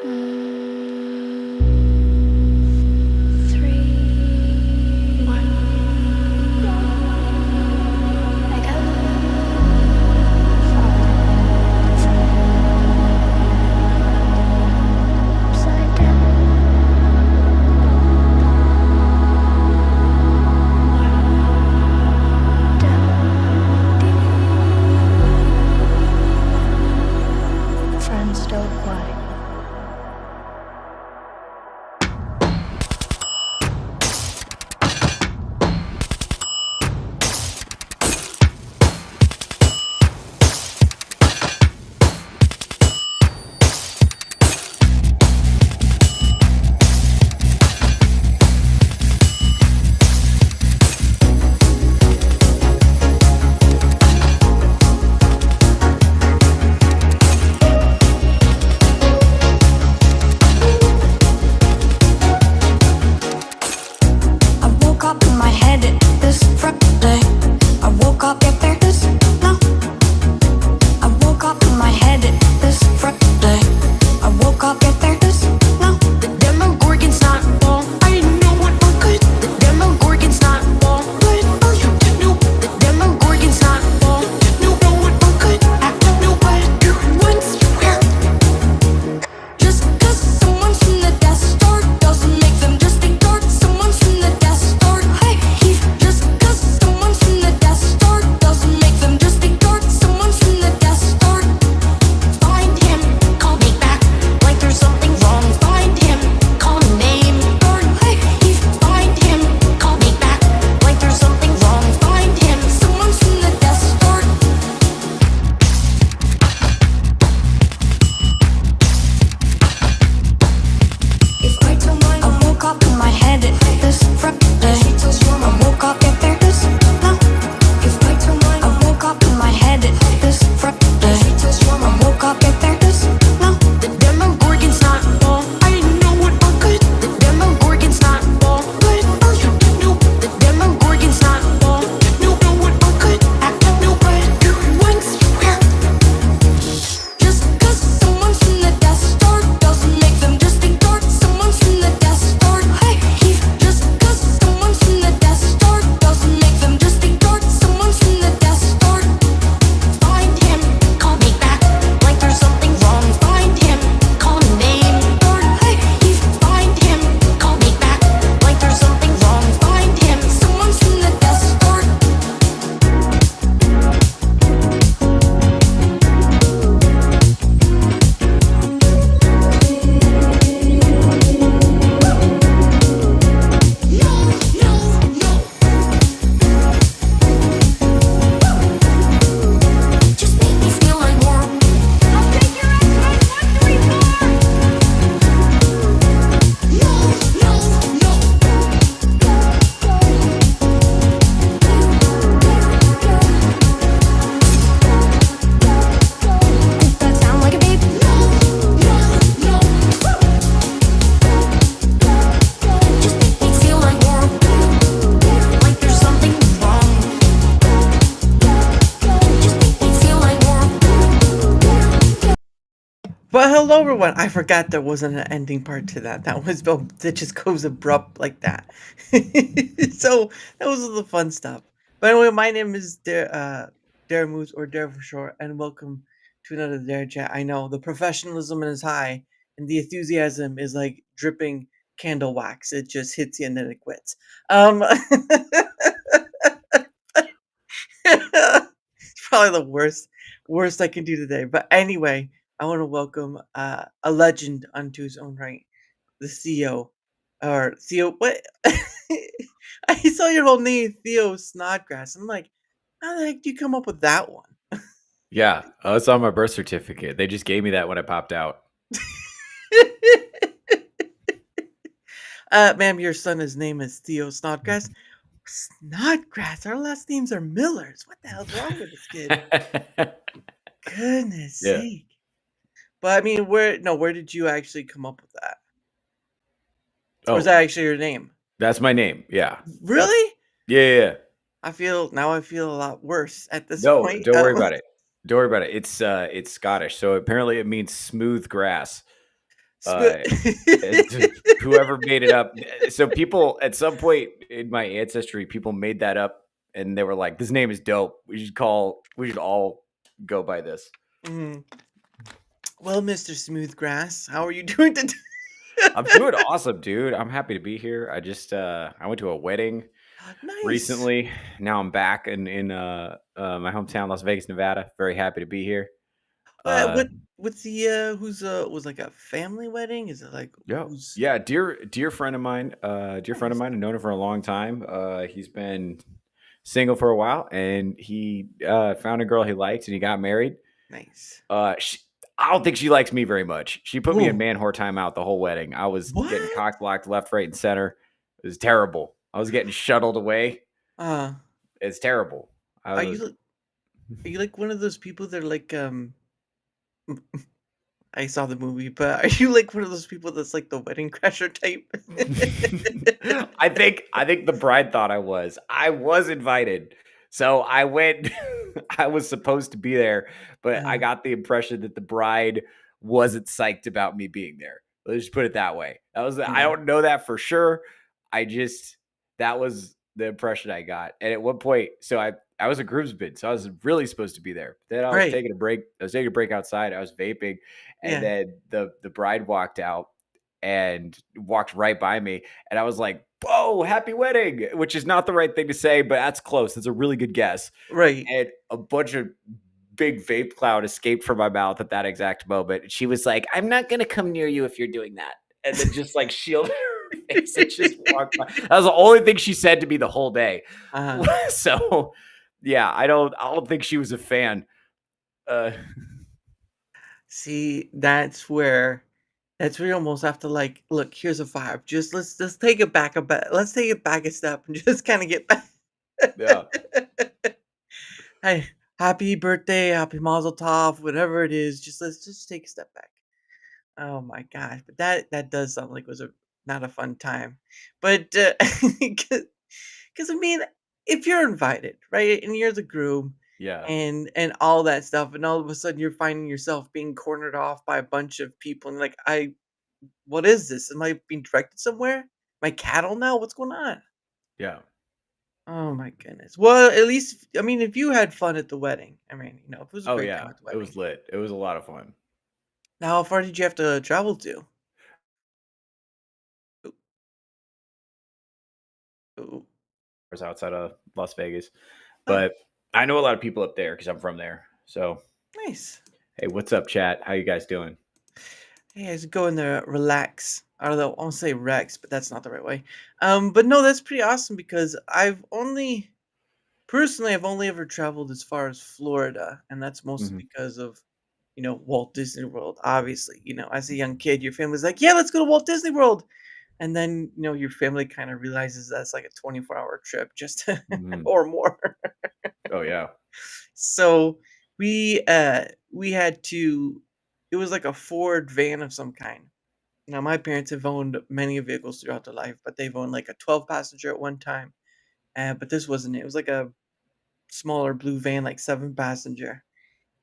Three, one. Like a fall upside down. One down. Friends don't play. I woke up in my head this Friday. I woke up if there is no. I woke up in my head this Friday. I woke up if there is no. The Demogorgon's not wrong. I know what I'm good. The Demogorgon's not wrong. But are you to know? The Demogorgon's not wrong. No, know what I'm good. I know what you once were. Just 'cause someone's from the Death Star doesn't make them just ignore. Someone's from the Death Star. Hey, just 'cause someone's from the Death Star doesn't make them just ignore. Someone's from the Death Star. Find him, call me back like there's something wrong. Find him, call a name. Hey, find him, call me back like there's something wrong. Find him, someone's from the Death Star. If I tell mine, I woke up in my head this Friday. I woke up if there is no. If I tell mine, I woke up in my head this Friday. I woke up if there is no. The Demogorgon's not wrong. I know what I'm good. The Demogorgon's not wrong. But are you to know? The Demogorgon's not wrong. No, know what I'm good. I know what you once were. Just 'cause someone's from the Death Star doesn't make them just ignore. Someone's from the Death Star. Hey, just 'cause someone's from the Death Star doesn't make them just ignore. Someone's from the Death Star. Find him, call me back like there's something wrong. Find him, call a name. Hey, find him, call me back like there's something wrong. Find him, someone's from the Death Star. Just make me feel like more. I'll take your ass like 1, 2, 3, 4. Does that sound like a babe? Just make me feel like more. Like there's something wrong. Just make me feel like more. But hello, everyone. I forgot there wasn't an ending part to that. That just goes abrupt like that. So that was all the fun stuff. But anyway, my name is Daramouthe, or Dare for short, and welcome to another DaraChat. I know the professionalism is high, and the enthusiasm is like dripping candle wax. It just hits you and then it quits. It's probably the worst I can do today. But anyway, I want to welcome a legend unto his own right, the CEO, or Theo. What? I saw your whole name, Theo Snodgrass. I'm like, how the heck do you come up with that one? Yeah, it's on my birth certificate. They just gave me that when I popped out. Ma'am, your son's name is Theo Snodgrass. Snodgrass. Our last names are Millers. What the hell's wrong with this kid? Goodness Yeah. sake. But I mean, where did you actually come up with that? Or is Oh, that actually your name? that's my name. Yeah. Really? Yeah. I feel a lot worse at this No, point. don't worry about it. Don't worry about it. It's Scottish, so apparently it means smooth grass. Uh, whoever made it up. So people at some point in my ancestry, people made that up, and they were like, "This name is dope. We should all go by this." Mhm. Well, Mr. Smoothgrass, how are you doing today? I'm doing awesome, dude. I'm happy to be here. I went to a wedding Nice. recently. Now I'm back in my hometown, Las Vegas, Nevada. Very happy to be here. What Uh, what what's the who's was like a family wedding? Is it like yeah, who's yeah, dear friend of mine, dear friend of nice? mine. I've known him for a long time. He's been single for a while, and he found a girl he likes, and he got married. Nice. Uh, she, I don't think she likes me very much. She put me in Oh, man whore timeout the whole wedding. I was getting what? cock blocked left, right, and center. It was terrible. I was getting shuttled away. Uh, It's terrible. I are was you are you like one of those people that are like I saw the movie, but are you like one of those people that's like the wedding crasher type? I think the bride thought I was. I was invited. So I went I was supposed to be there, but I uh, got the impression that the bride wasn't psyched about me being there. Let's just put it that way. I mm, don't know that for sure. I just that was the impression I got. And at one point, I was a groomsman, so I was really supposed to be there. Then I was right. taking a break. I was taking a break outside. I was vaping, and Yeah. then the bride walked out and walked right by me, and I was like, "Whoa, happy wedding!" Which is not the right thing to say, but that's close. That's a really good guess. Right. And a bunch of big vape cloud escaped from my mouth at that exact moment. She was like, "I'm not gonna come near you if you're doing that," and then just like shielded her face and just walked by. That was the only thing she said to me the whole day. uh So, yeah, I don't think she was a fan. Uh, See, that's where you almost have to like, look, here's a vibe. Just let's take it back a bit. Let's take it back a step and just kind of get back. yeah. Hey, happy birthday, happy Mazel Tov, whatever it is. Just let's just take a step back. Oh my gosh, but that does sound like it was a not a fun time. But because I mean, if you're invited, right, and you're the groom, Yeah. and all that stuff, and all of a sudden you're finding yourself being cornered off by a bunch of people, and like, what is this? Am I being directed somewhere? My cattle now? What's going on? Yeah. Oh my goodness. Well, at least I mean, if you had fun at the wedding, I mean, it was a Oh, great time yeah. at the It was wedding. lit. It was a lot of fun. Now, how far did you have to travel to? Ooh, ooh. Was outside of Las Vegas, Oh, but I know a lot of people up there because I'm from there. So, nice. hey, what's up, chat? How you guys doing? Hey, guys, go in there, relax. Although I won't say Rex, but that's not the right way. But no, that's pretty awesome because I've only ever traveled as far as Florida, and that's mostly Mhm. because of, Walt Disney World. Obviously, as a young kid, your family's like, "Yeah, let's go to Walt Disney World," and then your family kind of realizes that's like a 24-hour trip, just Mhm. or more. Oh yeah. So we had to. It was like a Ford van of some kind. Now, my parents have owned many vehicles throughout their life, but they've owned like a 12 passenger at one time. But this wasn't it. It was like a smaller blue van, like 7 passenger.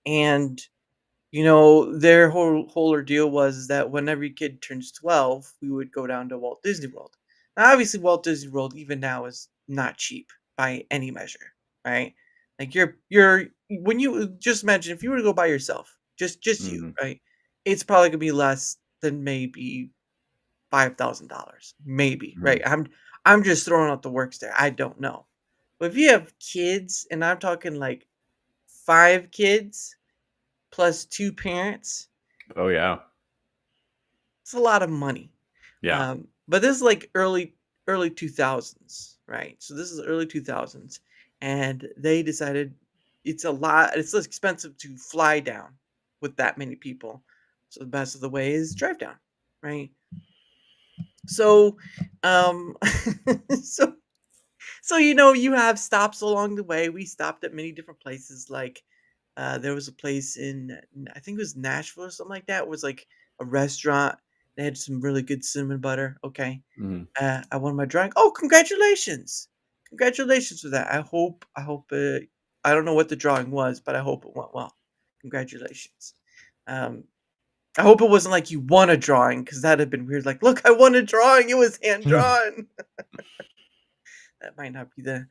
And, their whole ordeal was that when every kid turns 12, we would go down to Walt Disney World. Now, obviously, Walt Disney World, even now, is not cheap by any measure, right? Like when you just imagine if you were to go by yourself, just you, Mhm. right? It's probably gonna be less than maybe $5,000, maybe, right? Mhm. I'm just throwing out the works there. I don't know. But if you have kids, and I'm talking like 5 kids plus 2 parents, Oh yeah. it's a lot of money. Yeah. But this is like early 2000s, right? So this is early 2000s, and they decided it's less expensive to fly down with that many people. So the best of the way is drive down, right? So, so you have stops along the way. We stopped at many different places. Like, there was a place I think it was Nashville or something like that. It was like a restaurant. They had some really good cinnamon butter. Okay, Mhm. I won my drawing. Oh, congratulations! Congratulations for that. I hope. I don't know what the drawing was, but I hope it went well. Congratulations. Um, I hope it wasn't like you won a drawing, because that'd have been weird. Like, look, I won a drawing. It was hand drawn. That might not be the.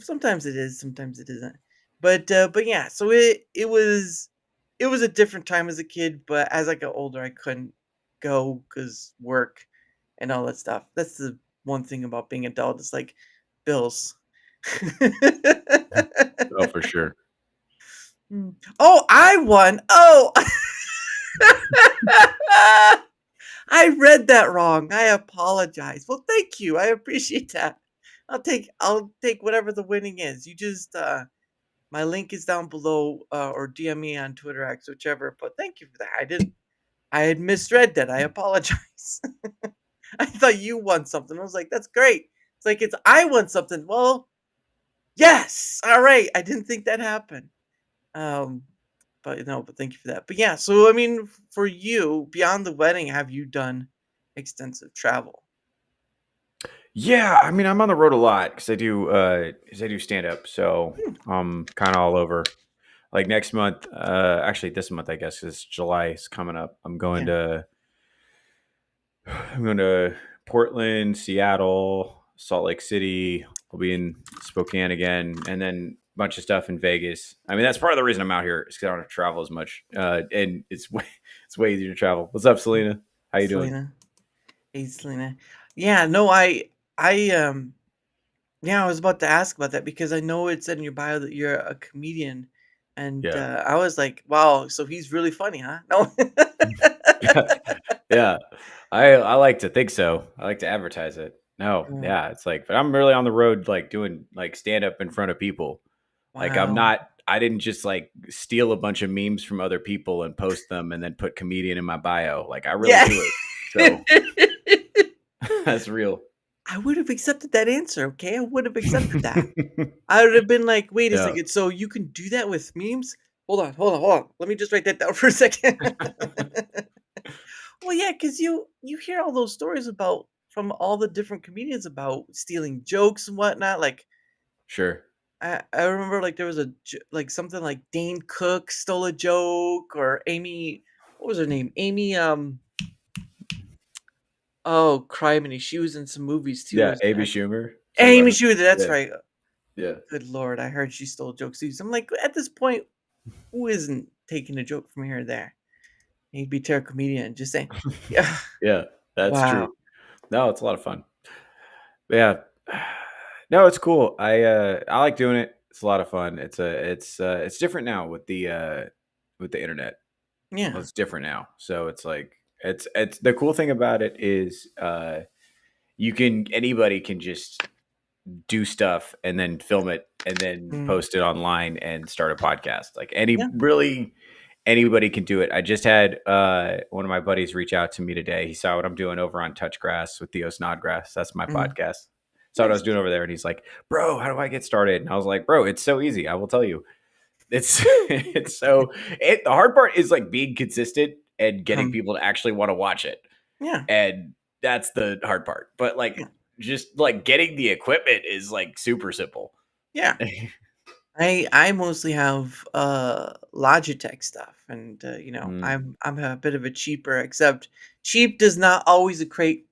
Sometimes it is, sometimes it isn't. But yeah. So it was a different time as a kid. But as I got older, I couldn't go because work and all that stuff. That's the one thing about being adult. It's like bills. Oh, for sure. Mm. Oh, I won. Oh. I read that wrong. I apologize. Well, thank you. I appreciate that. I'll take whatever the winning is. You just my link is down below, or DM me on Twitter X, whichever. But thank you for that. I had misread that. I apologize. I thought you won something. I was like, that's great. It's like it's I won something. Well, yes. All right. I didn't think that happened. Um, but no, but thank you for that. But yeah, so I mean, for you, beyond the wedding, have you done extensive travel? Yeah, I mean, I'm on the road a lot because I do stand up, so Hmm, I'm kind of all over. Like next month, actually this month, I guess, is July is coming up. yeah. I'm going to Portland, Seattle, Salt Lake City. I'll be in Spokane again, and then a bunch of stuff in Vegas. I mean, that's part of the reason I'm out here is because I don't have to travel as much, and it's way easier to travel. What's up, Selena? How you doing? Selena. Hey, Selena. Yeah, no, I yeah, I was about to ask about that because I know it said in your bio that you're a comedian, and Yeah. I was like, wow, so he's really funny, huh? No. Yeah, I like to think so. I like to advertise it. No, Mm, yeah, it's like, but I'm really on the road, like doing like stand up in front of people. Like I'm wow. not. I didn't just like steal a bunch of memes from other people and post them and then put comedian in my bio. Like I really Yeah. do it. So that's real. I would have accepted that answer. Okay, I would have accepted that. I would have been like, "Wait a Yeah, second, so you can do that with memes? Hold on, hold on, hold on. Let me just write that down for a second." Well, yeah, because you hear all those stories about from all the different comedians about stealing jokes and whatnot. Like sure. I remember like there was like something like Dane Cook stole a joke, or Amy, what was her name? Amy, oh, criminy, she was in some movies too. What Yeah, was Amy that? Schumer. Talking about Amy her. Schumer, that's Yeah, right. yeah. Good lord, I heard she stole jokes too. So I'm like, at this point, who isn't taking a joke from here or there? He'd be a comedian, just saying. Yeah. Yeah, that's Wow. true. No, it's a lot of fun. Yeah. No, it's cool. I like doing it. It's a lot of fun. It's different now with the internet. Well, Yeah. it's different now. So it's like it's the cool thing about it is you can anybody can just do stuff and then film it and then Mm. post it online and start a podcast. Like Yeah. anybody can do it. I just had one of my buddies reach out to me today. He saw what I'm doing over on Touch Grass with Theo Snodgrass. That's my Mm. podcast. Saw what I was Nice. doing over there, and he's like, "Bro, how do I get started?" And I was like, "Bro, it's so easy. I will tell you. It's the hard part is like being consistent and getting Um, people to actually want to watch it, yeah. and that's the hard part. But like Yeah. just like getting the equipment is like super simple. Yeah. I mostly have Logitech stuff, and Mm, I'm a bit of a cheaper, except cheap does not always equate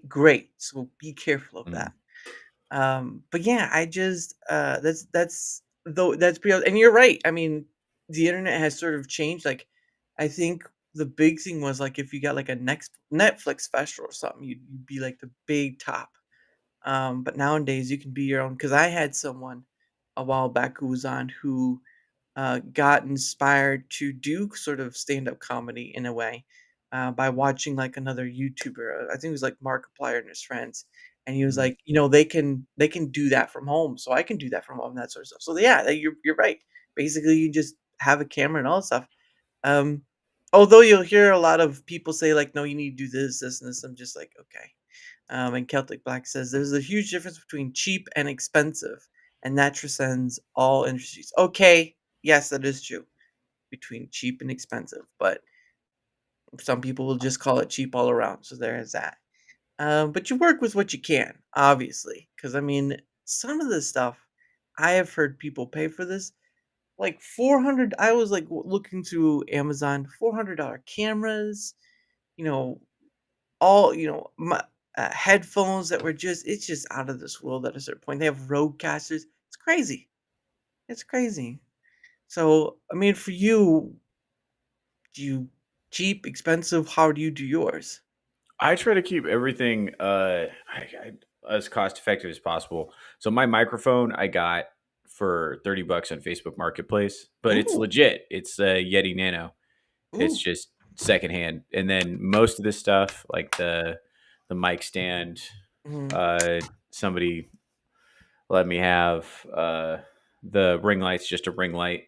great, so be careful of mm, that. But yeah, I just that's though that's pretty, and you're right. I mean, the internet has sort of changed. Like, I think the big thing was like if you got like a next Netflix special or something, you'd be like the big top. But nowadays you can be your own. Because I had someone a while back who was on who got inspired to do sort of stand-up comedy in a way by watching like another YouTuber. I think it was like Markiplier and his friends, and he was mm. like, they can do that from home, so I can do that from home, that sort of stuff. So yeah, you're right. Basically, you just have a camera and all that stuff. Um, although you'll hear a lot of people say like, no, you need to do this, this, and this. I'm just like, okay. And Celtic Black says there's a huge difference between cheap and expensive, and that transcends all industries. Okay, yes, that is true between cheap and expensive, but some people will just call it cheap all around. So there is that. But you work with what you can, obviously, because I mean, some of this stuff I have heard people pay for this. like 400. I was like looking through Amazon, $400 cameras, you know, all, headphones that were it's just out of this world at a certain point. They have roadcasters. It's crazy. It's crazy. So, I mean, for you, do you cheap, expensive? How do you do yours? I try to keep everything as cost effective as possible. So my microphone I got for $30 on Facebook Marketplace, but it's Ooh, legit. It's a Yeti Nano. It's ooh, just secondhand. And then most of the stuff, like the mic stand, mhm, uh, somebody let me have the ring light's just a ring light.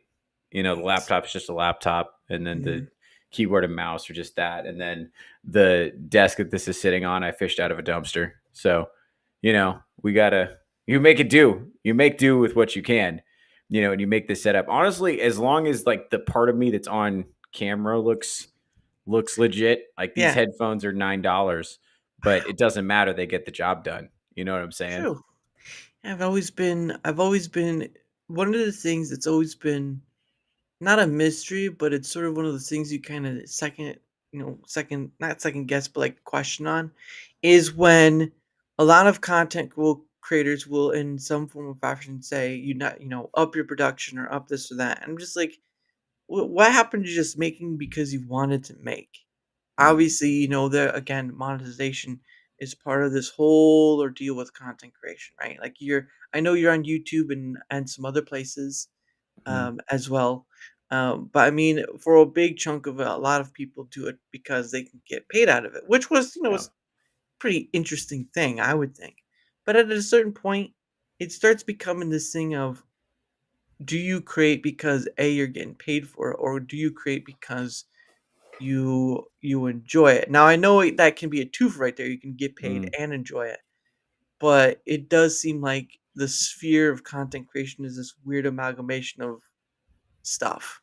The nice. laptop's just a laptop, and then the Mhm, keyboard and mouse are just that. And then the desk that this is sitting on, I fished out of a dumpster. So, we gotta you make it do. You make do with what you can, and you make this setup. Honestly, as long as like the part of me that's on camera looks legit, like these yeah, headphones are $9, but it doesn't matter. They get the job done. You know what I'm saying? true. I've always been one of the things that's always been not a mystery, but it's sort of one of those things you kind of not second guess, but like question on, is when a lot of creators will, in some form of fashion, say you not up your production or up this or that. And I'm just like, what happened to just making because you wanted to make? Mm, Obviously, that again, monetization is part of this whole ordeal with content creation, right? Like I know you're on YouTube and some other places mm, as well. But I mean, for a big chunk of it, a lot of people do it because they can get paid out of it, which was, yeah. was a pretty interesting thing, I would think. But at a certain point, it starts becoming this thing of, do you create because A, you're getting paid for it, or do you create because you enjoy it? Now I know that can be a twofer right there. You can get paid Mm. and enjoy it, but it does seem like the sphere of content creation is this weird amalgamation of stuff.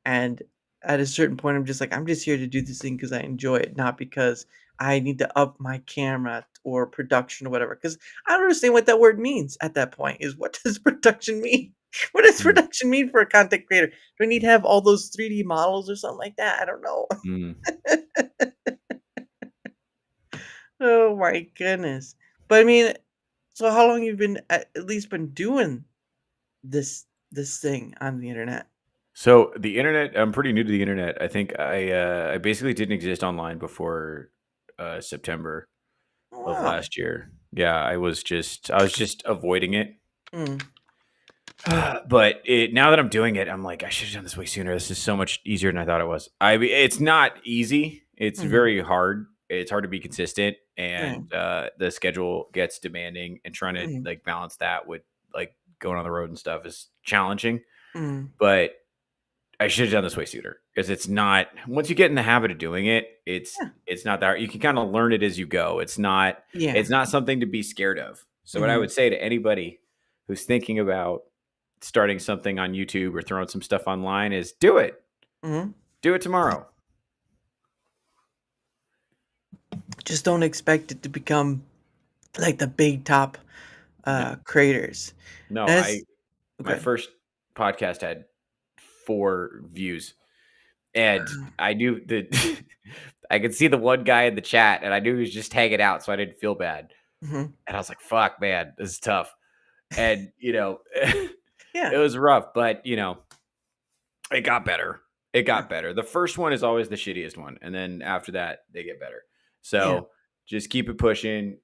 And at a certain point, I'm just like, I'm just here to do this thing because I enjoy it, not because I need to up my camera or production or whatever. Because I don't understand what that word means at that point. Is what does production mean? What does Mm, production mean for a content creator? Do I need to have all those 3D models or something like that? I don't know. mm. Oh my goodness. But I mean, so how long you been at least been doing this thing on the internet? So the internet, I'm pretty new to the internet. I think I basically didn't exist online before September Oh, of wow. last year. Yeah, I was just avoiding it. Mm, But now that I'm doing it, I'm like, I should have done this way sooner. This is so much easier than I thought it was. It's not easy. It's mhm, very hard. It's hard to be consistent, yeah, and the schedule gets demanding. And trying to mhm, like balance that with like going on the road and stuff is challenging. mm, But I should have done this way sooner because it's not. Once you get in the habit of doing it, it's yeah, it's not that hard. You can kind of learn it as you go. It's not. yeah, It's not something to be scared of. So what I mhm, would say to anybody who's thinking about starting something on YouTube or throwing some stuff online is do it. mhm. Do it tomorrow. Just don't expect it to become like the big top, No, creators. no. I That's my okay. first podcast had 4 views, and I knew that I could see the one guy in the chat, and I knew he was just hanging out, so I didn't feel bad. Mhm. And I was like, "Fuck, man, this is tough." And Yeah, it was rough, but it got better. It yeah, got better. The first one is always the shittiest one, and then after that, they get better. yeah, So just keep it pushing,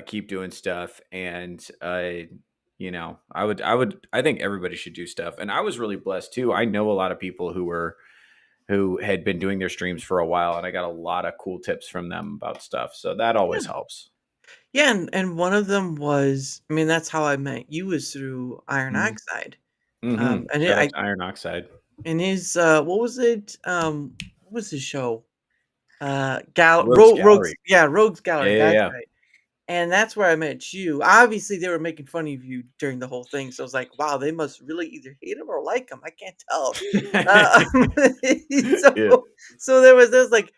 keep doing stuff, and I think everybody should do stuff. And I was really blessed too. I know a lot of people who had been doing their streams for a while, and I got a lot of cool tips from them about stuff. So that yeah. always helps. Yeah, and one of them was, I mean, that's how I met you, was through Iron Mm-hmm. Oxide. Mm-hmm. And Shout out to Iron Oxide. in his, what was it? What was his show? Rogues Gallery. Rogues Yeah, Gallery, yeah, that's yeah. right. And that's where I met you. Obviously, they were making fun of you during the whole thing, so I was like, "Wow, they must really either hate him or like him, I can't tell." Uh, Yeah, so so there was like,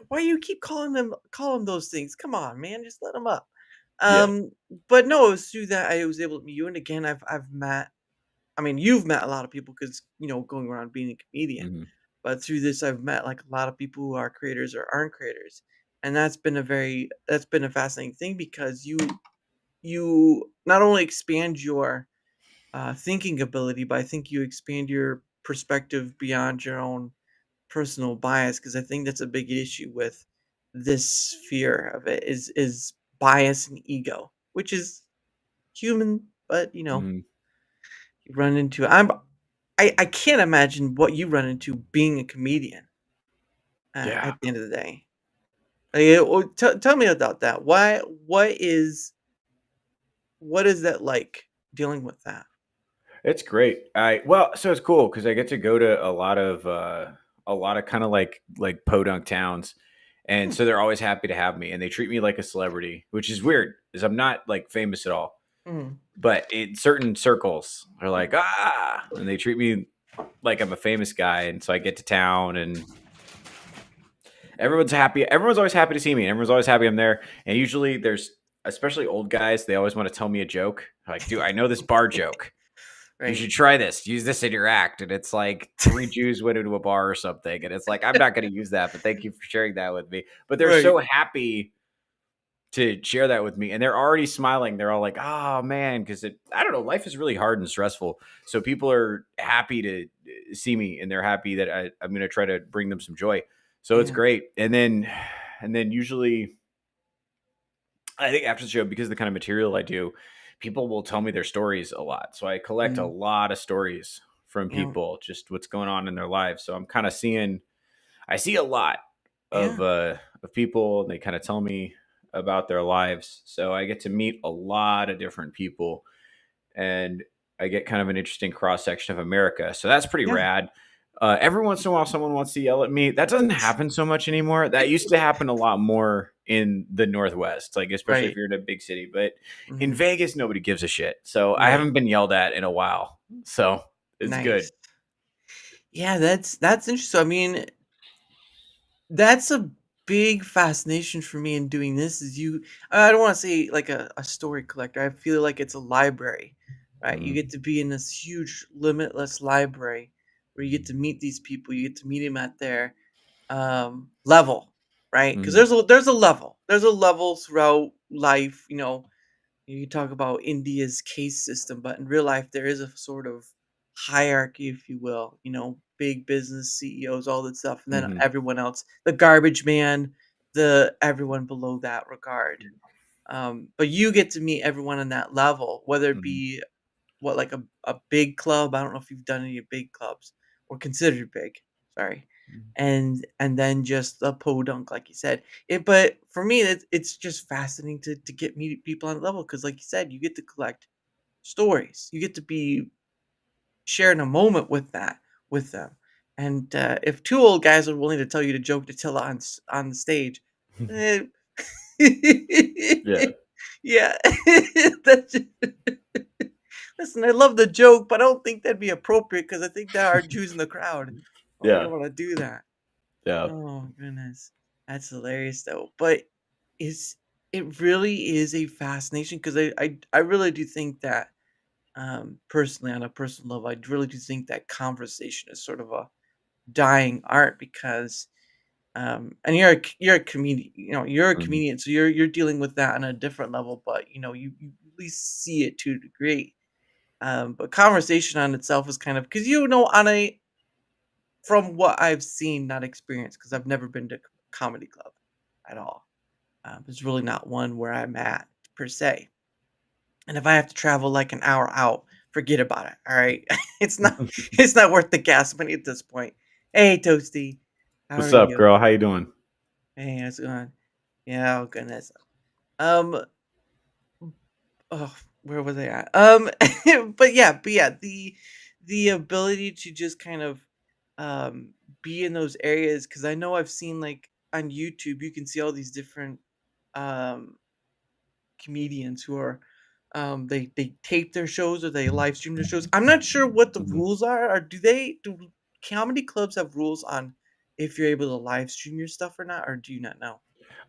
Why you keep calling those things? Come on, man, just let them up." yeah. Um, but no, it was through that I was able to meet you, and again, I've met I mean, you've met a lot of people because going around being a comedian, Mhm. but through this, I've met like a lot of people who are creators or aren't creators, and that's been a fascinating thing because you not only expand your thinking ability, but I think you expand your perspective beyond your own personal bias because I think that's a big issue with this sphere of it is bias and ego, which is human, but Mhm. you run into I can't imagine what you run into being a comedian Yeah. at the end of the day. Tell me about that. What is that like dealing with that? It's great. So it's cool because I get to go to a lot of kind of like podunk towns, and Hmm, so they're always happy to have me, and they treat me like a celebrity, which is weird, because I'm not like famous at all. mhm, But in certain circles, they're like and they treat me like I'm a famous guy, and so I get to town, and everyone's happy. Everyone's always happy to see me, and everyone's always happy I'm there. And usually, there's especially old guys. They always want to tell me a joke. Like, dude, I know this bar joke. You right. should try this. Use this in your act. And it's like three Jews went into a bar or something. And it's like, I'm not going to use that, but thank you for sharing that with me. But they're Right. so happy to share that with me. And they're already smiling. They're all like, oh, man. Because I don't know, life is really hard and stressful. So people are happy to see me, and they're happy that I'm going to try to bring them some joy. So it's Yeah. great. And then usually, I think after the show, because of the kind of material I do, people will tell me their stories a lot. So I collect a Mm, lot of stories from yeah. people, just what's going on in their lives. So I'm kind of I see a lot Yeah. of people, and they kind of tell me about their lives. So I get to meet a lot of different people, and I get kind of an interesting cross section of America. So that's pretty Yeah. rad. Every once in a while, someone wants to yell at me. That doesn't happen so much anymore. That used to happen a lot more in the Northwest, like especially if Right. you're in a big city. But in Mhm. Vegas, nobody gives a shit. So I Right. haven't been yelled at in a while. So it's good. Nice. Yeah, that's interesting. I mean, that's a big fascination for me in doing this is I don't want to say like a story collector. I feel like it's a library, right? You Mm, get to be in this huge limitless library where you get to meet these people, you get to meet them at their level, right? Because mm, there's a level throughout life, you talk about India's caste system, but in real life, there is a sort of hierarchy, if you will. Big business CEOs, all that stuff, and then mhm, everyone else, the garbage man, the everyone below that regard. But you get to meet everyone on that level, whether it mhm, be what like a big club. I don't know if you've done any big clubs or considered big. Sorry. And then just the podunk, like you said. But for me, it's just fascinating to get meet people on that level because, like you said, you get to collect stories. You get to be sharing a moment with them. And if two old guys are willing to tell you the joke to tell on the stage, mhm. eh, Yeah, yeah, that's listen, I love the joke, but I don't think that'd be appropriate because I think there are Jews in the crowd. I don't think I yeah, wanna do that. yeah. Oh, goodness. That's hilarious, though, but it's it really is a fascination because I really do think that, personally, on a personal level, I really do think that conversation is sort of a dying art because, and you're a Mhm, comedian, so you're dealing with that on a different level, but, you at least see it to a degree. But conversation on itself is kind of because on a from what I've seen, not experienced, because I've never been to comedy club at all. It's really not one where I'm at per se. And if I have to travel like an hour out, forget about it. All right, it's not it's not worth the gas money at this point. Hey, Toasty, how What's are up, you? girl? How you doing? Hey, how's it going? Yeah, oh goodness. Um, oh, where was I at? But yeah, the ability to just kind of um be in those areas because I know I've seen like on YouTube you can see all these different um comedians who are they tape their shows or they live stream their shows. I'm not sure what the Mhm. rules are. Or do comedy clubs have rules on if you're able to live stream your stuff or not, or do you not know?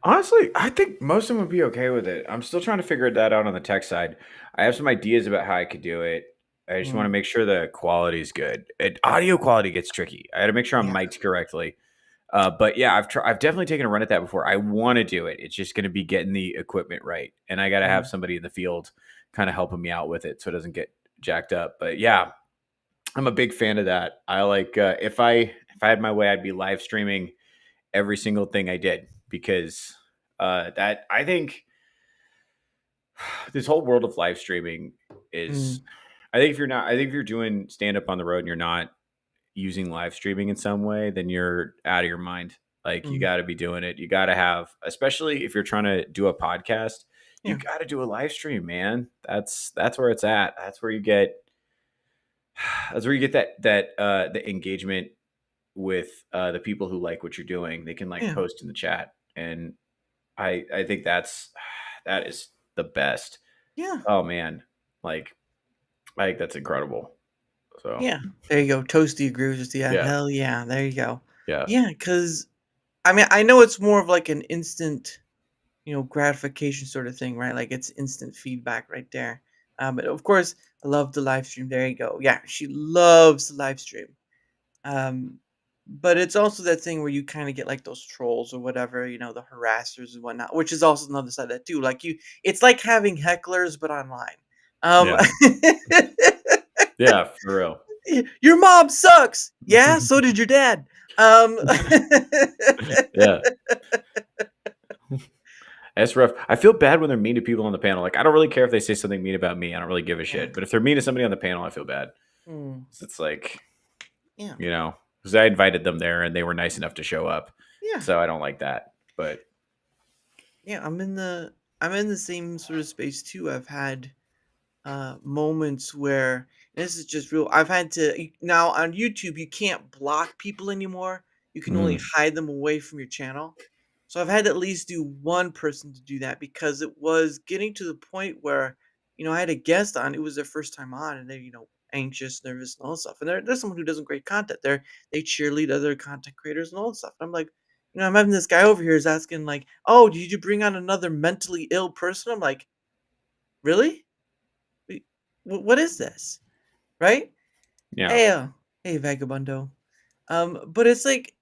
Honestly, I think most of them would be okay with it. I'm still trying to figure that out on the tech side. I have some ideas about how I could do it. I just want to make sure the quality is good. Audio quality gets tricky. I got to make sure I'm Yeah. mic'd correctly. But yeah, I've definitely taken a run at that before. I want to do it. It's just going to be getting the equipment right, and I got to have somebody in the field kind of helping me out with it so it doesn't get jacked up. But yeah, I'm a big fan of that. I like if I had my way, I'd be live streaming every single thing I did because that I think this whole world of live streaming is. I think if you're doing stand up on the road and you're not using live streaming in some way, then you're out of your mind. Like you got to be doing it. You got to have, especially if you're trying to do a podcast, you got to do a live stream, man. That's where it's at. That's where you get the engagement with the people who like what you're doing. They can like post in the chat, and I think that is the best. Yeah. Oh man, like I think that's incredible. So Yeah, there you go. Toasty agrees with you. Yeah. Hell yeah, there you go. Yeah. Yeah, because I mean, I know it's more of like an instant, gratification sort of thing, right? Like it's instant feedback right there. But of course, I love the live stream. There you go. Yeah, she loves the live stream. Um, but it's also that thing where you kind of get like those trolls or whatever, the harassers and whatnot, which is also another side of that too. Like it's like having hecklers but online. Yeah. Yeah, for real. Your mom sucks. Yeah, so did your dad. Yeah. That's rough. I feel bad when they're mean to people on the panel. Like, I don't really care if they say something mean about me. I don't really give a shit. But if they're mean to somebody on the panel, I feel bad. It's like, because I invited them there and they were nice enough to show up. Yeah. So I don't like that. But yeah, I'm in the same sort of space too. I've had moments where this is just real. I've had to now on YouTube. You can't block people anymore. You can only hide them away from your channel. So I've had to at least do one person to do that because it was getting to the point where I had a guest on. It was their first time on, and they're anxious, nervous, and all that stuff. And there's someone who doesn't great content. They cheerlead other content creators and all that stuff. And I'm like, I'm having this guy over here is asking like, "Oh, did you bring on another mentally ill person?" I'm like, "Really? What is this?" Right? yeah. Hey, vagabundo. But it's like,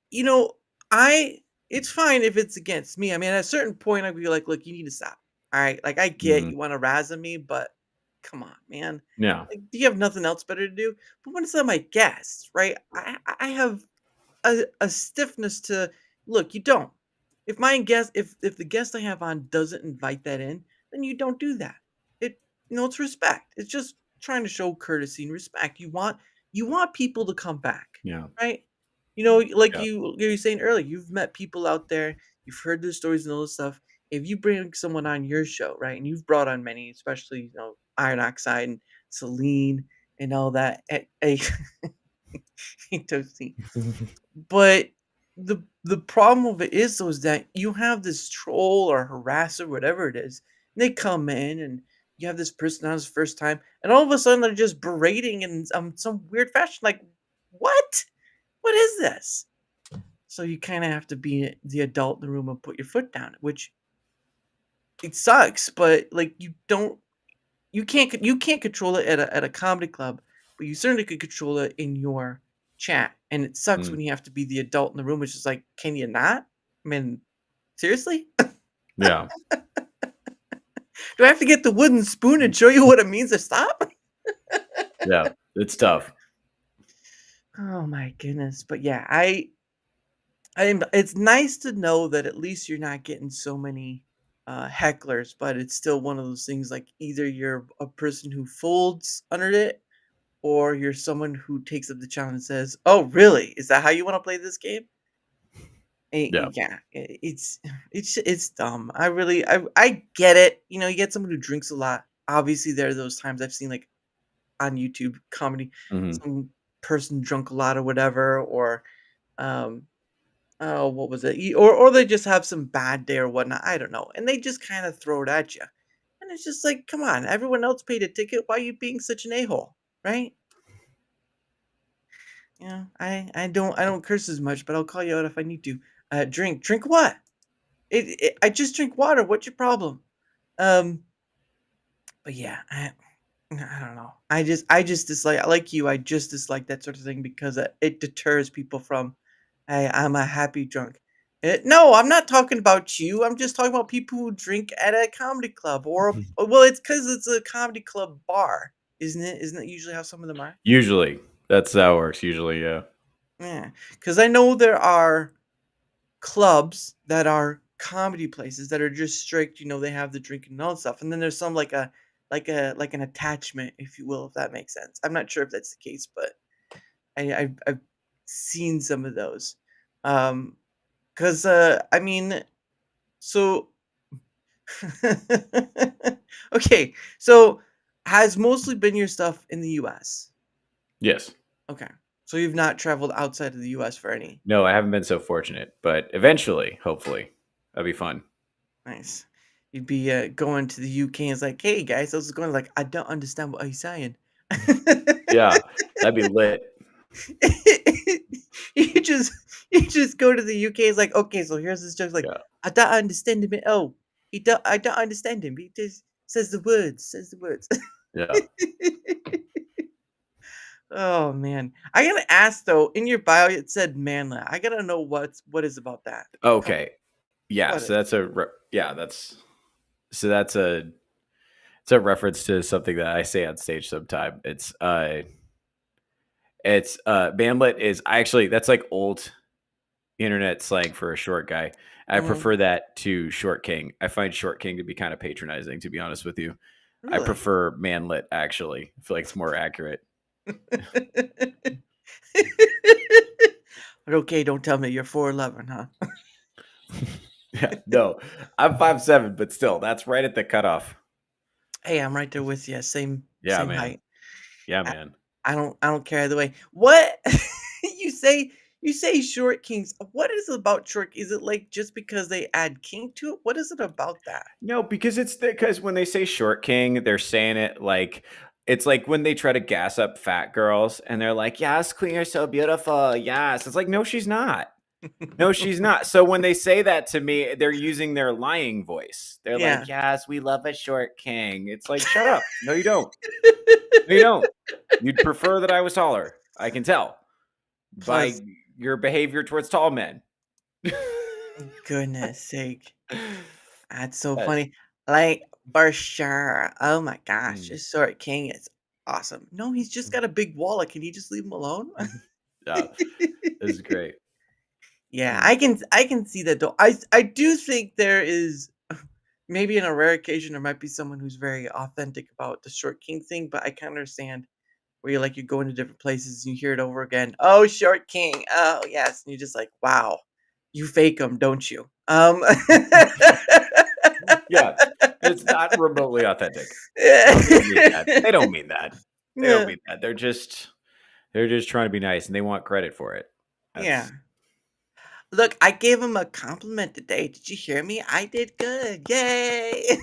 it's fine if it's against me. I mean, at a certain point, I'd be like, look, you need to stop. All right. Like, I get you want to razz at me, but come on, man. Yeah. Like, do you have nothing else better to do? But when it's on my guests, right? I have a stiffness to look, you don't. If my guest, if the guest I have on doesn't invite that in, then you don't do that. It's respect. It's just trying to show courtesy and respect. You want people to come back. Yeah. Right? Like you were saying earlier, you've met people out there, you've heard their stories and all this stuff. If you bring someone on your show, right, and you've brought on many, especially Iron Oxide and Celine and all that, Toasty. But the problem with it is though is that you have this troll or harasser, whatever it is, and they come in and you have this person on his first time, and all of a sudden they're just berating in some weird fashion. Like, what? What is this? So you kind of have to be the adult in the room and put your foot down, which it sucks, but like you can't control it at a comedy club, but you certainly could control it in your chat. And it sucks when you have to be the adult in the room, which is like, can you not? I mean, seriously? Yeah. Do I have to get the wooden spoon and show you what it means to stop? Yeah. It's tough. Oh my goodness. But yeah, it's nice to know that at least you're not getting so many hecklers, but it's still one of those things like either you're a person who folds under it or you're someone who takes up the challenge and says, "Oh, really? Is that how you want to play this game?" Yeah. Yeah, it's dumb. I get it. You get someone who drinks a lot. Obviously, there are those times I've seen like on YouTube comedy, some person drunk a lot or whatever, or oh, what was it? Or they just have some bad day or whatnot. I don't know, and they just kind of throw it at you, and it's just like, come on, everyone else paid a ticket. Why are you being such an a-hole, right? Yeah, I don't curse as much, but I'll call you out if I need to. Drink what? I just drink water. What's your problem? But yeah, I don't know. I just dislike like you. I just dislike that sort of thing because it deters people from, hey, I'm a happy drunk. No, I'm not talking about you. I'm just talking about people who drink at a comedy club well, it's because it's a comedy club bar, isn't it? Isn't it usually how some of them are? Usually, that's how it works. Usually, yeah. Yeah, because I know there are clubs that are comedy places that are just strict, they have the drinking and all that stuff, and then there's some like an attachment, if you will, if that makes sense. I'm not sure if that's the case, but I've seen some of those. Um, because I mean, so okay, so has mostly been your stuff in the U.S. Yes. Okay, so you've not traveled outside of the U.S. for any. No, I haven't been so fortunate, but eventually, hopefully, that'll be fun. Nice. You'd be going to the UK and it's like, hey guys, how's it going? Like, I don't understand what he's saying. Yeah, that'd be lit. you just you just go to the UK. It's like, okay, so here's this joke. It's like, Yeah, I don't understand him. Oh, I don't understand him. He just says the words. Says the words. yeah. Oh man, I gotta ask though. In your bio, it said manlet. I gotta know what is about that. Tell me Okay. Yeah. what So is. that's yeah. That's it's a reference to something that I say on stage sometime. It's manlet is actually that's like old internet slang for a short guy. I Mhm. prefer that to short king. I find short king to be kind of patronizing, to be honest with you. I Really? prefer manlet actually. I feel like it's more accurate. But okay, don't tell me you're 4'11", huh? Yeah, no, I'm 5'7", but still, that's right at the cutoff. Hey, I'm right there with you. Yeah, Same man. height. Yeah, I, man. I don't care either way. What you say? You say short kings. What is it about short? Is it like just because they add king to it? What is it about that? No, because because when they say short king, they're saying it like it's like when they try to gas up fat girls and they're like, "Yes, queen, you're so beautiful." Yes, it's like, no, she's not. No, she's not. So when they say that to me, they're using their lying voice. They're Yeah. like, "Yes, we love a short king." It's like, shut up. No, you don't. No, you don't. You'd prefer that I was taller. I can tell Plus, by your behavior towards tall men. goodness sake, that's so Yes. funny. Like for sure. Oh my gosh, Mm. this short king is awesome. No, he's just got a big wallet. Can you just leave him alone? Yeah, this is great. Yeah, Mm. I can see that though. I do think there is maybe in a rare occasion there might be someone who's very authentic about the short king thing, but I can understand where you go into different places and you hear it over again. Oh, short king. Oh, yes, and you're just like, wow, you fake them, don't you? Yeah, it's not remotely authentic. No, they don't mean that. They don't mean that. They don't Yeah, mean that. They're just trying to be nice and they want credit for it. yeah. That's Look, I gave him a compliment today. Did you hear me? I did good. Yay!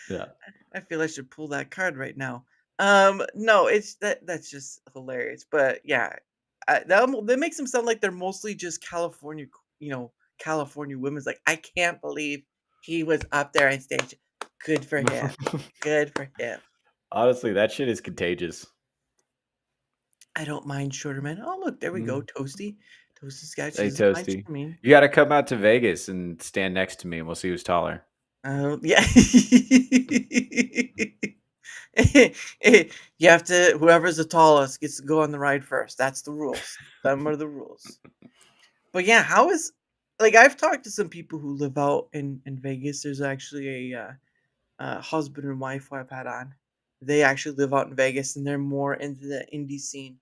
yeah. I feel I should pull that card right now. No, that's just hilarious. But yeah, that makes them sound like they're mostly just California, California women's. Like, I can't believe he was up there on stage. Good for him. Good for him. Honestly, that shit is contagious. I don't mind shorter men. Oh, look, there we go. Mm. Toasty. Toasty Scotch Hey, doesn't mind Toasty. shorter men. You got to come out to Vegas and stand next to me and we'll see who's taller. Yeah. You have to, whoever's the tallest gets to go on the ride first. That's the rules. Them are the rules. But yeah, how is like I've talked to some people who live out in Vegas. There's actually a husband and wife who I've had on. They actually live out in Vegas and they're more into the indie scene.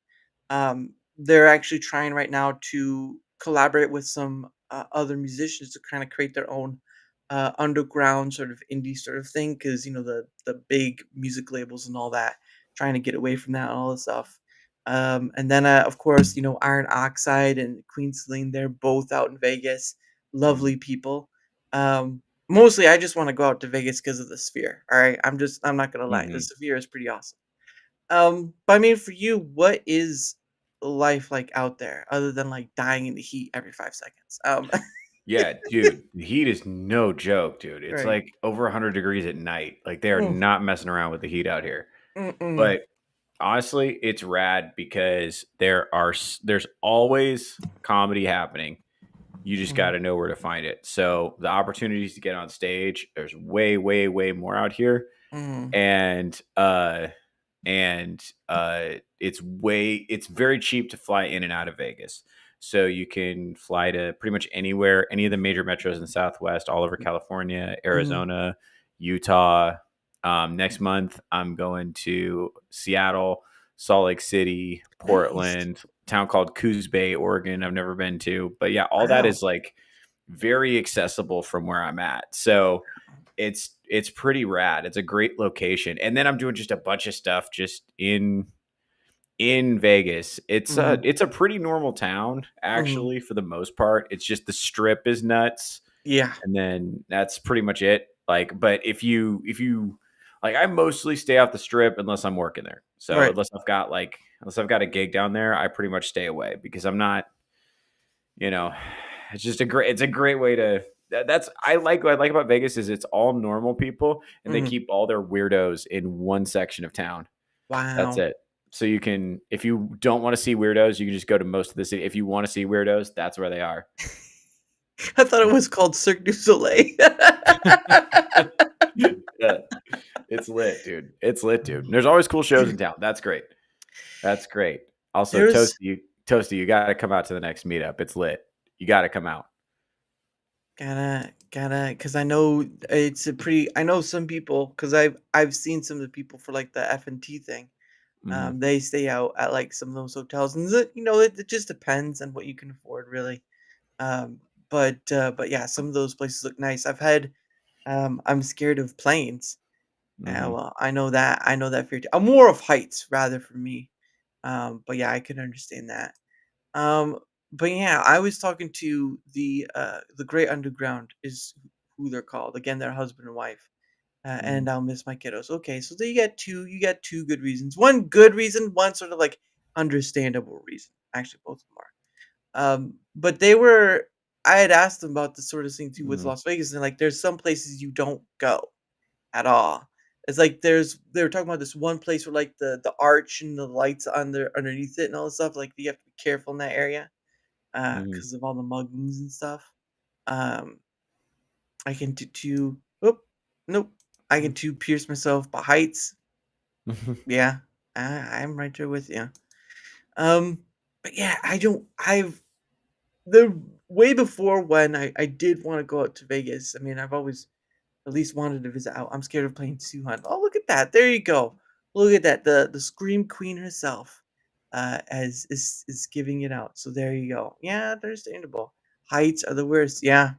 They're actually trying right now to collaborate with some other musicians to kind of create their own underground sort of indie sort of thing because the big music labels and all that trying to get away from that and all this stuff. And then of course Iron Oxide and Queen Celine, they're both out in Vegas, lovely Mm. people. Mostly I just want to go out to Vegas because of the Sphere. All right, I'm not gonna lie, the Mhm. Sphere is pretty awesome. But I mean, for you, what is life like out there other than like dying in the heat every 5 seconds? Yeah, dude, the heat is no joke, dude. It's Right. like over 100 degrees at night. Like they are Mm, not messing around with the heat out here. mm-mm, But honestly, it's rad because there's always comedy happening. You just got mm, to know where to find it. So the opportunities to get on stage, there's way, way, way more out here, mm. and it's very cheap to fly in and out of Vegas. So you can fly to pretty much anywhere, any of the major metros in the Southwest, all over California, Mhm. Arizona, Utah. Next month, I'm going to Seattle, Salt Lake City, Nice. Portland, town called Coos Bay, Oregon. I've never been to, but yeah, all that Wow. is like very accessible from where I'm at. So it's pretty rad. It's a great location. And then I'm doing just a bunch of stuff just in Vegas. Mhm, It's a pretty normal town mhm. actually for the most part. It's just the strip is nuts Yeah. and then that's pretty much it. Like but if you like I mostly stay off the strip unless I'm working there. So Right. unless I've got a gig down there, I pretty much stay away because I'm not, you know, it's a great way to that's I like what I like about Vegas is it's all normal people and they Mhm. keep all their weirdos in one section of town. That's Wow. it. So you can if you don't want to see weirdos, you can just go to most of the city. If you want to see weirdos, that's where they are. I thought it was called Cirque du Soleil. Yeah. It's lit, dude. It's lit, dude. There's always cool shows in town. That's great. That's great. Also, There's Toasty, you got to come out to the next meetup. It's lit. You got to come out. because I know it's a pretty I know some people because I've seen some of the people for, like, the F&T thing. Hmm. They stay out at, like, some of those hotels, and it just depends on what you can afford, really. Um, but yeah, some of those places look nice. I'm scared of planes. Hmm. Well, I know that fear too. I'm more of heights rather for me. But yeah, I can understand that. Um, but yeah, I was talking to the Great Underground is who they're called. Again, they're husband and wife. Hmm. And I'll miss my kiddos. Okay, so you get two good reasons. One good reason, one sort of like understandable reason. Actually, both of them are. But I had asked them about this sort of thing too with Hmm. Las Vegas, and like there's some places you don't go at all. It's like they were talking about this one place where like the arch and the lights underneath it and all this stuff. Like you have to be careful in that area Hmm. because of all the muggings and stuff. Um, I can do Oop, nope. I can too pierce myself by heights. Yeah, I'm right there with you. Um, but yeah, I don't. I've the way before when I did want to go out to Vegas. I mean, I've always at least wanted to visit out. I'm scared of playing Suhan. Oh, look at that! There you go. Look at that. The Scream Queen herself, as is giving it out. So there you go. Yeah, understandable. Heights are the worst. Yeah,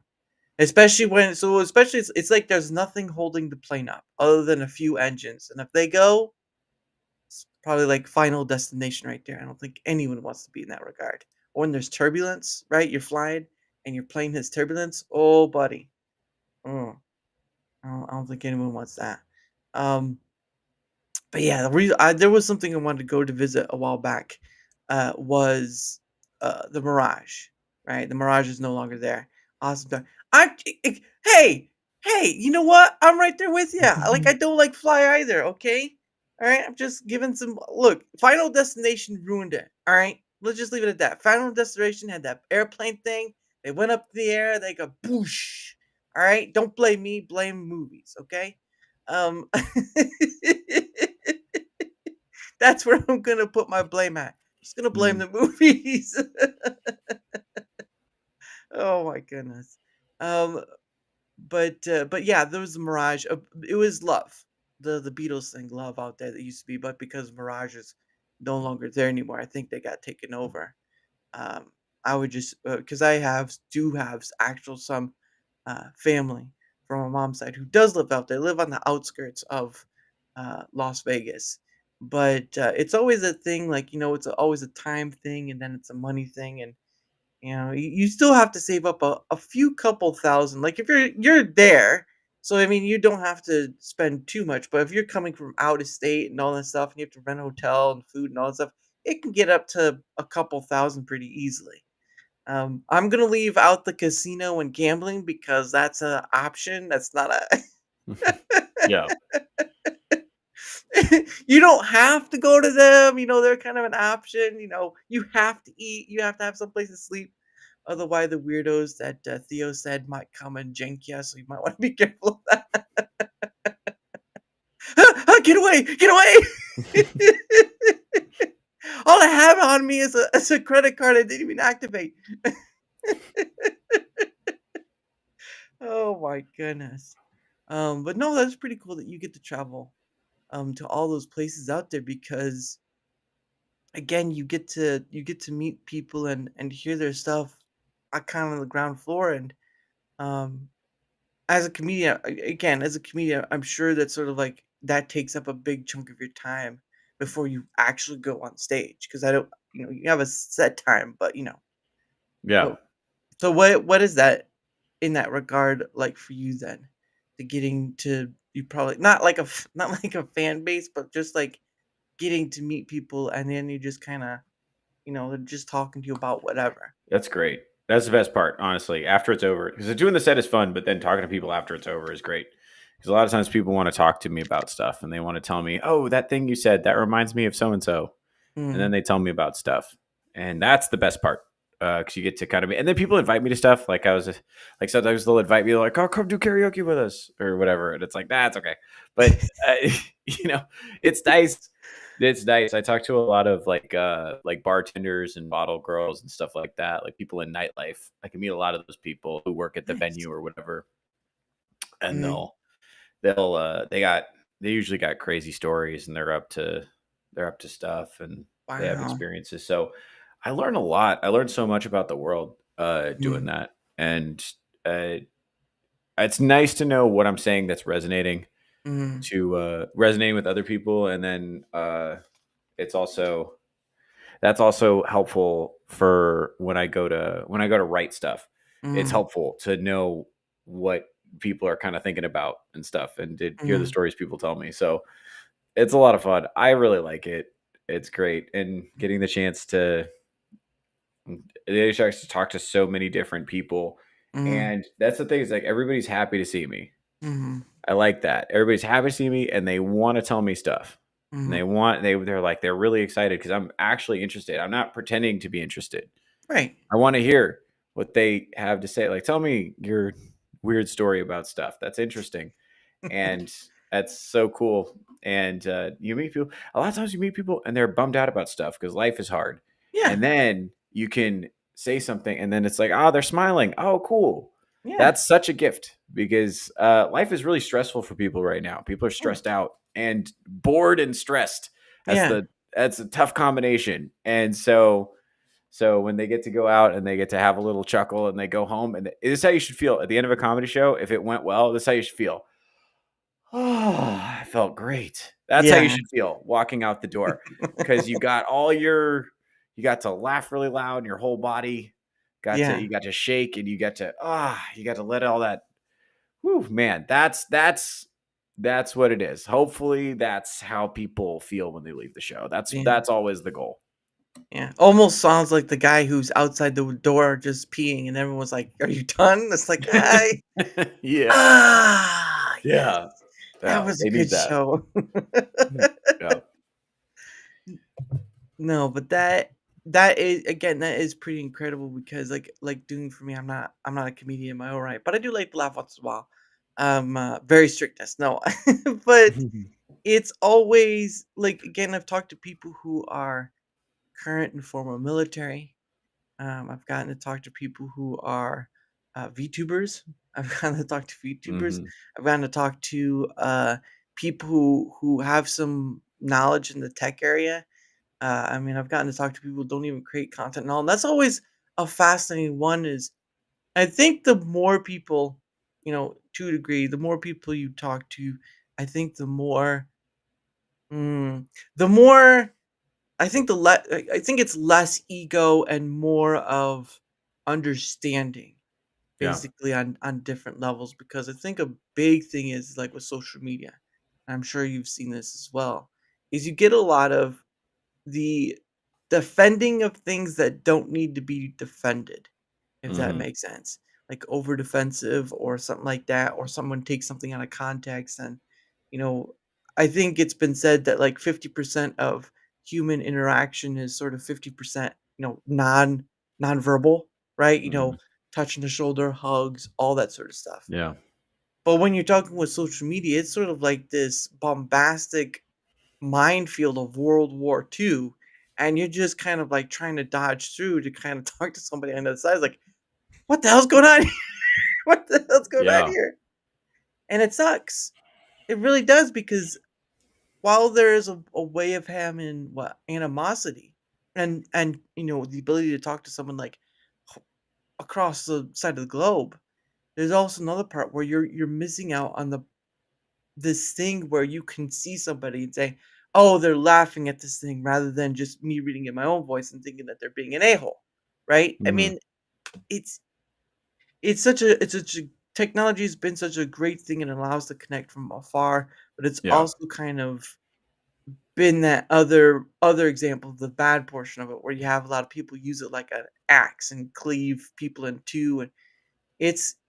especially it's like there's nothing holding the plane up other than a few engines, and if they go, it's probably like final destination right there. I don't think anyone wants to be in that regard. Or when there's turbulence, right? You're flying and your plane has turbulence. Oh, buddy. Oh, I don't think anyone wants that. Um, but yeah, there was something I wanted to go to visit a while back. Was the Mirage, right? The Mirage is no longer there. Awesome. Hey, hey, you know what? I'm right there with you. Like I don't like fly either. Okay, all right. I'm just giving some look. Final Destination ruined it. All right, let's just leave it at that. Final Destination had that airplane thing. They went up in the air. They go boosh. All right, don't blame me. Blame movies. Okay. Um, That's where I'm gonna put my blame at. Just gonna blame Hmm. the movies. Oh my goodness. Um, but yeah, there was the Mirage. It was Love, the Beatles thing, Love out there that used to be, but because Mirage is no longer there anymore, I think they got taken over. Um, I would just because I have actual some family from my mom's side who does live out there, live on the outskirts of Las Vegas. But it's always a thing, like it's always a time thing, and then it's a money thing, and you still have to save up a few couple thousand. Like if you're there, so I mean you don't have to spend too much. But if you're coming from out of state and all that stuff, and you have to rent a hotel and food and all that stuff, it can get up to a couple thousand pretty easily. I'm gonna leave out the casino and gambling because that's an option. That's not a. Yeah. You don't have to go to them. They're kind of an option. You have to eat. You have to have some place to sleep. Otherwise, the weirdos that Theo said might come and jank you. So you might want to be careful of that. Get away! Get away! All I have on me is a credit card I didn't even activate. Oh my goodness. But no, that's pretty cool that you get to travel to all those places out there because again, you get to meet people and hear their stuff kind of on the ground floor and um as a comedian again, as a comedian, I'm sure that sort of like that takes up a big chunk of your time before you actually go on stage because I don't you have a set time, but Yeah. but so what is that in that regard like for you then? To getting to you probably not like not like a fan base, but just like getting to meet people and then you just kind of, they're just talking to you about whatever. That's great. That's the best part, honestly. After it's over, because doing the set is fun, but then talking to people after it's over is great. Because a lot of times people want to talk to me about stuff, and they want to tell me, "Oh, that thing you said that reminds me of so and so," and then Mhm. they tell me about stuff, and that's the best part. Because you get to kind of, and then people invite me to stuff. Like I was, like sometimes they'll invite me, like, "Oh, come do karaoke with us" or whatever, and it's like that's okay. But you know, it's nice. It's nice. I talk to a lot of like bartenders and bottle girls and stuff like that, like people in nightlife. I can meet a lot of those people who work at the Nice. venue or whatever, and Mhm. they usually got crazy stories and they're up to stuff and they have Wow. experiences. So I learn a lot. I learned so much about the world doing Mhm. that. And uh it's nice to know what I'm saying that's resonating Mhm. to resonating with other people, and then it's also that's also helpful for when I go to write stuff. It's Mhm. helpful to know what people are kind of thinking about and stuff, and to hear the Mhm. stories people tell me. So it's a lot of fun. I really like it. It's great, and getting the chance to talk to so many different people. Mhm. And that's the thing, is like everybody's happy to see me. Mhm. I like that. Everybody's happy to see me and they want to tell me stuff. And Mhm. they're really excited because I'm actually interested. I'm not pretending to be interested. Right. I want to hear what they have to say. Like, tell me your weird story about stuff. That's interesting. And that's so cool. And you meet people, a lot of times you meet people and they're bummed out about stuff because life is hard. Yeah. And then you can say something and then it's like, oh, they're smiling. Oh, cool. Yeah. That's such a gift because life is really stressful for people right now. People are Mm. stressed out and bored and stressed. That's Yeah. the that's a tough combination. And so when they get to go out and they get to have a little chuckle and they go home, and this is how you should feel at the end of a comedy show. If it went well, this is how you should feel. Oh, I felt great. That's how you Yeah. should feel walking out the door because you got to laugh really loud and your whole body Yeah. you got to shake and you got to let all that. Whew, man, that's what it is. Hopefully that's how people feel when they leave the show. That's Yeah. that's always the goal. Yeah. Almost sounds like the guy who's outside the door just peeing and everyone's like, "Are you done?" It's like, "I Yeah. yes. Yeah. That Yeah. was a They good need that. show." Yeah. No, but that is again, that is pretty incredible because like doing for me, I'm not a comedian in my own right, but I do like to laugh once in a while. Very strictness, no. But it's always like again, I've talked to people who are current and former military. I've gotten to talk to people who are VTubers. I've gotten to talk to VTubers. Mhm. I've gotten to talk to people who have some knowledge in the tech area. I mean, I've gotten to talk to people who don't even create content and all, and that's always a fascinating one. Is I think the more people, to a degree, the more people you talk to, I think mm, the more I think I think it's less ego and more of understanding, Yeah. basically on different levels. Because I think a big thing is like with social media. I'm sure you've seen this as well. Is you get a lot of the defending of things that don't need to be defended. if that makes sense. Like over defensive or something like that, or someone takes something out of context. And, you know, I think it's been said that like 50% of human interaction is sort of 50%, nonverbal, right? Touching the shoulder, hugs, all that sort of stuff. Yeah. But when you're talking with social media, it's sort of like this bombastic minefield of World War II, and you're just kind of like trying to dodge through to kind of talk to somebody on the other side. It's like, what the hell's going on here? What the hell's going on Yeah. here? And it sucks. It really does, because while there is a way of having what animosity and the ability to talk to someone like across the side of the globe, there's also another part where you're missing out on this thing where you can see somebody and say, "Oh, they're laughing at this thing," rather than just me reading in my own voice and thinking that they're being an a-hole, right? I mean, it's it's such a technology has been such a great thing and allows to connect from afar, but it's Yeah. also kind of been that other example, the bad portion of it, where you have a lot of people use it like an axe and cleave people in two, and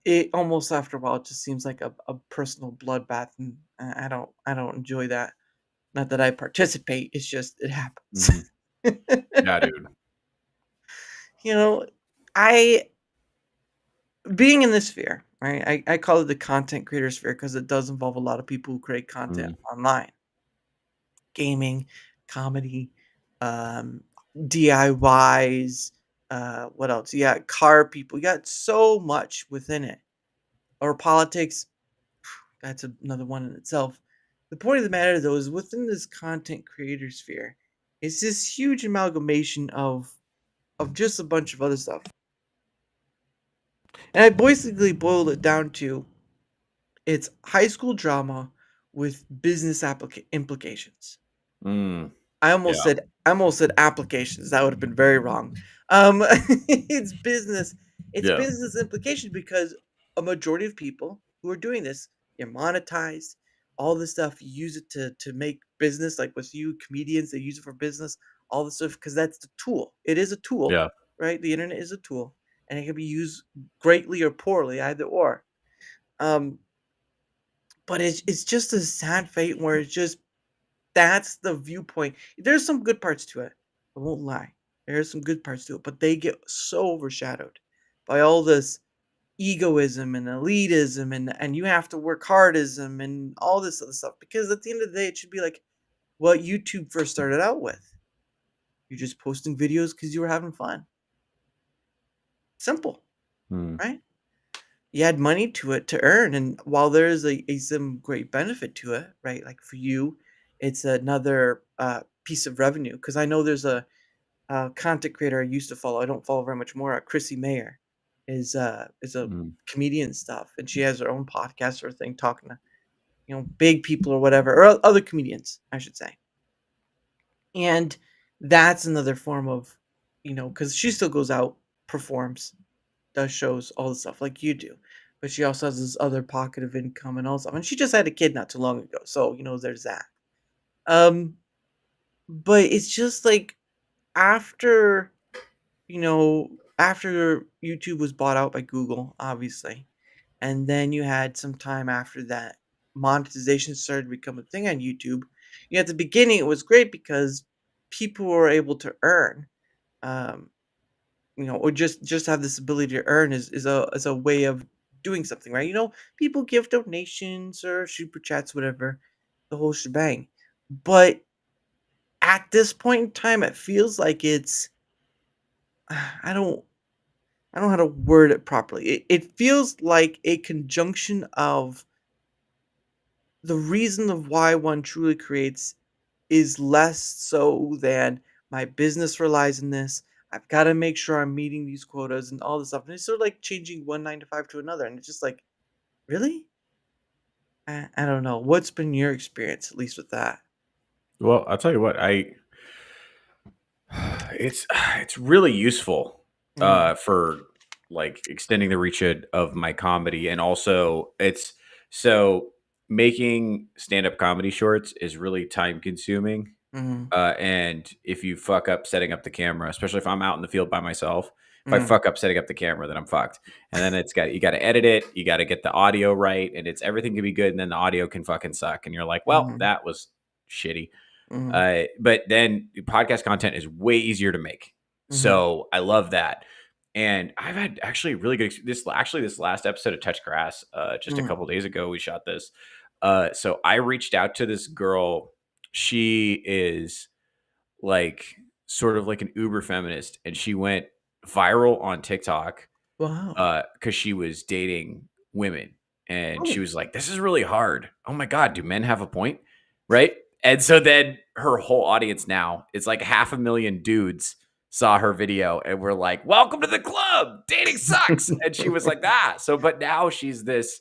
it almost after a while it just seems like a personal bloodbath, and I don't enjoy that. Not that I participate, it's just it happens. Yeah, dude. You know, I being in this sphere, right? I call it the content creator sphere because it does involve a lot of people who create content online. Gaming, comedy, um, DIYs, what else? You got car people, you got so much within it. Or politics, that's another one in itself. The point of the matter, though, is within this content creator sphere, it's this huge amalgamation of just a bunch of other stuff. And I basically boiled it down to it's high school drama with business implications. Mm. I Yeah. almost said applications. That would have been very wrong. It's business. It's Yeah. business implications because a majority of people who are doing this, you're monetized, all this stuff. You use it to make business. Like with you comedians, they use it for business. All this stuff because that's the tool. It is a tool, Yeah. right? The internet is a tool, and it can be used greatly or poorly, either or. Um, but it's just a sad fate where it's just that's the viewpoint. There's some good parts to it. I won't lie. There's some good parts to it, but they get so overshadowed by all this egoism and elitism and you have to work hardism and all this other stuff. Because at the end of the day, it should be like what YouTube first started out with. You're just posting videos because you were having fun. Simple, right? You add money to it to earn, and while there is some great benefit to it, right? Like for you, it's another piece of revenue. Because I know there's a content creator I used to follow. I don't follow very much more. Chrissy Mayer is a comedian and stuff, and she has her own podcast or thing talking to big people or whatever, or other comedians, I should say. And that's another form of because she still goes out, performs, does shows, all the stuff like you do. But she also has this other pocket of income and all stuff. And she just had a kid not too long ago. So, there's that. Um, but it's just like after, after YouTube was bought out by Google, obviously, and then you had some time after that, monetization started to become a thing on YouTube. At the beginning, it was great because people were able to earn. Um, or just have this ability to earn is a way of doing something, right? People give donations or super chats, whatever, the whole shebang. But at this point in time, it feels like it's I don't know how to word it properly. It feels like a conjunction of the reason of why one truly creates is less so than my business relies on this. I've got to make sure I'm meeting these quotas and all this stuff. And it's sort of like changing one 9 to 5 to another. And it's just like, really? I don't know. What's been your experience, at least with that? Well, I'll tell you what, it's really useful Mm, for like extending the reach of my comedy, and also it's so making stand-up comedy shorts is really time consuming. mm, And if you fuck up setting up the camera, especially if I'm out in the field by myself, If I Mm, fuck up setting up the camera, then I'm fucked. And then you got to edit it, you got to get the audio right, and it's everything can be good, and then the audio can fucking suck, and you're like, well, mhm, that was shitty. mhm, But then podcast content is way easier to make, mhm. so I love that. And I've had actually really good this last episode of Touch Grass, just a Mm. couple days ago, we shot this. So I reached out to this girl. She is like sort of like an uber feminist, and she went viral on TikTok Wow. because she was dating women, and she Oh. was like, "This is really hard. Oh my god, do men have a point?" Right? And so then her whole audience now, it's like 500,000 dudes saw her video and were like, "Welcome to the club. Dating sucks." And she was like, "Ah." So, but now she's in this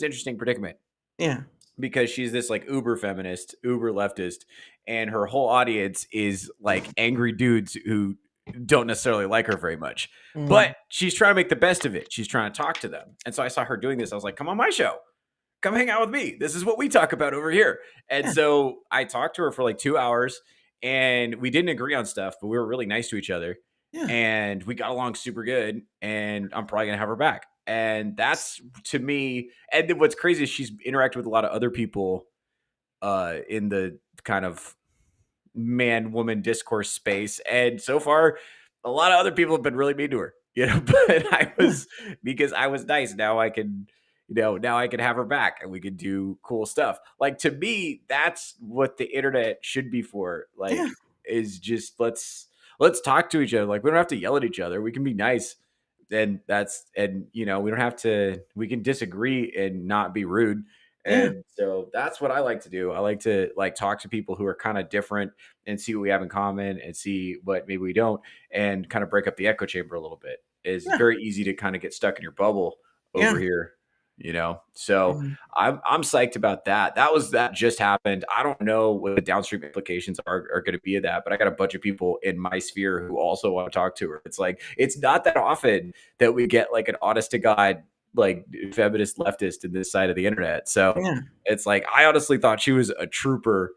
interesting predicament Yeah. because she's this like uber feminist, uber leftist, and her whole audience is like angry dudes who don't necessarily like her very much. But Mhm. she's trying to make the best of it. She's trying to talk to them. And so I saw her doing this. I was like, "Come on my show. Come hang out with me. This is what we talk about over here." And Yeah. so I talked to her for like 2 hours, and we didn't agree on stuff, but we were really nice to each other, Yeah. and we got along super good, and I'm probably going to have her back. And that's to me, and then what's crazy is she's interacted with a lot of other people in the kind of man woman discourse space, and so far a lot of other people have been really mean to her, but I Yeah. was, because I was nice, now I can, now I can have her back and we can do cool stuff. Like, to me, that's what the internet should be for, Yeah. like, is just let's talk to each other. Like, we don't have to yell at each other, we can be nice, and we don't have to, we can disagree and not be rude. Yeah. And so that's what I like to do. I like to like talk to people who are kind of different and see what we have in common and see what maybe we don't, and kind of break up the echo chamber a little bit. It's Yeah. very easy to kind of get stuck in your bubble over Yeah. here, So Mhm. I'm psyched about that. That just happened. I don't know what the downstream implications are going to be of that, but I got a bunch of people in my sphere who also want to talk to her. It's like, it's not that often that we get like an honest to God, like, feminist leftist in this side of the internet. So Yeah. it's like, I honestly thought she was a trooper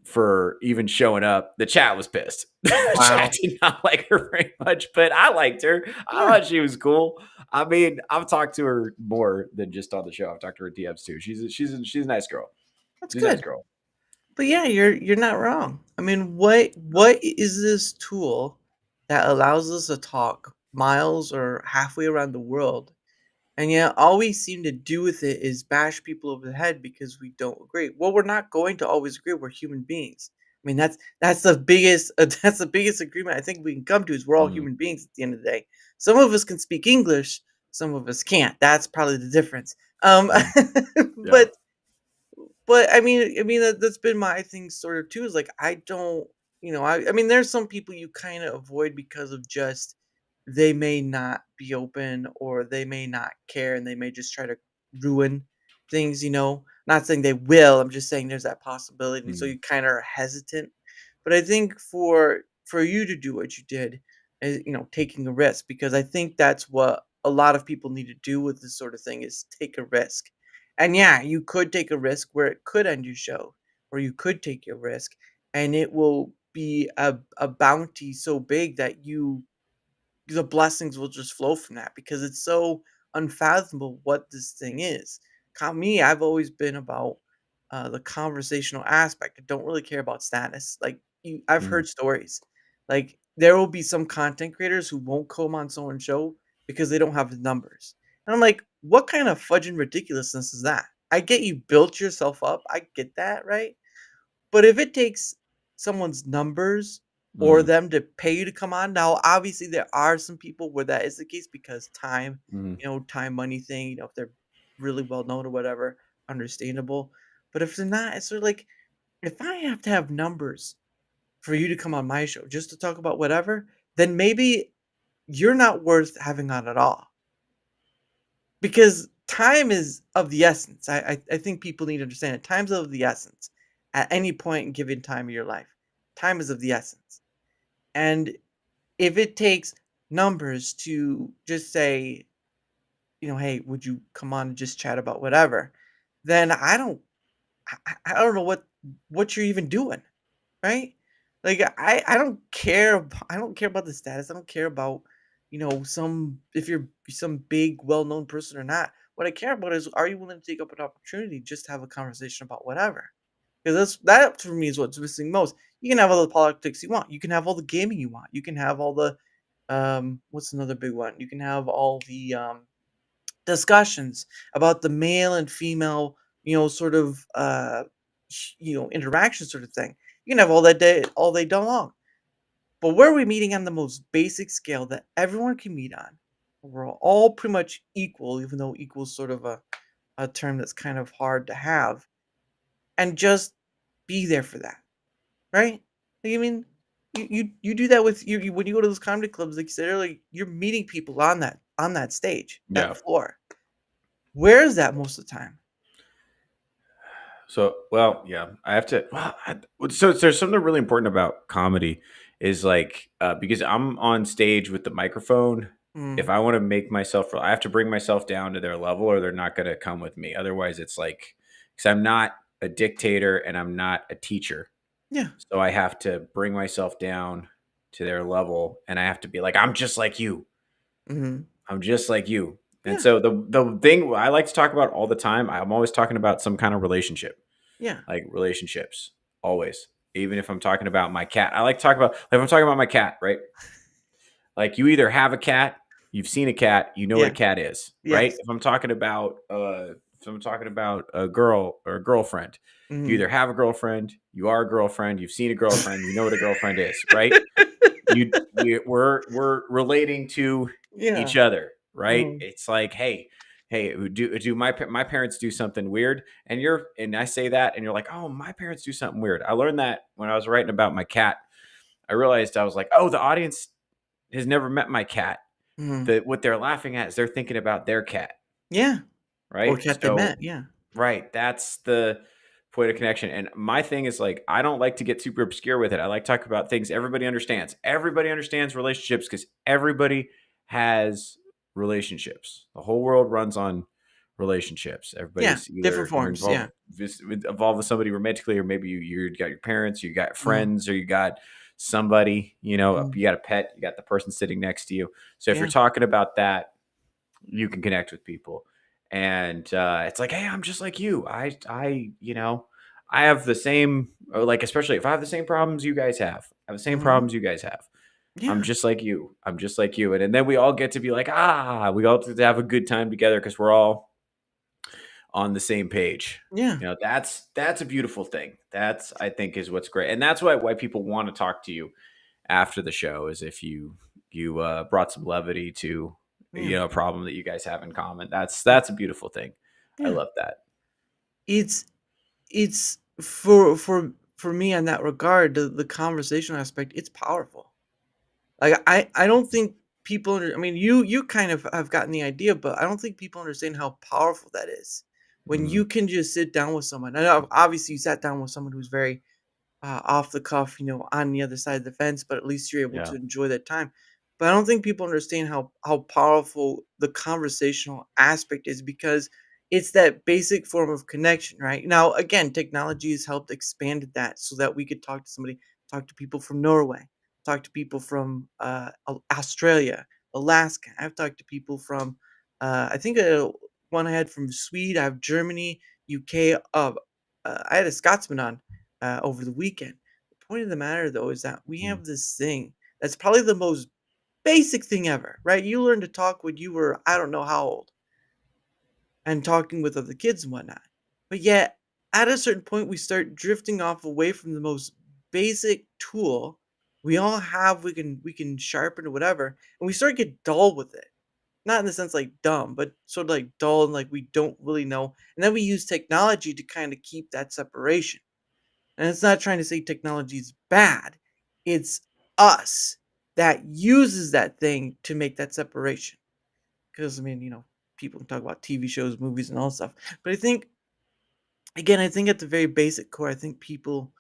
for even showing up. The chat was pissed. The chat Wow. did not like her very much, but I liked her. I Yeah. thought she was cool. I mean, I've talked to her more than just on the show. I've talked to her at DMs too. She's a nice girl. That's She's a nice good. girl. But yeah, you're not wrong. I mean, what is this tool that allows us to talk miles or halfway around the world, and yet all we seem to do with it is bash people over the head because we don't agree. Well, we're not going to always agree. We're human beings. I mean, that's the biggest that's the biggest agreement I think we can come to is we're all Mhm. human beings at the end of the day. Some of us can speak English, some of us can't. That's probably the difference. Mhm. Yeah. But I mean that's been my thing sort of too is like I don't, I mean there's some people you kind of avoid because of just they may not be open or they may not care and they may just try to ruin things, Not saying they will, I'm just saying there's that possibility. So Mhm. you kind of are hesitant. But I think for you to do what you did is, taking a risk because I think that's what a lot of people need to do with this sort of thing is take a risk. And yeah, you could take a risk where it could end your show, or you could take your risk and it will be a bounty so big that the blessings will just flow from that because it's so unfathomable what this thing is. Me, I've always been about the conversational aspect. I don't really care about status. Like I've Mhm. heard stories, like there will be some content creators who won't come on someone's show because they don't have the numbers, and I'm like, what kind of fudging ridiculousness is that? I get you built yourself up. I get that, right? But if it takes someone's numbers or Mhm. them to pay you to come on, now obviously there are some people where that is the case because time, Mhm. time, money thing, if they're really well known or whatever, understandable. But if they're not, it's sort of like if I have to have numbers for you to come on my show just to talk about whatever, then maybe you're not worth having on at all. Because time is of the essence. I think people need to understand it. Time's of the essence at any point in given time of your life. Time is of the essence. And if it takes numbers to just say, hey, would you come on and just chat about whatever? Then I don't know what you're even doing, right? Like I don't care I don't care about the status. I don't care about if you're some big well-known person or not. What I care about is, are you willing to take up an opportunity just to have a conversation about whatever? Because that for me is what's missing most. You can have all the politics you want. You can have all the gaming you want. You can have all the what's another big one? You can have all the discussions about the male and female, sort of interaction sort of thing. You can have all day long. But where are we meeting on the most basic scale that everyone can meet on? We're all pretty much equal, even though equal is sort of a term that's kind of hard to have, and just be there for that, right? Like, I mean, you do that with when you go to those comedy clubs, like you said earlier, you're meeting people on that stage, Yeah. that floor. Where is that most of the time? So, well, yeah, I have to. Well, so there's something really important about comedy is like because I'm on stage with the microphone. If Mm, I want to make myself, I have to bring myself down to their level, or they're not going to come with me. Otherwise, it's like because I'm not a dictator and I'm not a teacher, yeah. so I have to bring myself down to their level, and I have to be like, I'm just like you. Hmm. I'm just like you. And Yeah. so the thing I like to talk about all the time, I'm always talking about some kind of relationship, Yeah. like relationships, always. Even if I'm talking about my cat, I like to talk about like if I'm talking about my cat, right? Like you either have a cat, you've seen a cat, you know what a Yeah. cat is, right? Yes. If I'm talking about a girl or a girlfriend, you Hmm. either have a girlfriend, you are a girlfriend, you've seen a girlfriend, you know what a girlfriend is, right? We're relating to Yeah. each other, right? Mm, It's like, hey, do my parents do something weird, and I say that, and you're like, oh, my parents do something weird. I learned that when I was writing about my cat. I realized I was like, oh, the audience has never met my cat. mhm. That what they're laughing at is they're thinking about their cat, Yeah. Or right? cat they So met. Yeah. right. That's the point of connection. And my thing is like, I don't like to get super obscure with it. I like to talk about things everybody understands. Everybody understands relationships because everybody has relationships. The whole world runs on relationships. Yeah. Everybody's Different either you're forms. Yeah. involved with somebody romantically, or maybe you got your parents, you got Mm, friends, or you got somebody, mm, you got a pet, you got the person sitting next to you. So if you're yeah. talking about that, you can connect with people, and it's like, hey, I'm just like you. I have the same, or like, especially if I have the same problems you guys have, I have the same Hmm. problems you guys have. I'm Yeah. just like you. I'm just like you. And then we all get to be like, we all get to have a good time together because we're all on the same page. Yeah. That's a beautiful thing. That's, I think, is what's great, and that's why people want to talk to you after the show, is if you brought some levity to Yeah. a problem that you guys have in common. That's a beautiful thing. I Yeah. love that. It's it's for me in that regard, the conversation aspect, it's powerful. Like I don't think I mean, you kind of have gotten the idea, but I don't think people understand how powerful that is. When Mhm. you can just sit down with someone. I know obviously you sat down with someone who's very off the cuff, on the other side of the fence, but at least you're able Yeah. to enjoy that time. But I don't think people understand how powerful the conversational aspect is, because it's that basic form of connection, right? Now, again, technology has helped expanded that so that we could talk to people from Norway, talk to people from Australia, Alaska. I've talked to people from, I think one I had from Sweden. I have Germany, UK. I had a Scotsman on over the weekend. The point of the matter, though, is that we Mm. have this thing that's probably the most basic thing ever, right? You learned to talk when you were, I don't know how old, and talking with other kids and whatnot. But yet, at a certain point, we start drifting off away from the most basic tool we all have. We can sharpen or whatever, and we start to get dull with it. Not in the sense like dumb, but sort of like dull and like we don't really know. And then we use technology to kind of keep that separation. And it's not trying to say technology is bad. It's us that uses that thing to make that separation. Because I mean, people can talk about TV shows, movies, and all that stuff. But I think, again, I think at the very basic core, I think people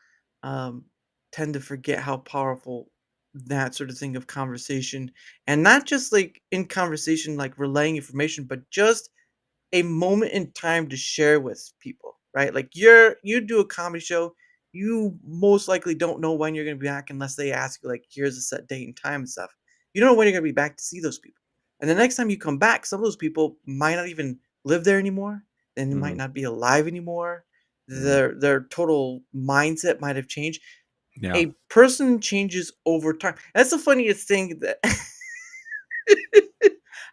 um, tend to forget how powerful that sort of thing of conversation, and not just like in conversation, like relaying information, but just a moment in time to share with people, right? Like you do a comedy show, you most likely don't know when you're gonna be back unless they ask you, like, here's a set date and time and stuff. You don't know when you're gonna be back to see those people. And the next time you come back, some of those people might not even live there anymore. And they might Mhm. not be alive anymore. Mhm. Their total mindset might have changed. Yeah. A person changes over time. That's the funniest thing that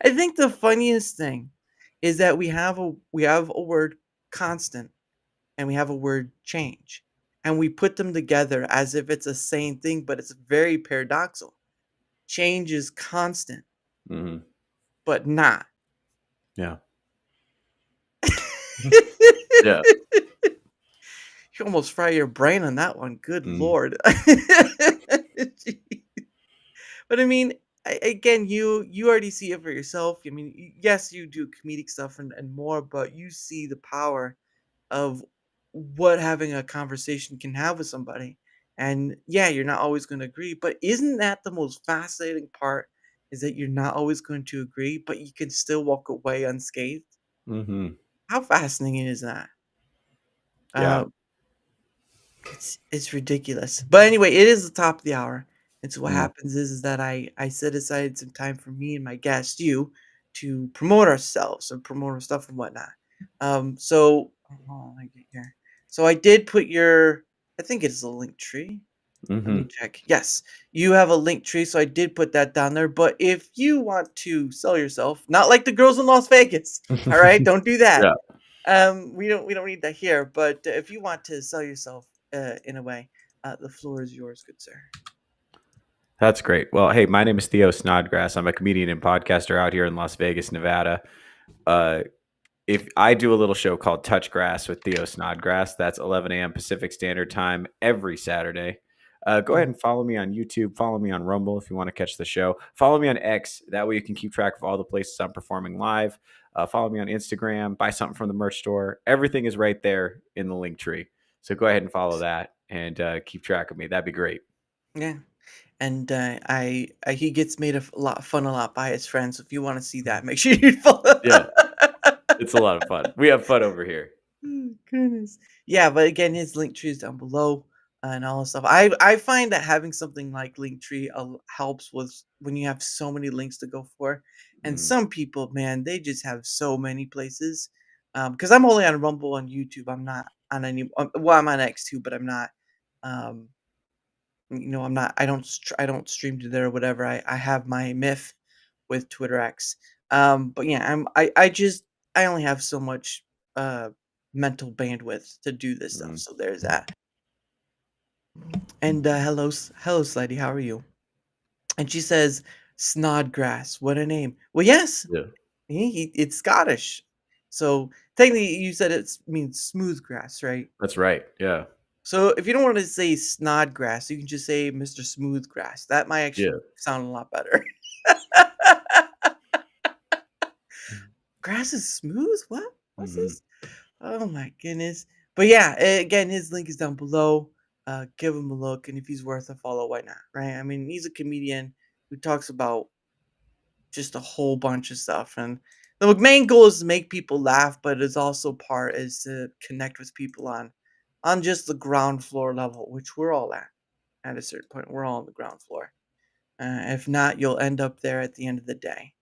I think the funniest thing is that we have a word constant and we have a word change. And we put them together as if it's the same thing, but it's very paradoxical. Change is constant, Mhm. but not. Yeah. You Yeah. almost fry your brain on that one. Good Mhm. lord. But I mean, again, you already see it for yourself. I mean, yes, you do comedic stuff and more, but you see the power of what having a conversation can have with somebody. And yeah, you're not always going to agree, but isn't that the most fascinating part? Is that you're not always going to agree, but you can still walk away unscathed? Mhm. How fascinating is that? Yeah. Uh, it's ridiculous. But anyway, it is the top of the hour. And so what Mm. happens is that I set aside some time for me and my guest, you, to promote ourselves and promote our stuff and whatnot. So hold on, let me get here. So I did put your I think it's a link tree. Let me Mhm. check. Yes, you have a link tree, so I did put that down there. But if you want to sell yourself, not like the girls in Las Vegas, all right, don't do that. Yeah. We don't need that here. But if you want to sell yourself, in a way, the floor is yours, good sir. That's great. Well, hey, my name is Theo Snodgrass. I'm a comedian and podcaster out here in Las Vegas, Nevada. Uh, if I do a little show called Touch Grass with Theo Snodgrass, that's 11 a.m. Pacific Standard Time every Saturday. Go ahead Mhm. and follow me on YouTube. Follow me on Rumble if you want to catch the show. Follow me on X. That way you can keep track of all the places I'm performing live. Follow me on Instagram. Buy something from the merch store. Everything is right there in the link tree. So go ahead and follow that and keep track of me. That'd be great. Yeah, and he gets made a lot fun a lot by his friends. So if you want to see that, make sure you follow. Yeah, it's a lot of fun. We have fun over here. Oh, goodness. Yeah, but again, his link tree is down below, and all that stuff. I find that having something like Linktree helps with when you have so many links to go for. And Mhm. some people, man, they just have so many places. Because I'm only on Rumble and YouTube. I'm not on any. Well, I'm on X too, but I'm not. Um, I'm not. I don't stream to there or whatever. I have my myth with Twitter X. But yeah, I only have so much uh mental bandwidth to do this stuff. Mhm. So there's that. And hello Slidey, how are you? And she says Snodgrass. What a name. Well, yes, Yeah, it's Scottish. So technically you said it means smooth grass, right? that's right. Yeah, So if you don't want to say Snodgrass, you can just say Mr. Smoothgrass. That might actually yeah. sound a lot better. Grass is smooth? What? What's Mhm. this? Oh my goodness. But yeah, again, his link is down below. Give him a look, and if he's worth a follow, why not? Right? I mean, he's a comedian who talks about just a whole bunch of stuff, and the main goal is to make people laugh, but it's also part is to connect with people on just the ground floor level, which we're all at a certain point. We're all on the ground floor. If not, you'll end up there at the end of the day.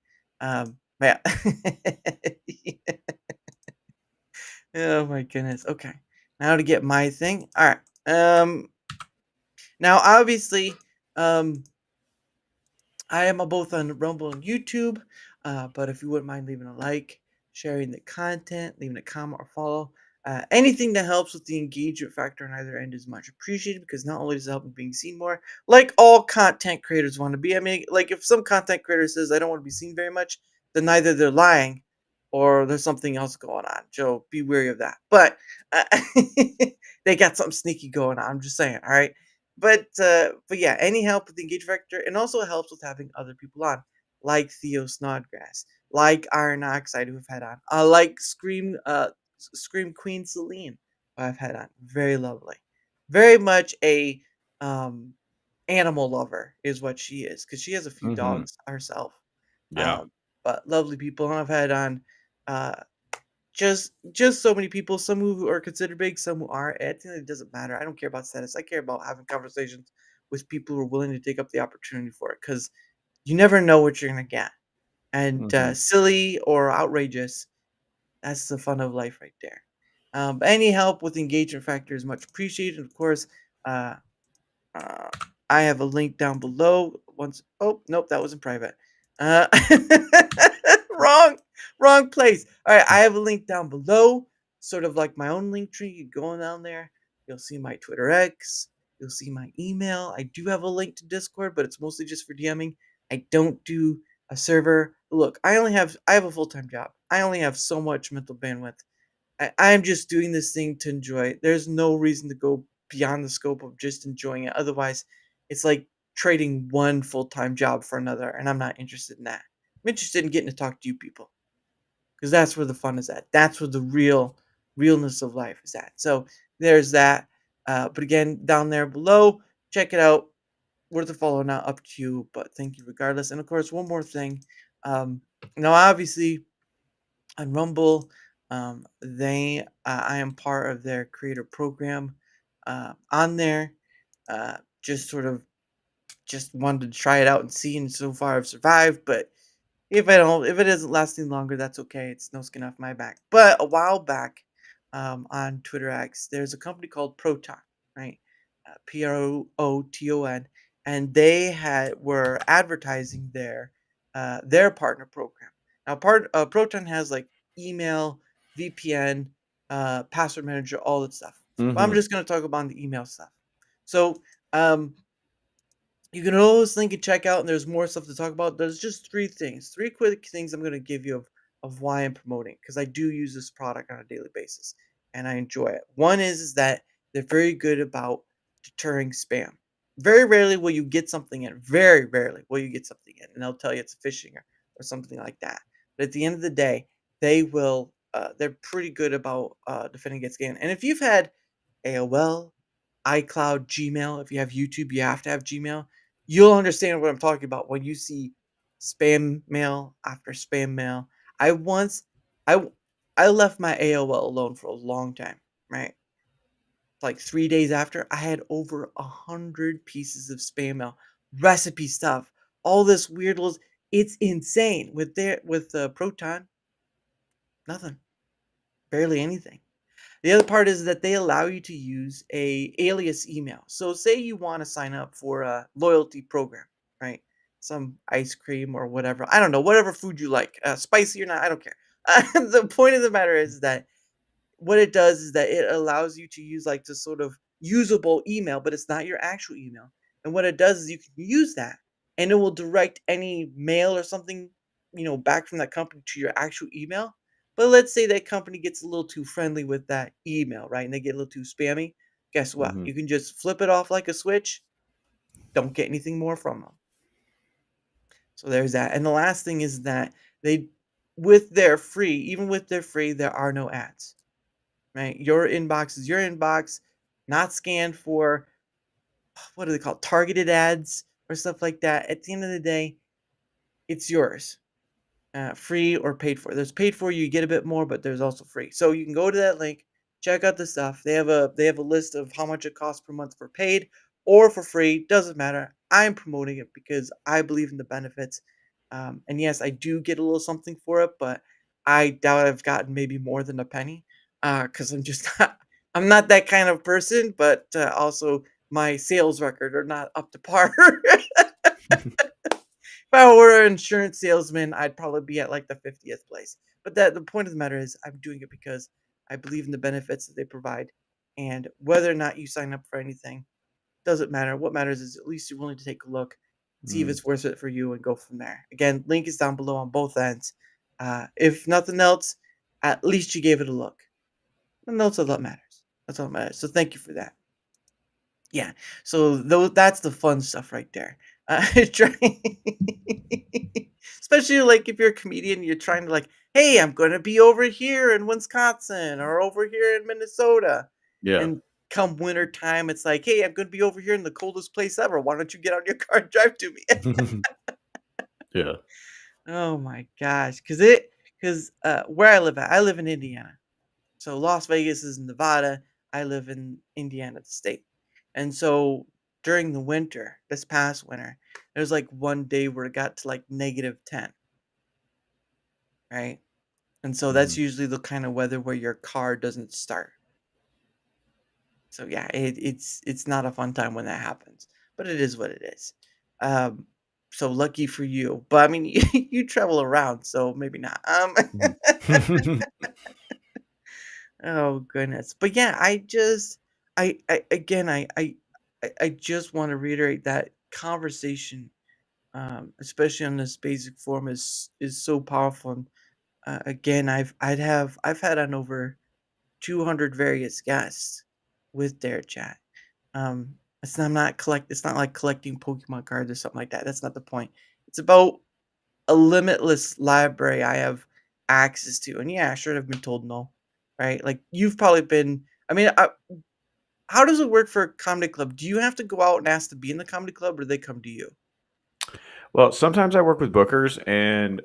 Yeah. Oh my goodness. Okay. Now to get my thing. All right. Now obviously, um I am both on Rumble and YouTube. But if you wouldn't mind leaving a like, sharing the content, leaving a comment or follow, anything that helps with the engagement factor on either end is much appreciated because not only does it help with being seen more, like all content creators want to be. I mean, like if some content creator says I don't want to be seen very much, then either they're lying or there's something else going on. Joe, be wary of that. But uh, they got something sneaky going on. I'm just saying. All right. But yeah, any help with the engage vector, and also helps with having other people on, like Theo Snodgrass, like Iron Oxide, who I've had on, like Scream Queen Celine, who I've had on. Very lovely, very much a um animal lover is what she is, because she has a few Mhm. dogs herself. Yeah. Um, but lovely people, and I've had on uh just so many people, some who are considered big, some who aren't. I think it doesn't matter. I don't care about status. I care about having conversations with people who are willing to take up the opportunity for it. Because you never know what you're gonna get. And Mhm. silly or outrageous, that's the fun of life right there. But any help with the engagement factor is much appreciated. Of course, uh, uh, I have a link down below. Once, oh nope, that wasn't private. Uh, wrong, wrong place. All right, I have a link down below, sort of like my own link tree. You go on down there, you'll see my Twitter X, you'll see my email. I do have a link to Discord, but it's mostly just for DMing. I don't do a server. Look, I have a full time job. I only have so much mental bandwidth. I'm just doing this thing to enjoy it. There's no reason to go beyond the scope of just enjoying it. Otherwise, it's like trading one full-time job for another, and I'm not interested in that. I'm interested in getting to talk to you people because that's where the fun is at. That's where the realness of life is at. So there's that. But again, down there below, check it out. Worth a follow, not up to you, but thank you regardless. And of course, one more thing. Um, now, obviously, on Rumble. I am part of their creator program on there. Just sort of just wanted to try it out and see, and so far I've survived. But if it isn't lasting longer, that's okay. It's no skin off my back. But a while back, on Twitter X, there's a company called Proton, right? Proton, and they were advertising their partner program. Now, Proton has like email, VPN, password manager, all that stuff. But I'm Mhm. just gonna talk about the email stuff. So, um, you can always link and check out, and there's more stuff to talk about. There's just three quick things I'm going to give you of why I'm promoting, because I do use this product on a daily basis and I enjoy it. One is that they're very good about deterring spam. Very rarely will you get something in. Very rarely will you get something in, and they'll tell you it's phishing or something like that. But at the end of the day, they will. They're pretty good about defending against scam. And if you've had AOL, iCloud, Gmail. If you have YouTube, you have to have Gmail. You'll understand what I'm talking about when you see spam mail after spam mail. I once I I left my AOL alone for a long time, right? Like 3 days after, I had over 100 pieces of spam mail, recipe stuff, all this weird little. It's insane with Proton. Nothing, barely anything. The other part is that they allow you to use a alias email. So say you want to sign up for a loyalty program, right? Some ice cream or whatever. I don't know, whatever food you like, spicy or not, I don't care. The point of the matter is that what it does is that it allows you to use like this sort of usable email, but it's not your actual email. And what it does is you can use that and it will direct any mail or something, back from that company to your actual email. But let's say that company gets a little too friendly with that email, right? And they get a little too spammy. Guess what? Mhm. You can just flip it off like a switch. Don't get anything more from them. So there's that. And the last thing is that they, even with their free, there are no ads, right? Your inbox is your inbox, not scanned for what are they called? Targeted ads or stuff like that. At the end of the day, it's yours. Free or paid for. There's paid for, you get a bit more, but there's also free. So you can go to that link, check out the stuff. They have a list of how much it costs per month for paid or for free. Doesn't matter. I'm promoting it because I believe in the benefits. And yes, I do get a little something for it, but I doubt I've gotten maybe more than a penny. Because I'm just I'm not that kind of person, but also my sales record are not up to par. If I were an insurance salesman, I'd probably be at like the 50th place. But the point of the matter is, I'm doing it because I believe in the benefits that they provide. And whether or not you sign up for anything doesn't matter. What matters is at least you're willing to take a look, see if Mm. it's worth it for you, and go from there. Again, link is down below on both ends. If nothing else, at least you gave it a look. And that's all that matters. That's all that matters. So thank you for that. Yeah. So that's the fun stuff right there. Try especially like if you're a comedian, you're trying to like, hey, I'm gonna be over here in Wisconsin or over here in Minnesota. Yeah. And come winter time, it's like, hey, I'm gonna be over here in the coldest place ever. Why don't you get out your car and drive to me? Yeah. Oh my gosh. Because where I live in Indiana. So Las Vegas is in Nevada. I live in Indiana, the state. And so during the winter, this past winter, there's like one day where it got to like -10, right? And so that's Mhm. usually the kind of weather where your car doesn't start. So yeah, it's not a fun time when that happens, but it is what it is. Um, so lucky for you. But I mean, you travel around, so maybe not. Mhm. Oh goodness. But yeah, I again I just want to reiterate that conversation, especially on this basic form, is so powerful. And again, I've had on over 200 various guests with DaraChat. It's not like collecting Pokemon cards or something like that. That's not the point. It's about a limitless library I have access to. And yeah, sure, I've been told no, right? Like you've probably been. I mean, how does it work for a comedy club? Do you have to go out and ask to be in the comedy club, or do they come to you? Well, sometimes I work with bookers, and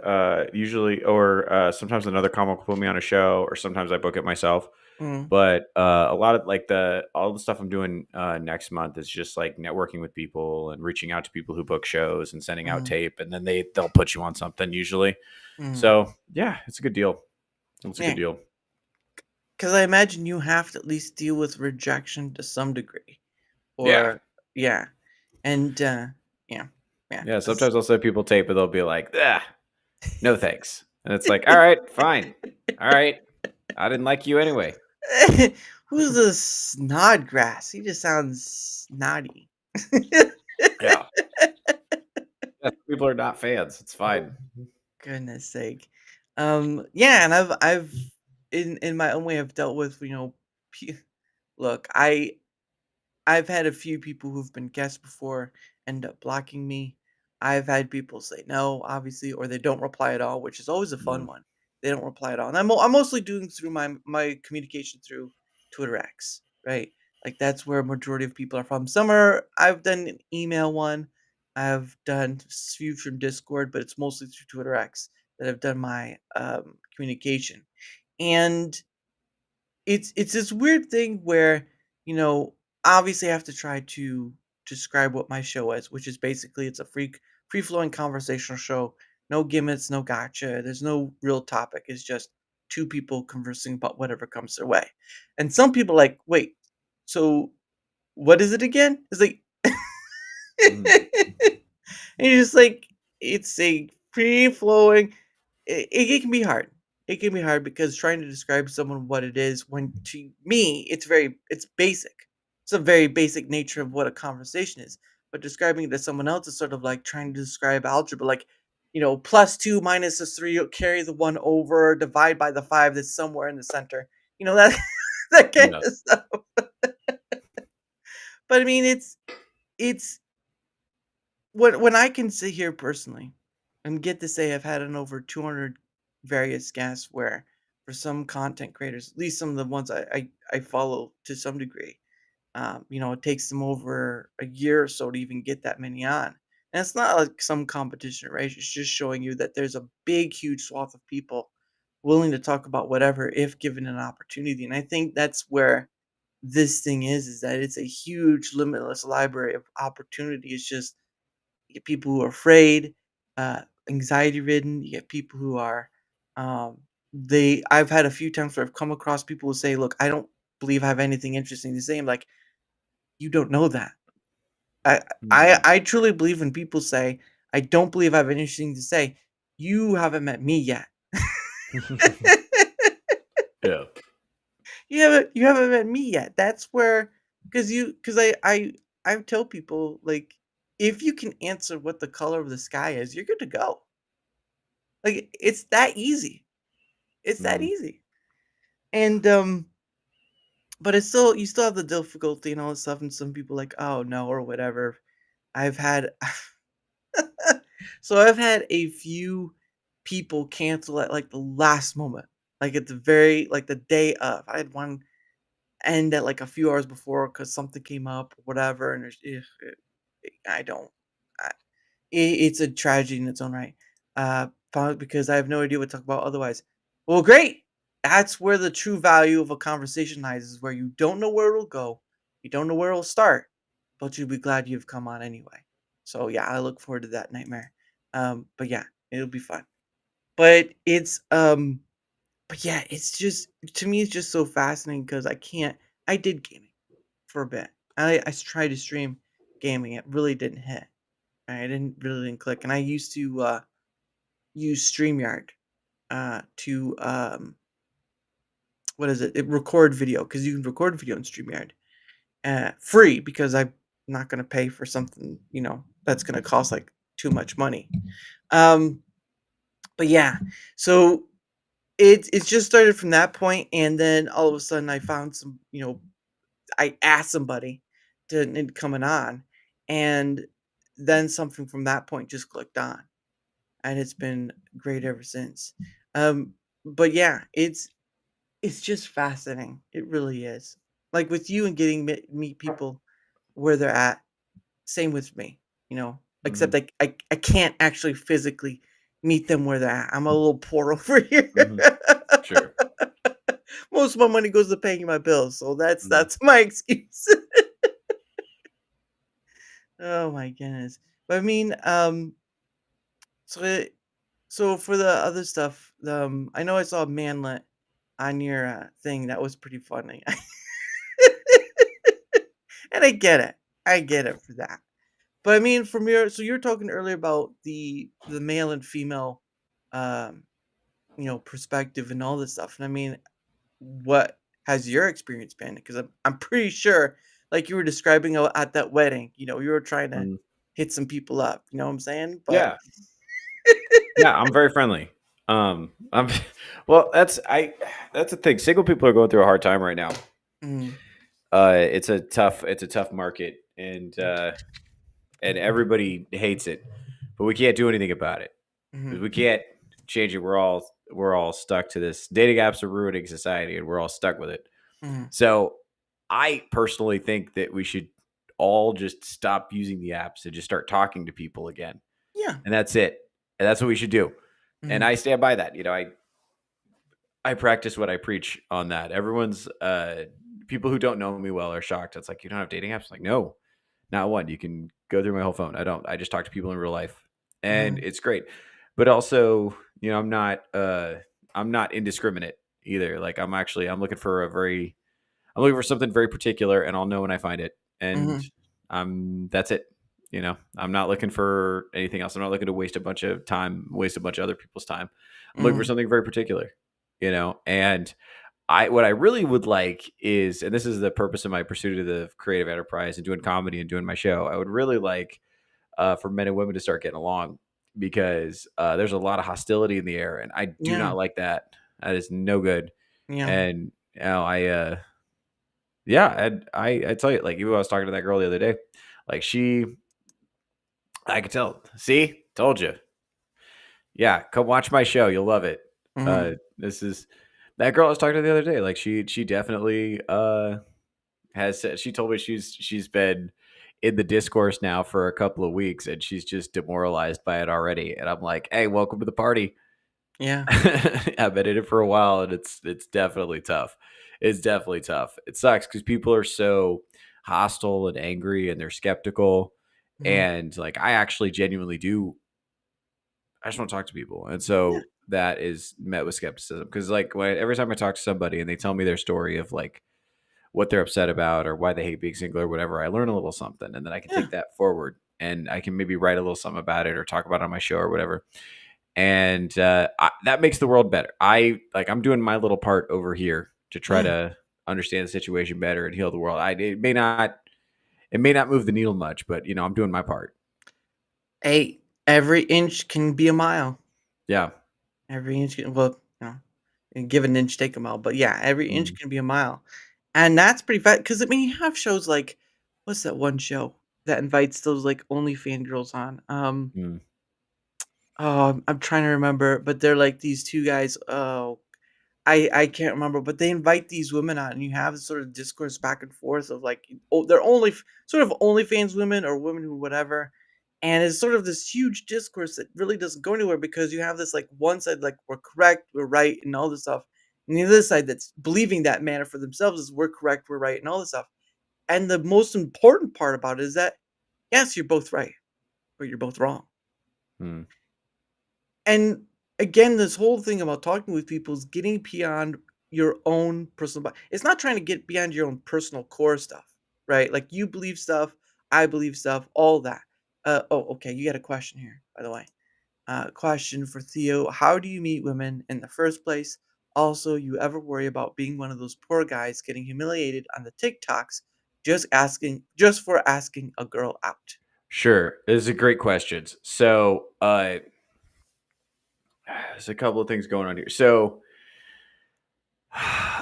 usually, or sometimes another comic will put me on a show, or sometimes I book it myself. Mm, But a lot of like the all the stuff I'm doing next month is just like networking with people and reaching out to people who book shows and sending out mm, tape, and then they'll put you on something usually. mm. So yeah, it's a good deal. It's a good Yeah, deal. because I imagine you have to at least deal with rejection to some degree, Yeah, or yeah, and yeah, yeah. yeah. That's Sometimes I'll send people tape, and they'll be like, "Ah, no thanks," and it's like, "All right, fine, all right. I didn't like you anyway." Who's this Snodgrass? He just sounds snotty. Yeah, yeah. People are not fans. It's fine. Goodness sake. Yeah, and I've in my own way I've dealt with, pe- look, I've had a few people who've been guests before end up blocking me. I've had people say no, obviously, or they don't reply at all, which is always a fun Mm, one. They don't reply at all, and I'm mostly doing through my communication through Twitter X, right? Like that's where a majority of people are from. Some are I've done an email one, I've done few from Discord, but it's mostly through Twitter X that I've done my communication, and it's this weird thing where, you know, obviously I have to try to describe what my show is, which is basically it's a free flowing conversational show. No gimmicks, no gotcha. There's no real topic. It's just two people conversing about whatever comes their way. And some people like, wait, so what is it again? It's like mm, and you're just like, it's a free flowing it can be hard. It can be hard because trying to describe someone what it is when to me it's basic. It's a very basic nature of what a conversation is. But describing it to someone else is sort of like trying to describe algebra, like plus two minus this three, carry the one over, divide by the five that's somewhere in the center. That that kind yeah. of stuff. But I mean, it's when I can sit here personally and get to say I've had an over 200 various guests where for some content creators, at least some of the ones I follow to some degree, it takes them over a year or so to even get that many on. And it's not like some competition, right? It's just showing you that there's a big, huge swath of people willing to talk about whatever if given an opportunity. And I think that's where this thing is that it's a huge, limitless library of opportunity. It's just you get people who are afraid, anxiety ridden. You get people who are, they. I've had a few times where I've come across people who say, "Look, I don't believe I have anything interesting to say." I'm like, "You don't know that." I, I, Mhm. I truly believe when people say, "I don't believe I have anything to say." You haven't met me yet. Yeah. You haven't met me yet. That's where because I tell people like if you can answer what the color of the sky is, you're good to go. Like, it's that easy. It's that Mm. easy. And, but it's still you still have the difficulty and all this stuff, and some people like, "Oh, no," or whatever. I've had so I've had a few people cancel at, like, the last moment, like, at the very like, the day of. I had one end at, like, a few hours before because something came up or whatever, and I don't I it's a tragedy in its own right. Probably because I have no idea what to talk about otherwise. Well, great. That's where the true value of a conversation lies, is where you don't know where it'll go. You don't know where it'll start. but you'll be glad you've come on anyway. So yeah, I look forward to that nightmare. But yeah, it'll be fun. But but yeah, it's just to me, it's just so fascinating because I can't. I did gaming for a bit. I tried to stream gaming. It really didn't hit. Right? I didn't click. And I used to use StreamYard to what is it? It record video because you can record video in StreamYard free because I'm not gonna pay for something that's gonna cost like too much money. Um, but yeah, so it's just started from that point, and then all of a sudden I found I asked somebody to coming on, and then something from that point just clicked on, and it's been great ever since. Um, but yeah, it's just fascinating. It really is. Like with you and getting meet people where they're at. Same with me, Hmm. except I can't actually physically meet them where they're at. I'm a little poor over here. Hmm. Sure. Most of my money goes to paying my bills, so that's Hmm. that's my excuse. Oh my goodness. But I mean, so so for the other stuff, I know I saw manlet on your thing. That was pretty funny, and I get it. I get it for that. But I mean, from your so you were talking earlier about the male and female, um, perspective and all this stuff. And I mean, what has your experience been? Because I'm pretty sure, like you were describing at that wedding, you were trying to Hmm. hit some people up. You know what I'm saying? But Yeah. Yeah, I'm very friendly. I'm well. That's the thing. Single people are going through a hard time right now. mm, It's a tough market, and everybody hates it, but we can't do anything about it because mm, we can't change it. We're all stuck to this. Dating apps are ruining society, and we're all stuck with it. mm, So, I personally think that we should all just stop using the apps and just start talking to people again, yeah, and that's it. And that's what we should do. And mm, I stand by that. I practice what I preach on that. Everyone's people who don't know me well are shocked. It's like, you don't have dating apps? Like, no, not one. You can go through my whole phone. I don't. I just talk to people in real life, and mm, it's great. But also, I'm not indiscriminate either. Like, I'm looking for something very particular, and I'll know when I find it. And mm, that's it. I'm not looking for anything else. I'm not looking to waste a bunch of time, waste a bunch of other people's time. I'm looking for mm, something very particular, and what I really would like is, and this is the purpose of my pursuit of the creative enterprise and doing comedy and doing my show. I would really like for men and women to start getting along because there's a lot of hostility in the air, and I do yeah, not like that. That is no good. yeah, And yeah, and I tell you, like, even when I was talking to that girl the other day, like I could tell. See, told you. Yeah, come watch my show. You'll love it. mm, This is that girl I was talking to the other day. Like, she definitely has said, she told me she's been in the discourse now for a couple of weeks and she's just demoralized by it already. And I'm like, hey, welcome to the party. yeah, I've been in it for a while and it's definitely tough. It's definitely tough. It sucks because people are so hostile and angry and they're skeptical. mm, And like, I actually genuinely do. I just want to talk to people. And yeah, so that is met with skepticism because, like, every time I talk to somebody and they tell me their story of like what they're upset about or why they hate being single or whatever, I learn a little something and then I can yeah, take that forward and I can maybe write a little something about it or talk about it on my show or whatever. And that makes the world better. I'm doing my little part over here to try yeah. to understand the situation better and heal the world. It may not move the needle much, but I'm doing my part. Hey, every inch can be a mile. Yeah. Every inch can, well, and give an inch, take a mile. But yeah, every inch Mm, can be a mile. And that's pretty fat because I mean, you have shows like, what's that one show that invites those like only fangirls on? mm, Oh, I'm trying to remember, but they're like these two guys. Oh, I can't remember, but they invite these women on, and you have this sort of discourse back and forth of like, oh, they're only sort of OnlyFans women or women who whatever, and it's sort of this huge discourse that really doesn't go anywhere because you have this like one side like we're correct, we're right, and all this stuff, and the other side that's believing that manner for themselves is we're correct, we're right, and all this stuff. And the most important part about it is that, yes, you're both right, but you're both wrong. Hmm. And again, this whole thing about talking with people is getting beyond your own personal. It's not trying to get beyond your own personal core stuff, right? Like you believe stuff, I believe stuff, all that. Okay. You got a question here, by the way. Question for Theo: how do you meet women in the first place? Also, you ever worry about being one of those poor guys getting humiliated on the TikToks just for asking a girl out? Sure. This is a great question. So, there's a couple of things going on here. So,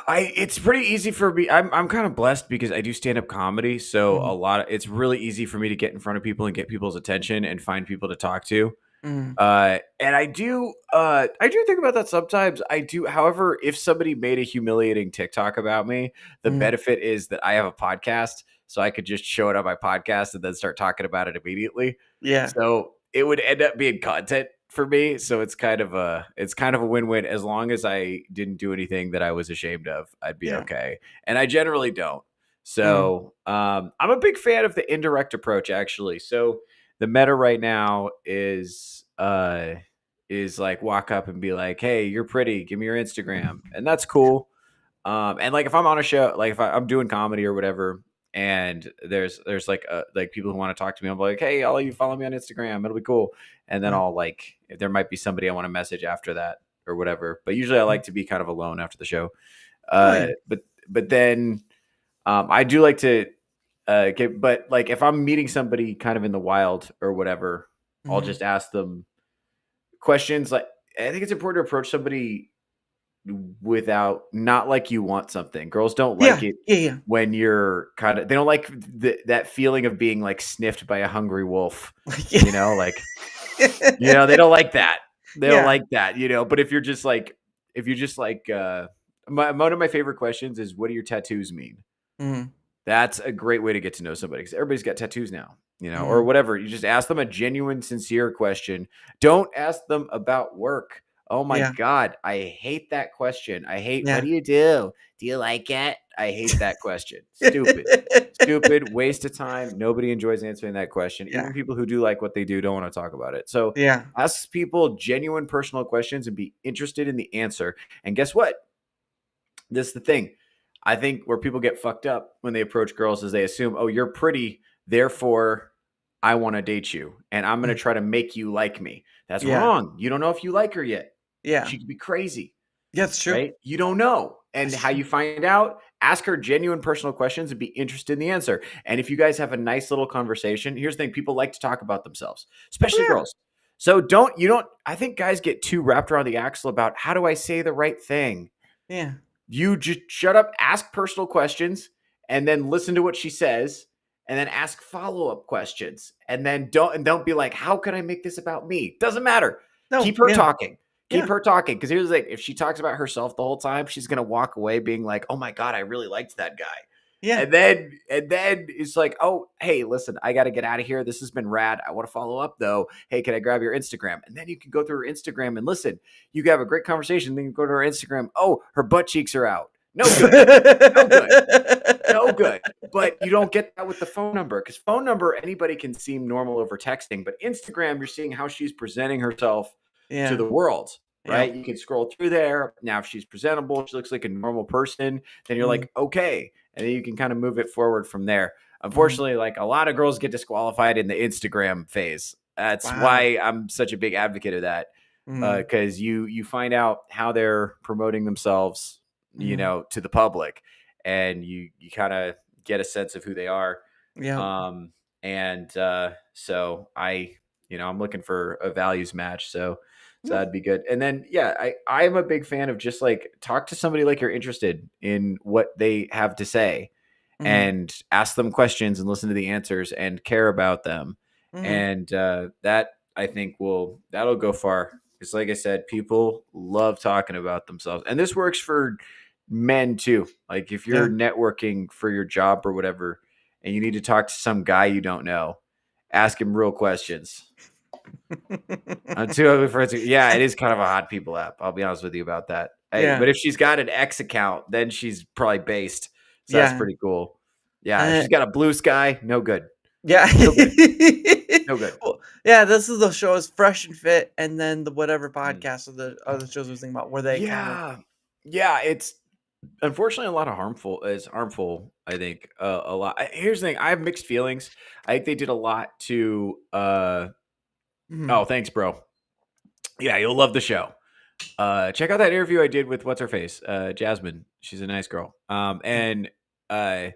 it's pretty easy for me. I'm kind of blessed because I do stand up comedy. So Mhm, it's really easy for me to get in front of people and get people's attention and find people to talk to. mhm, And I do think about that sometimes. I do. However, if somebody made a humiliating TikTok about me, the mhm. benefit is that I have a podcast, so I could just show it on my podcast and then start talking about it immediately. Yeah, So it would end up being content for me. So it's kind of a win-win. As long as I didn't do anything that I was ashamed of, I'd be yeah. okay. And I generally don't. Mm, So I'm a big fan of the indirect approach, actually. So the meta right now is like walk up and be like, hey, you're pretty, give me your Instagram. And that's cool. And like if I'm on a show, like if I'm doing comedy or whatever, and there's like people who want to talk to me, I'm like, hey, all of you follow me on Instagram, it'll be cool. And then mm, I'll like, if there might be somebody I want to message after that or whatever. But usually I mm. like to be kind of alone after the show. Oh, yeah. But then I do like to get, but like if I'm meeting somebody kind of in the wild or whatever, I'll Mhm. just ask them questions. Like I think it's important to approach somebody without not like you want something. Girls don't like Yeah, it yeah, when you're kind of, they don't like that feeling of being like sniffed by a hungry wolf, yeah. like, they don't like that. They don't Yeah. like that, but if you're just like, one of my favorite questions is, what do your tattoos mean? Mhm, That's a great way to get to know somebody because everybody's got tattoos now, or mhm. whatever. You just ask them a genuine, sincere question. Don't ask them about work. Oh my Yeah, God. I hate that question. I hate, what yeah. do you do? Do you like it? I hate that question. Stupid. Stupid. Waste of time. Nobody enjoys answering that question. Yeah, Even people who do like what they do don't want to talk about it. So yeah. ask people genuine personal questions and be interested in the answer. And guess what? This is the thing. I think where people get fucked up when they approach girls is they assume, oh, you're pretty, therefore I want to date you and I'm going to Mm, try to make you like me. That's yeah, wrong. You don't know if you like her yet. yeah. She could be crazy, Yeah, it's true. right? You don't know. And That's how true. you find out, ask her genuine personal questions and be interested in the answer. And if you guys have a nice little conversation, here's the thing, people like to talk about themselves, especially Oh, girls. So I think guys get too wrapped around the axle about how do I say the right thing? yeah. Yeah. You just shut up, ask personal questions, and then listen to what she says, and then ask follow-up questions. And then don't be like, how can I make this about me? Doesn't matter. No, Keep her yeah, talking. Keep yeah, her talking. Because here's the thing: if she talks about herself the whole time, she's gonna walk away being like, oh my God, I really liked that guy. yeah. And then it's like, oh, hey, listen, I got to get out of here. This has been rad. I want to follow up though. Hey, can I grab your Instagram? And then you can go through her Instagram and listen. You can have a great conversation. Then you go to her Instagram. Oh, her butt cheeks are out. No good. No good. No good. But you don't get that with the phone number because phone number, anybody can seem normal over texting. But Instagram, you're seeing how she's presenting herself to Yeah, the world, yeah. right? You can scroll through there. Now, if she's presentable, she looks like a normal person, then you're Mhm, like, okay. And then you can kind of move it forward from there. mhm. Unfortunately, like a lot of girls get disqualified in the Instagram phase. That's Wow. why I'm such a big advocate of that. Mhm, Because you find out how they're promoting themselves, mhm. to the public, and you kind of get a sense of who they are. Yep. And so I'm looking for a values match. So Yeah. that'd be good. And then, yeah, I'm a big fan of just like talk to somebody like you're interested in what they have to say Mhm, and ask them questions and listen to the answers and care about them. mhm. And that I think that'll go far. Because like I said, people love talking about themselves. And this works for men too. Like if you're Yeah. networking for your job or whatever, and you need to talk to some guy you don't know, ask him real questions. I'm too ugly for it. Yeah, it is kind of a hot people app. I'll be honest with you about that. Yeah, But if she's got an X account, then she's probably based. So that's yeah. pretty cool. Yeah, if she's got a blue sky, no good. Yeah. No good. No good. Well, yeah, this is the show is Fresh and Fit, and then the whatever Mm. podcast of the other shows I was thinking about where they kind of Yeah, it's unfortunately a lot of harmful, I think, a lot. Here's the thing, I have mixed feelings. I think they did a lot to Mhm. oh, thanks, bro. Yeah, you'll love the show. Check out that interview I did with what's her face, Jasmine. She's a nice girl. And I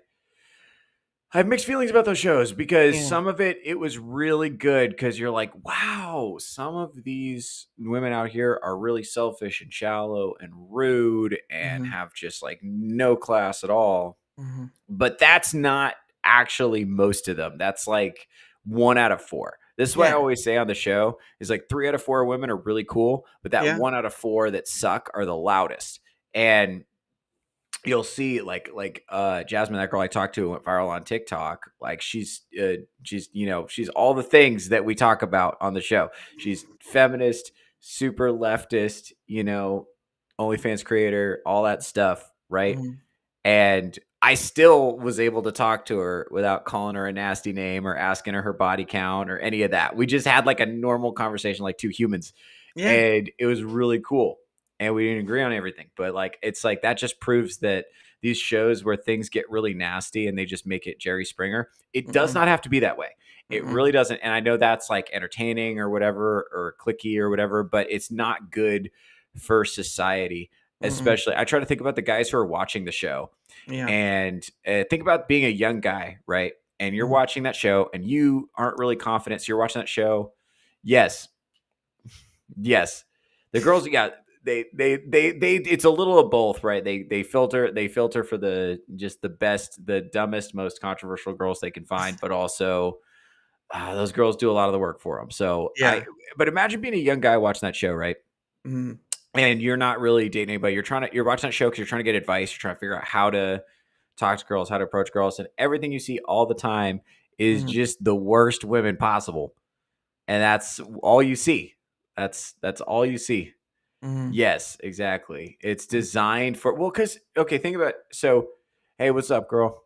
have mixed feelings about those shows because Yeah. some of it was really good because you're like, wow, some of these women out here are really selfish and shallow and rude and Mhm. have just like no class at all. Mhm. But that's not actually most of them. That's like 1 out of 4. This is what I Yeah. always say on the show is like 3 out of 4 women are really cool, but that Yeah. 1 out of 4 that suck are the loudest. And you'll see like Jasmine, that girl I talked to went viral on TikTok. Like she's she's all the things that we talk about on the show. She's feminist, super leftist, OnlyFans creator, all that stuff, right? Mhm. And I still was able to talk to her without calling her a nasty name or asking her body count or any of that. We just had like a normal conversation like two humans. Yeah. And it was really cool. And we didn't agree on everything. But like it's like that just proves that these shows where things get really nasty and they just make it Jerry Springer, it does Mm-mm. not have to be that way. It Mm-mm. really doesn't. And I know that's like entertaining or whatever or clicky or whatever, but it's not good for society. Mm-mm. Especially, I try to think about the guys who are watching the show Yeah. and think about being a young guy, right? And you're Mhm. watching that show and you aren't really confident. So you're watching that show. Yes. Yes. The girls, yeah, they it's a little of both, right? They filter for the best, the dumbest, most controversial girls they can find, but also those girls do a lot of the work for them. So Yeah. but imagine being a young guy watching that show, right? Mhm. And you're not really dating anybody. You're watching that show because you're trying to get advice. You're trying to figure out how to talk to girls, how to approach girls, and everything you see all the time is Mhm. just the worst women possible, and that's all you see. That's all you see. Mhm. Yes, exactly. It's designed for because okay, think about so. Hey, what's up, girl?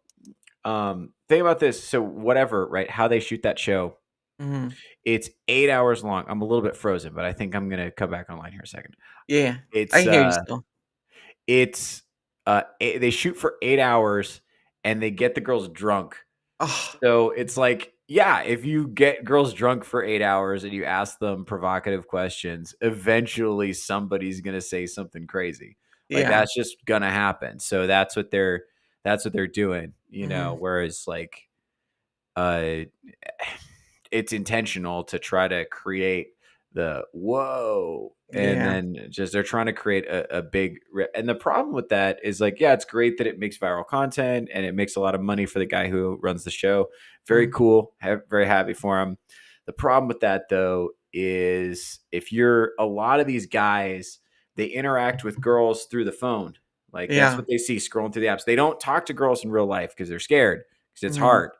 Think about this. So whatever, right? How they shoot that show. Mhm. It's 8 hours long. I'm a little bit frozen, but I think I'm gonna come back online here a second. Yeah. I It's hear you still. It's they shoot for 8 hours and they get the girls drunk. Oh, So it's like, yeah, if you get girls drunk for 8 hours and you ask them provocative questions, eventually somebody's going to say something crazy. Like yeah. that's just going to happen. So that's what they're doing, Mhm. whereas like uh it's intentional to try to create the whoa, and Yeah. then just they're trying to create a big and the problem with that is like, yeah, it's great that it makes viral content and it makes a lot of money for the guy who runs the show. Very Mhm. cool, very happy for him. The problem with that though is if you're a lot of these guys, they interact with girls through the phone. Like that's Yeah. what they see scrolling through the apps. They don't talk to girls in real life because they're scared, because it's Mhm. hard,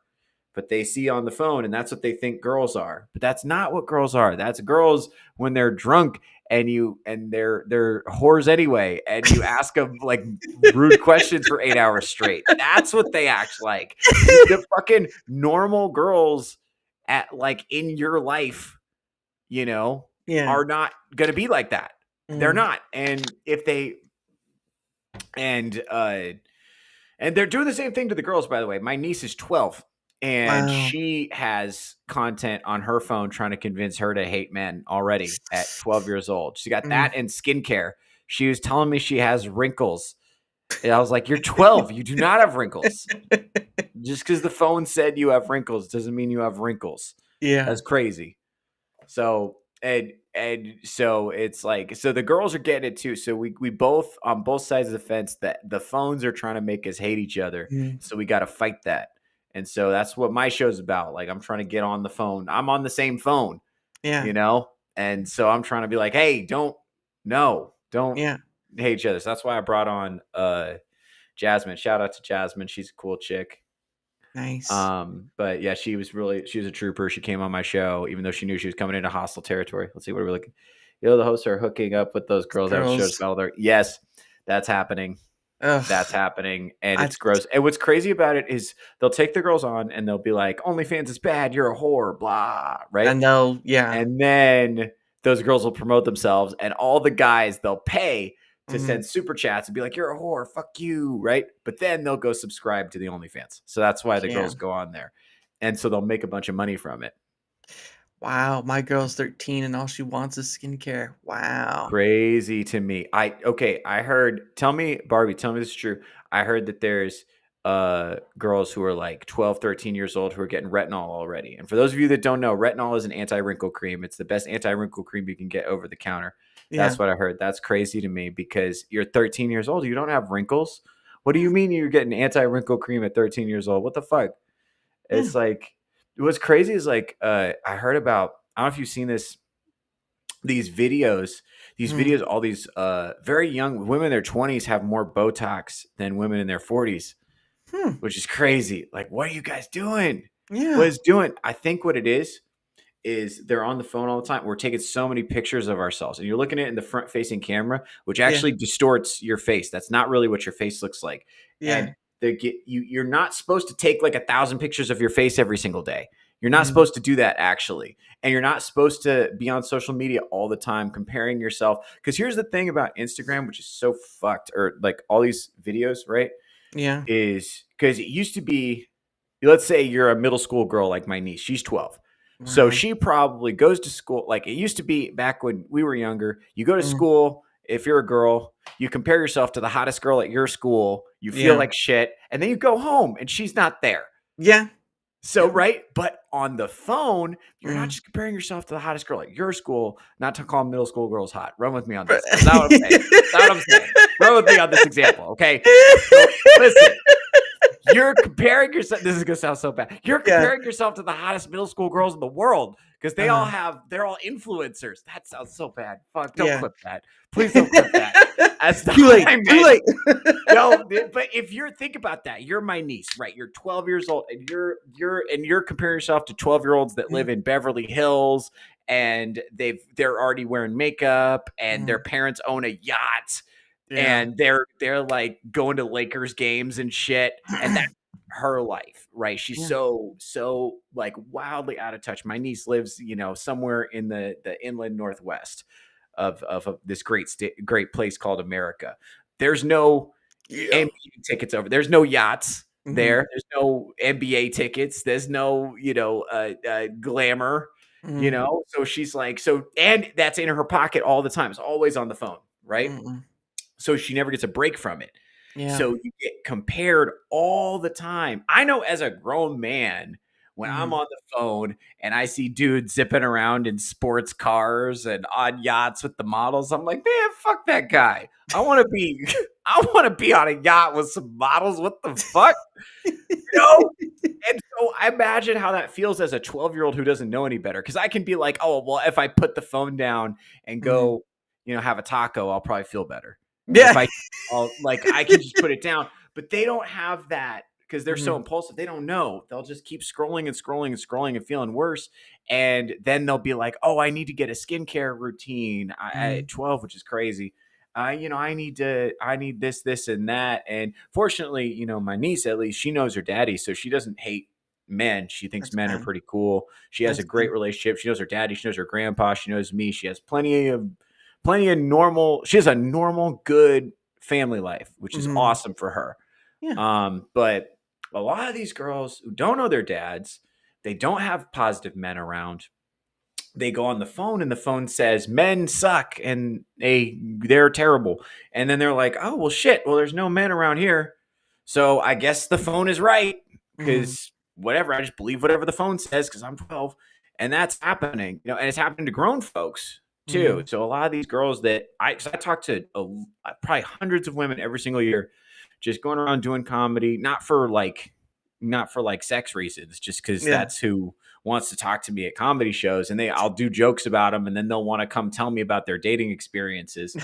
but they see on the phone and that's what they think girls are. But that's not what girls are. That's girls when they're drunk and they're whores anyway, and you ask them like rude questions for 8 hours straight. That's what they act like. The fucking normal girls at like in your life, you know, Yeah. are not gonna be like that. They're Mhm. not. And if they and they're doing the same thing to the girls, by the way. My niece is 12 and Wow. she has content on her phone trying to convince her to hate men already at 12 years old. She got Mm. that and skincare. She was telling me she has wrinkles. And I was like, you're 12. You do not have wrinkles. Just because the phone said you have wrinkles doesn't mean you have wrinkles. Yeah. That's crazy. So and so it's like, so the girls are getting it too. So we both on both sides of the fence, that the phones are trying to make us hate each other. Mhm. So we got to fight that. And so that's what my show's about. Like I'm trying to get on the phone. I'm on the same phone, Yeah. And so I'm trying to be like, hey, don't Yeah. hate each other. So that's why I brought on Jasmine. Shout out to Jasmine. She's a cool chick. Nice. But yeah, she was a trooper. She came on my show, even though she knew she was coming into hostile territory. Let's see what we're looking. The hosts are hooking up with those girls that shows Girls. battle there. Yes, that's happening. That's Ugh, happening, and I it's gross. And what's crazy about it is they'll take the girls on and they'll be like, OnlyFans is bad, you're a whore, blah, I right? know, yeah. And then those girls will promote themselves, and all the guys they'll pay to Mhm. send super chats and be like, "You're a whore, fuck you," right? But then they'll go subscribe to the OnlyFans, so that's why the Yeah. girls go on there, and so they'll make a bunch of money from it. Wow, my girl's 13 and all she wants is skincare. Wow. Crazy to me. I heard, tell me, Barbie, tell me this is true. I heard that there's girls who are like 12, 13 years old who are getting retinol already. And for those of you that don't know, retinol is an anti-wrinkle cream. It's the best anti-wrinkle cream you can get over the counter. Yeah. That's what I heard. That's crazy to me because you're 13 years old. You don't have wrinkles. What do you mean you're getting anti-wrinkle cream at 13 years old? What the fuck? Yeah. It's like, what's crazy is like, I heard about, I don't know if you've seen this, these videos, Mm. all these very young women in their 20s have more Botox than women in their 40s, Hmm. which is crazy. Like, what are you guys doing? What Yeah. is doing? I think what it is they're on the phone all the time. We're taking so many pictures of ourselves, and you're looking at it in the front facing camera, which Yeah. actually distorts your face. That's not really what your face looks like. Yeah. And you're not supposed to take like 1,000 pictures of your face every single day. You're not Mhm. supposed to do that actually. And you're not supposed to be on social media all the time comparing yourself. Because here's the thing about Instagram, which is so fucked, or like all these videos, right? Yeah. Is because it used to be, let's say you're a middle school girl like my niece, she's 12. So Wow. she probably goes to school. Like it used to be back when we were younger, you go to Mm. school. If you're a girl, you compare yourself to the hottest girl at your school, you feel Yeah. like shit, and then you go home and she's not there. Yeah. So, Yep. right. But on the phone, you're not Mm. just comparing yourself to the hottest girl at your school, not to call middle school girls hot. Run with me on But this. That's not what I'm saying. That's not what I'm saying. Run with me on this example. Okay. So listen, you're comparing yourself. This is gonna sound so bad. You're Yeah. comparing yourself to the hottest middle school girls in the world because Uh-huh. they're all influencers. That sounds so bad. Fuck, don't Yeah. clip that. Please don't clip that. That's not Too what late. I Too meant. late. No, but if you're think about that, you're my niece, right? You're 12 years old, and you're comparing yourself to 12-year-olds that live Mm. in Beverly Hills, and they're already wearing makeup, and their Mm. parents own a yacht, Yeah. and they're like going to Lakers games and shit, and that's her life, right? She's Yeah. so like wildly out of touch. My niece lives, somewhere in the inland northwest of this great place called America. There's no Yeah. NBA tickets over. There's no yachts Mhm. there. There's no NBA tickets. There's no, glamour, Mhm. So she's like, and that's in her pocket all the time. It's always on the phone, right? Mm-mm. So she never gets a break from it. Yeah. So you get compared all the time. I know as a grown man, when I'm Mhm. on the phone and I see dudes zipping around in sports cars and on yachts with the models, I'm like, man, fuck that guy. I want to be, I want to be on a yacht with some models. What the fuck, you know? And so I imagine how that feels as a 12-year-old who doesn't know any better. Because I can be like, oh, well, if I put the phone down and Mhm. go, have a taco, I'll probably feel better. If Yeah. I can just put it down. But they don't have that because they're so Mhm. impulsive. They don't know. They'll just keep scrolling and scrolling and scrolling and feeling worse. And then they'll be like, oh, I need to get a skincare routine at Mhm. 12, which is crazy. I need this, and that. And fortunately, my niece, at least she knows her daddy. So she doesn't hate men. She thinks That's men are good. pretty cool. She has a That's great good. relationship. She knows her daddy. She knows her grandpa. She knows me. She has plenty of normal. She has a normal, good family life, which is Mhm. awesome for her. Yeah. But a lot of these girls who don't know their dads, they don't have positive men around. They go on the phone and the phone says men suck and they're terrible. And then they're like, oh well shit, well there's no men around here. So I guess the phone is right Mhm. because whatever, I just believe whatever the phone says because I'm 12. And that's happening, and it's happening to grown folks too. Mhm. So a lot of these girls that I talk to probably hundreds of women every single year, just going around doing comedy, not for like sex reasons, just because Yeah. that's who wants to talk to me at comedy shows, and I'll do jokes about them, and then they'll want to come tell me about their dating experiences.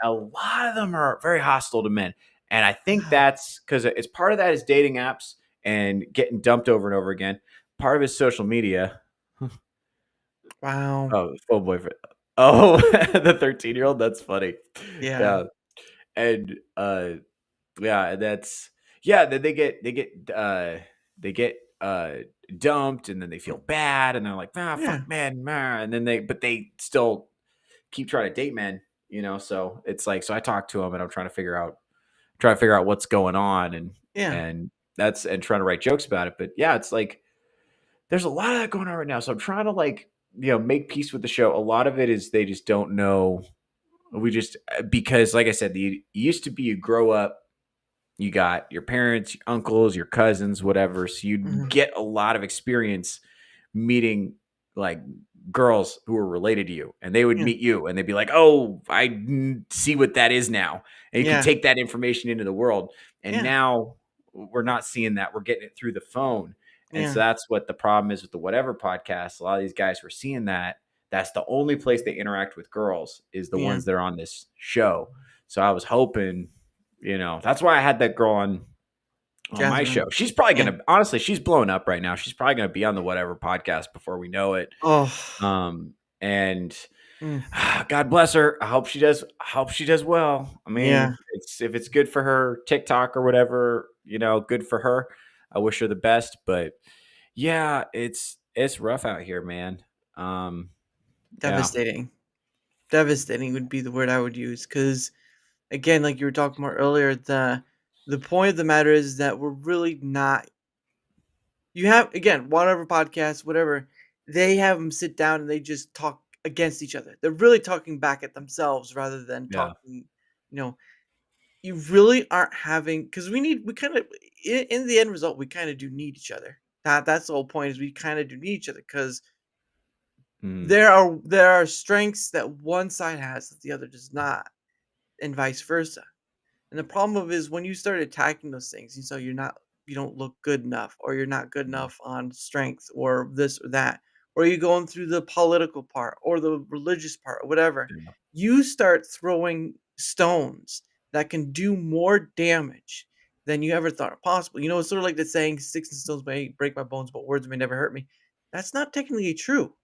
A lot of them are very hostile to men, and I think Wow. that's because it's part of that is dating apps and getting dumped over and over again. Part of it is social media. Wow. Oh, full boyfriend. Oh, the 13-year-old. That's funny. Yeah. Yeah, and Yeah, that's yeah. Then they get dumped, and then they feel bad, and they're like, ah, Yeah, fuck, man, and then they still keep trying to date men, So it's like, so I talk to them, and I'm trying to figure out what's going on, yeah, and and trying to write jokes about it. But yeah, it's like there's a lot of that going on right now. So I'm trying to like make peace with the show. A lot of it is they just don't know. We just because like I said, it used to be you grow up, you got your parents, your uncles, your cousins, whatever. So you'd mhm, get a lot of experience meeting like girls who were related to you, and they would yeah, meet you and they'd be like, oh, I see what that is now. And you could yeah, take that information into the world. And yeah, now we're not seeing that. We're getting it through the phone. And so yeah, that's what the problem is with the whatever podcast. A lot of these guys were seeing that. That's the only place they interact with girls is the yeah, ones that are on this show. So I was hoping, that's why I had that girl on my Catherine. show. She's probably Yeah. gonna honestly, she's blowing up right now. She's probably gonna be on the whatever podcast before we know it. Oh, And mm, God bless her. I hope she does well. I yeah, mean, if it's good for her TikTok or whatever, good for her. I wish her the best. But yeah, it's rough out here, man. Um, yeah. devastating. Devastating would be the word I would use. Because again, like you were talking about earlier, the point of the matter is that we're really not. You have again, whatever podcast, whatever, they have them sit down and they just talk against each other. They're really talking back at themselves rather than Yeah. talking. You know, you really aren't having because we kind of in the end result we kind of do need each other. That's the whole point is we kind of do need each other because Mm, there are strengths that one side has that the other does not, and vice versa. And the problem of is when you start attacking those things, and so you don't look good enough, or you're not good mm, enough on strength, or this or that, or you're going through the political part or the religious part or whatever. yeah. You start throwing stones that can do more damage than you ever thought possible. It's sort of like the saying, "Sticks and stones may break my bones, but words may never hurt me." That's not technically true.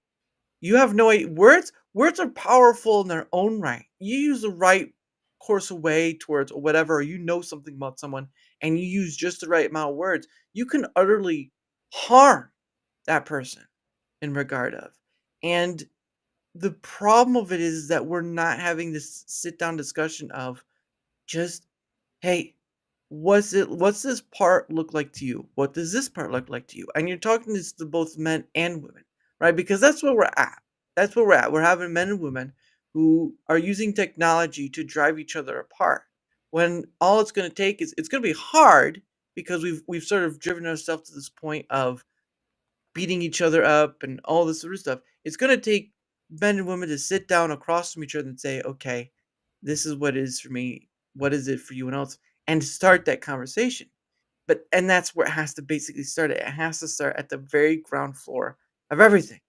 You have no idea. Words are powerful in their own right. You use the right course of way towards or whatever, or you know something about someone and you use just the right amount of words, you can utterly harm that person in regard of. And the problem of it is that we're not having this sit down discussion of just, hey, what's this part look like to you? What does this part look like to you? And you're talking this to both men and women, right? Because that's where we're at. That's where we're at. We're having men and women who are using technology to drive each other apart. When all it's going to take is it's going to be hard because we've sort of driven ourselves to this point of beating each other up and all this sort of stuff. It's going to take men and women to sit down across from each other and say, okay, this is what it is for me. What is it for you and else? And start that conversation. And that's where it has to basically start. It has to start at the very ground floor of everything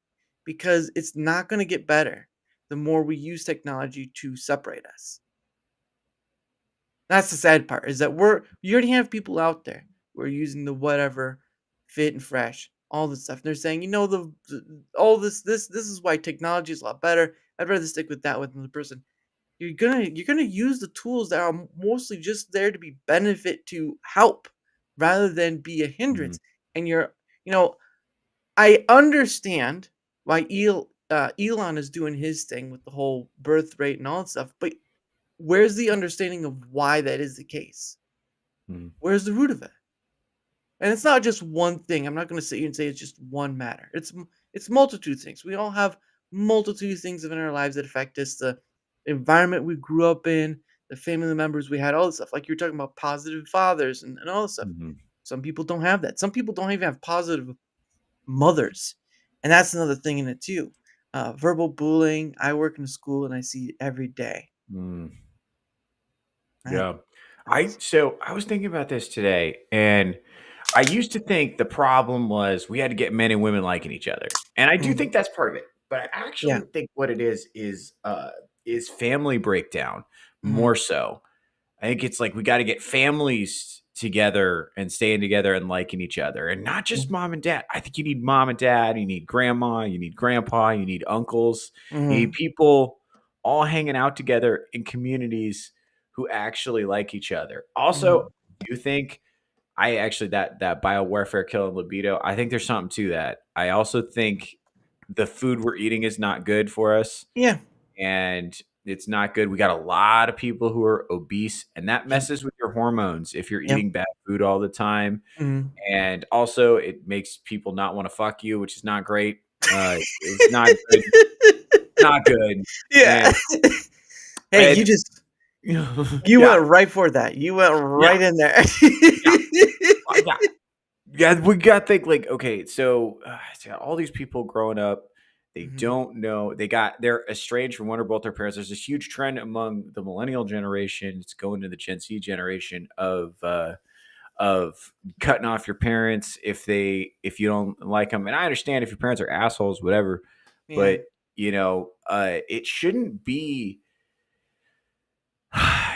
because it's not going to get better the more we use technology to separate us. That's the sad part is that you already have people out there who are using the whatever, fit and fresh, all this stuff. And they're saying, all this is why technology is a lot better. I'd rather stick with that with another person. You're gonna use the tools that are mostly just there to be benefit to help rather than be a Mhm, hindrance. And you know, I understand why Elon is doing his thing with the whole birth rate and all that stuff, but where's the understanding of why that is the case? mhm, Where's the root of it? And it's not just one thing. I'm not going to sit here and say it's just one matter. It's multitude things. We all have multitude things in our lives that affect us. The environment we grew up in, the family members we had, all this stuff. Like you're talking about positive fathers and all this stuff. mhm, Some people don't have that. Some people don't even have positive mothers, and that's another thing in it too. Verbal bullying. I work in a school and I see it every day. mm. Right? Yeah. I That's so I was thinking about this today, and I used to think the problem was we had to get men and women liking each other. And I do mm, think that's part of it. But I yeah. actually think what it is family breakdown Hmm. more so. I think it's like we got to get families together and staying together and liking each other, and not just mom and dad. I think you need mom and dad, you need grandma, you need grandpa, you need uncles, you need Hmm. people all hanging out together in communities who actually like each other. Mm. Also, you think I actually that biowarfare killing libido, I think there's something to that. I also think the food we're eating is not good for us, Yeah. and it's not good. We got a lot of people who are obese, and that Yep. messes with your hormones if you're Yep. eating bad food all the time. Mm. And also, it makes people not want to fuck you, which is not great. It's not good. Not good. Yeah. And Hey, and you yeah, went right for that. You went yeah, right in there. yeah, yeah. Yeah, we got to think like, okay, so it's got all these people growing up. They Mhm. don't know. They're estranged from one or both their parents. There's this huge trend among the millennial generation. It's going to the Gen Z generation of cutting off your parents if you don't like them. And I understand if your parents are assholes, whatever. Yeah. But it shouldn't be.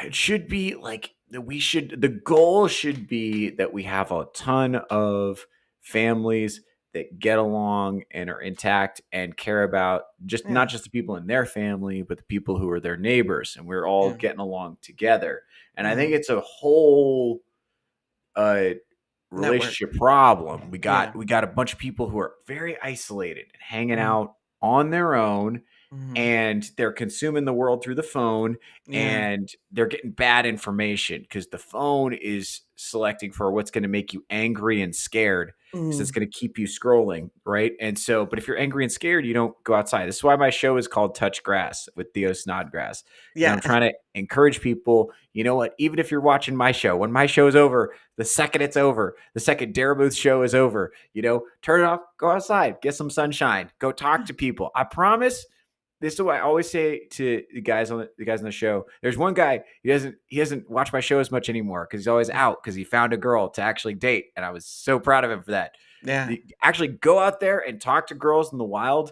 It should be like that the goal should be that we have a ton of families that get along and are intact and care about just Yeah. not just the people in their family, but the people who are their neighbors, and we're all Yeah. getting along together. And I think Mhm. it's a whole uh Network. relationship problem. We Yeah. got we got a bunch of people who are very isolated and hanging Mhm. out on their own, Mhm. and they're consuming the world through the phone, Yeah. and they're getting bad information because the phone is selecting for what's going to make you angry and scared, because it's Mhm. going to keep you scrolling, right? And so, but if you're angry and scared, you don't go outside. This is why my show is called Touch Grass with Theo Snodgrass, because Yeah. I'm trying to encourage people. You know what? Even if you're watching my show, when my show is over, the second it's over, the second Daramouthe show is over, turn it off, go outside, get some sunshine, go talk to people. I promise. This is what I always say to the guys on the show. There's one guy, he doesn't watch my show as much anymore because he's always out because he found a girl to actually date, and I was so proud of him for that. Yeah. Actually go out there and talk to girls in the wild.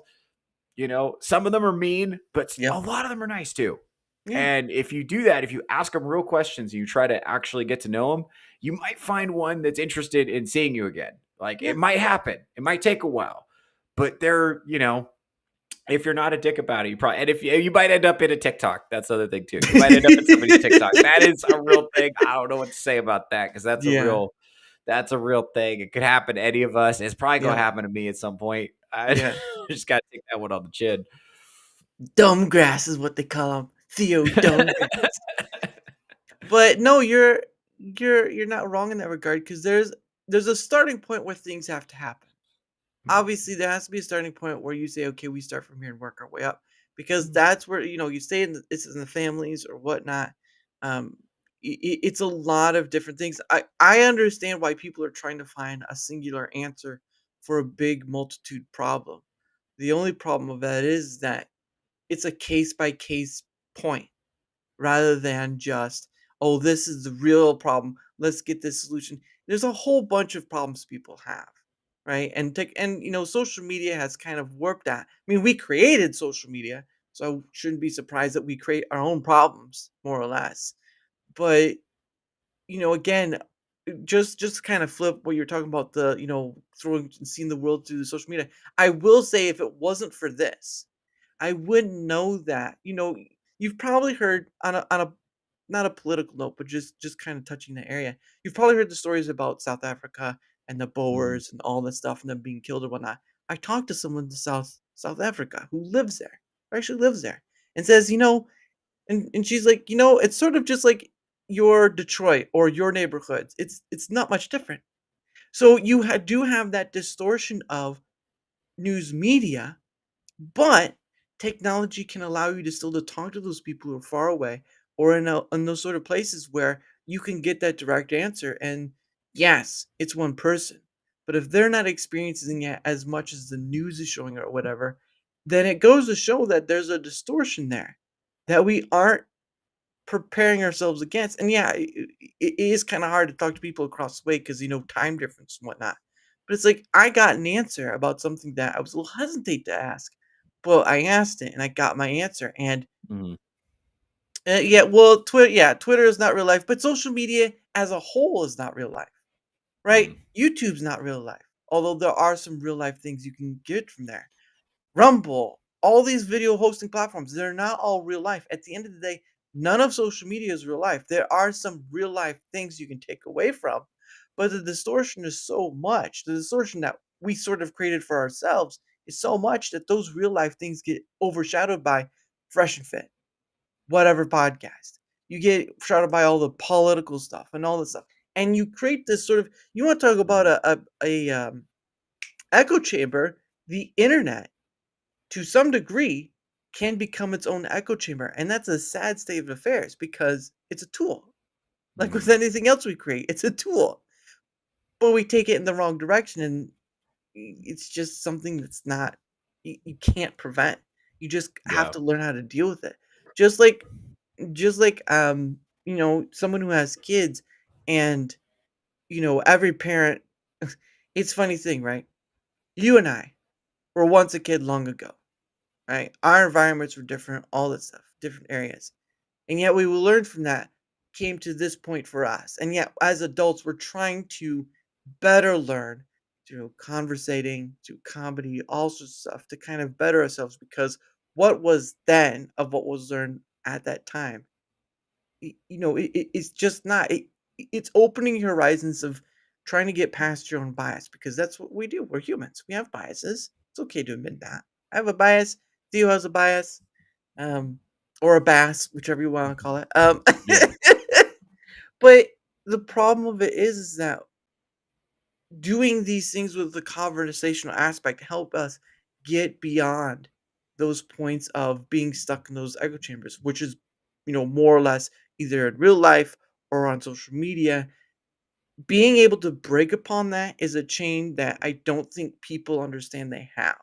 Some of them are mean, but a Yep. lot of them are nice too. Yeah. And if you do that, if you ask them real questions and you try to actually get to know them, you might find one that's interested in seeing you again. Like, Yeah. it might happen. It might take a while, but if you're not a dick about it, and if you might end up in a TikTok. That's the other thing too. You might end up in somebody's TikTok. That is a real thing. I don't know what to say about that, because Yeah. that's a real thing. It could happen to any of us. It's probably gonna Yep. happen to me at some point. I Yeah. just gotta take that one on the chin. Dumb grass is what they call him. Theo Dumb Grass. But no, you're not wrong in that regard because there's a starting point where things have to happen. Obviously, there has to be a starting point where you say, okay, we start from here and work our way up, because that's where you stay it's in the families or whatnot. It's a lot of different things. I understand why people are trying to find a singular answer for a big multitude problem. The only problem of that is that it's a case by case point, rather than just, oh, this is the real problem. Let's get this solution. There's a whole bunch of problems people have, right? And social media has kind of warped that. I mean, we created social media, so I shouldn't be surprised that we create our own problems, more or less. But again, just kind of flip what you're talking about, the throwing and seeing the world through the social media. I will say, if it wasn't for this, I wouldn't know that. You've probably heard on a not a political note, but just kind of touching the area. You've probably heard the stories about South Africa and the Mhm. Boers and all that stuff and them being killed or whatnot. I talked to someone in South Africa who lives there, who actually lives there, and says, and she's like, it's sort of just like your Detroit or your neighborhoods. It's not much different. So you do have that distortion of news media, but technology can allow you to still to talk to those people who are far away, or in those sort of places where you can get that direct answer. And yes, it's one person, but if they're not experiencing it as much as the news is showing or whatever, then it goes to show that there's a distortion there that we aren't preparing ourselves against. And yeah, it is kind of hard to talk to people across the way because time difference and whatnot. But it's like I got an answer about something that I was a little hesitate to ask, but I asked it and I got my answer. And Mhm. yeah, well, Twitter is not real life, but social media as a whole is not real life, right? Mhm. YouTube's not real life, although there are some real life things you can get from there. Rumble, all these video hosting platforms, they're not all real life. At the end of the day, None of social media is real life. There are some real life things you can take away from, but the distortion is so much. The distortion that we sort of created for ourselves is so much that those real life things get overshadowed by Fresh and Fit, whatever podcast. You get shadowed by all the political stuff and all this stuff. And you create this sort of, you want to talk about a echo chamber, the internet to some degree can become its own echo chamber, and that's a sad state of affairs because it's a tool. Like with Mhm. anything else we create, it's a tool, but we take it in the wrong direction, and it's just something that's not you can't prevent. You just have Yeah. to learn how to deal with it. Just like someone who has kids and every parent it's a funny thing, right? You and I were once a kid long ago, right? Our environments were different, all that stuff, different areas. And yet we will learn from that came to this point for us. And yet as adults, we're trying to better learn through conversating, through comedy, all sorts of stuff to kind of better ourselves because what was then of what was learned at that time, it's just not. It's opening your horizons of trying to get past your own bias because that's what we do. We're humans. We have biases. It's okay to admit that. I have a bias. Theo has a bias, um, or a bass, whichever you want to call it. Yeah. But the problem of it is that doing these things with the conversational aspect help us get beyond those points of being stuck in those echo chambers, which is, more or less either in real life or on social media. Being able to break upon that is a chain that I don't think people understand they have.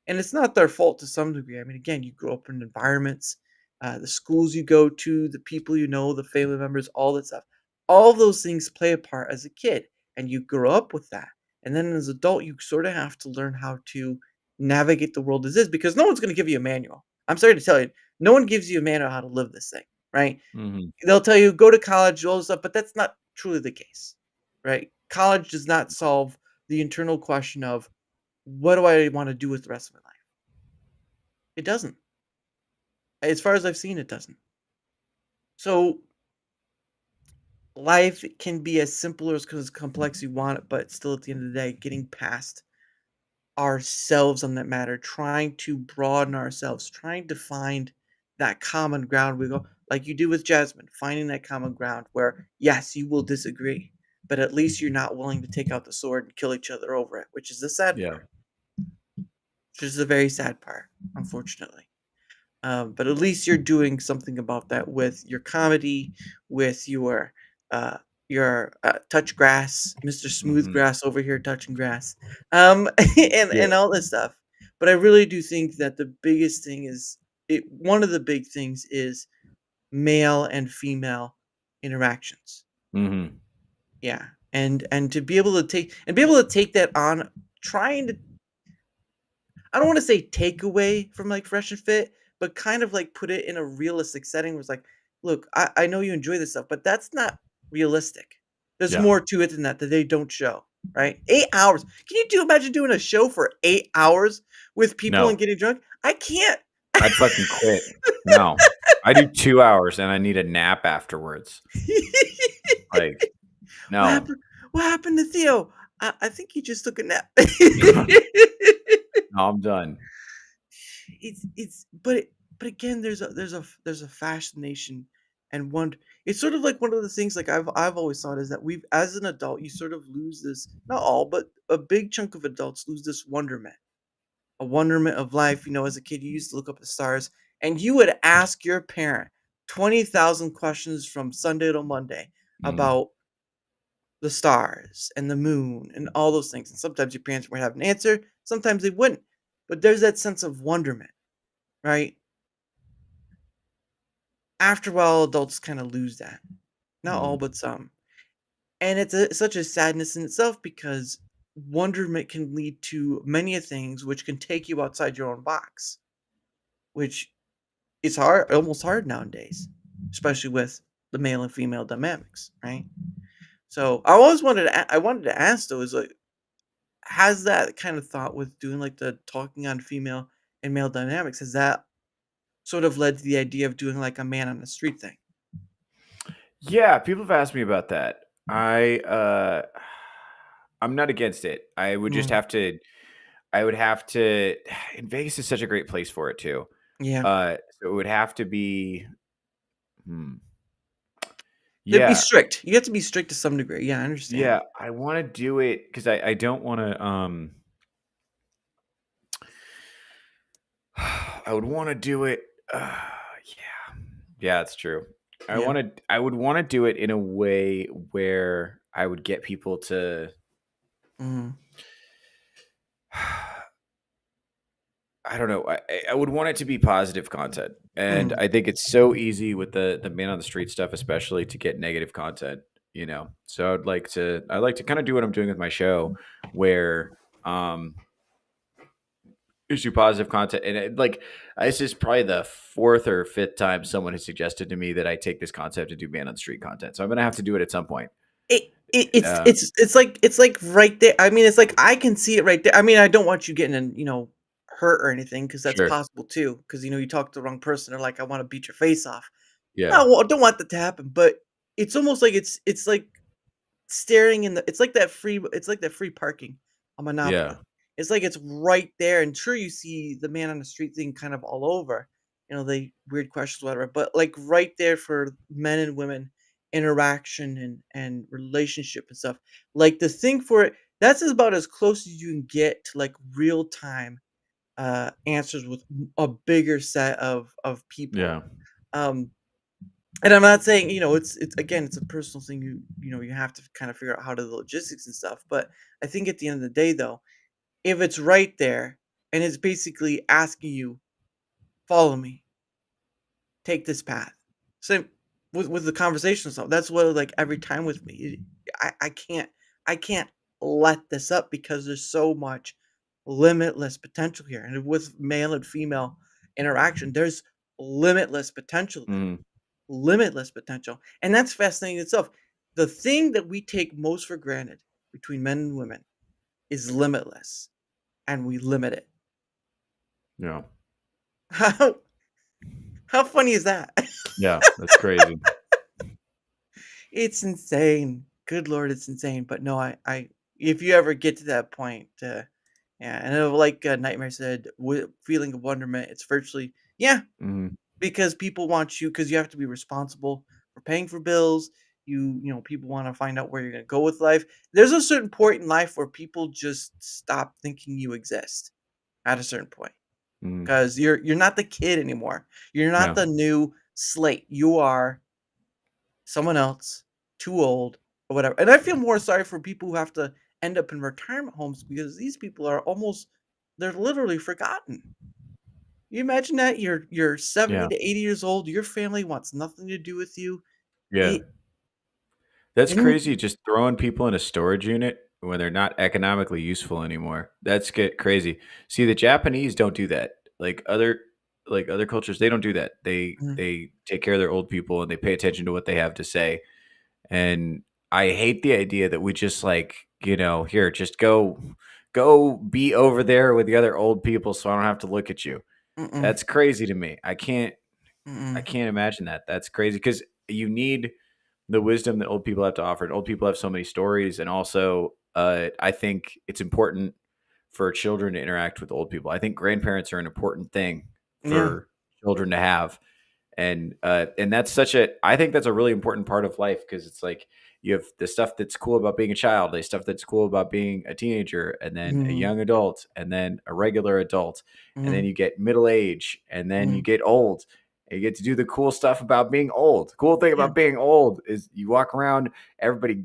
And it's not their fault to some degree. I mean, again, you grow up in environments, the schools you go to, the people you know, the family members, all that stuff. All those things play a part as a kid, and you grow up with that. And then as an adult, you sort of have to learn how to navigate the world as is because no one's going to give you a manual. I'm sorry to tell you, no one gives you a manual how to live this thing, right? Mhm. They'll tell you go to college, all this stuff, but that's not truly the case, right? College does not solve the internal question of what do I want to do with the rest of my life? It doesn't. As far as I've seen, it doesn't. So life can be as simple or as complex you want it, but still at the end of the day, getting past ourselves on that matter, trying to broaden ourselves, trying to find that common ground. We go like you do with Jasmine, finding that common ground where yes, you will disagree, but at least you're not willing to take out the sword and kill each other over it, which is the sad Yeah. part. Which is the very sad part, unfortunately. But at least you're doing something about that with your comedy, with uh, your touch grass, Mr. Smooth Mhm. Grass over here touching grass, and Yeah. all this stuff. But I really do think that the biggest thing is it. One of the big things is male and female interactions. Mhm. Yeah, and to be able to take that on, trying to I don't want to say take away from like Fresh and Fit, but kind of like put it in a realistic setting where it's like, look, I know you enjoy this stuff, but that's not realistic. There's Yeah. more to it than that they don't show, right? 8 hours. Can you imagine doing a show for 8 hours with people and No. getting drunk? I can't. I'd fucking quit. No. I do 2 hours and I need a nap afterwards. Like, what no. happened? What happened to Theo? I think he just took a nap. No, I'm done. It's but again there's a fascination and wonder. It's sort of like one of the things like I've always thought is that we've as an adult you sort of lose this, not all but a big chunk of adults lose this wonderment, a wonderment of life. As a kid you used to look up at the stars and you would ask your parent 20,000 questions from Sunday to Monday Mhm. about the stars and the moon and all those things, and sometimes your parents would have an answer, sometimes they wouldn't, but there's that sense of wonderment, right? After a while, adults kind of lose that. Not all, Mhm. but some. And such a sadness in itself because wonderment can lead to many things which can take you outside your own box, which is hard, almost hard nowadays, especially with the male and female dynamics, right? So I wanted to ask though, is like, has that kind of thought with doing like the talking on female and male dynamics, has that sort of led to the idea of doing like a man on the street thing. Yeah, people have asked me about that. I'm not against it. I would just Mm, have to I would have to and Vegas is such a great place for it too. yeah. So it would have to be hmm, To be yeah. strict. You have to be strict to some degree. Yeah, I understand. Yeah, I wanna do it because I don't wanna, I would wanna do it yeah. Yeah, it's true. Yeah. I would wanna do it in a way where I would get people to Mhm. I don't know. I would want it to be positive content, and Mhm. I think it's so easy with the man on the street stuff, especially to get negative content. So I'd like to kind of do what I'm doing with my show, where issue positive content, and this is probably the fourth or fifth time someone has suggested to me that I take this concept and do man on the street content. So I'm gonna have to do it at some point. It it's Uh, it's it's like right there. I mean, it's like I can see it right there. I mean, I don't want you getting in, hurt or anything because that's sure. possible too. Because you talk to the wrong person. They're like, I want to beat your face off. Yeah. No, I don't want that to happen. But it's almost like it's like staring in the it's like that free parking on Yeah. Monopoly. It's like it's right there, and sure you see the man on the street thing kind of all over, the weird questions, whatever, but like right there for men and women interaction and relationship and stuff. Like the thing for it, that's about as close as you can get to like real time answers with a bigger set of people. Yeah. Um and I'm not saying, it's again, it's a personal thing. You have to kind of figure out how to the logistics and stuff. But I think at the end of the day, though, if it's right there and it's basically asking you, follow me, take this path. Same with the conversation stuff. That's what like every time with me. I can't let this up because there's so much limitless potential here. And with male and female interaction, there's limitless potential there. Mhm. Limitless potential, and that's fascinating itself. The thing that we take most for granted between men and women is limitless, and we limit it. Yeah. How how funny is that? Yeah. That's crazy. It's insane. Good lord, it's insane. But no, I if you ever get to that point, yeah, and like Nightmare said, feeling of wonderment, it's virtually yeah, Mhm. because people want you because you have to be responsible for paying for bills. People want to find out where you're going to go with life. There's a certain point in life where people just stop thinking you exist at a certain point Mhm. because you're not the kid anymore. You're not Yeah. the new slate. You are someone else, too old or whatever. And I feel more sorry for people who have to end up in retirement homes because these people are almost they're literally forgotten. You imagine that you're 70 Yeah. to 80 years old, your family wants nothing to do with you. Yeah. It That's and crazy, just throwing people in a storage unit when they're not economically useful anymore. That's get crazy. See, the Japanese don't do that. Other cultures, they don't do that. They Mhm, they take care of their old people and they pay attention to what they have to say. And I hate the idea that we just here, just go be over there with the other old people so I don't have to look at you. mm-mm, That's crazy to me. I mm-mm, can't imagine that. That's crazy because you need the wisdom that old people have to offer. And old people have so many stories, and also, I think it's important for children to interact with old people. I think grandparents are an important thing yeah, for children to have, and that's I think that's a really important part of life because it's like you have the stuff that's cool about being a child, the stuff that's cool about being a teenager, and then a mhm, young adult, and then a regular adult, and then mhm, you get middle age, and then you mhm, get old. And you get to do the cool stuff about being old. The cool thing yeah, about being old is you walk around, everybody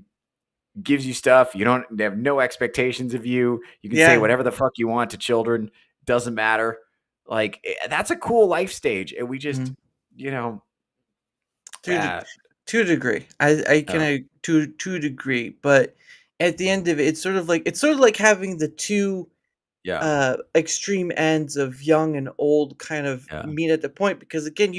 gives you stuff. They have no expectations of you. You can say yeah, whatever the fuck you want to children. Doesn't matter. That's a cool life stage. And we just, mhm. you know, To the uh, to a degree. I can uh, to a degree, but at the end of it, it's sort of like having the two yeah, extreme ends of young and old kind of yeah, meet at the point because again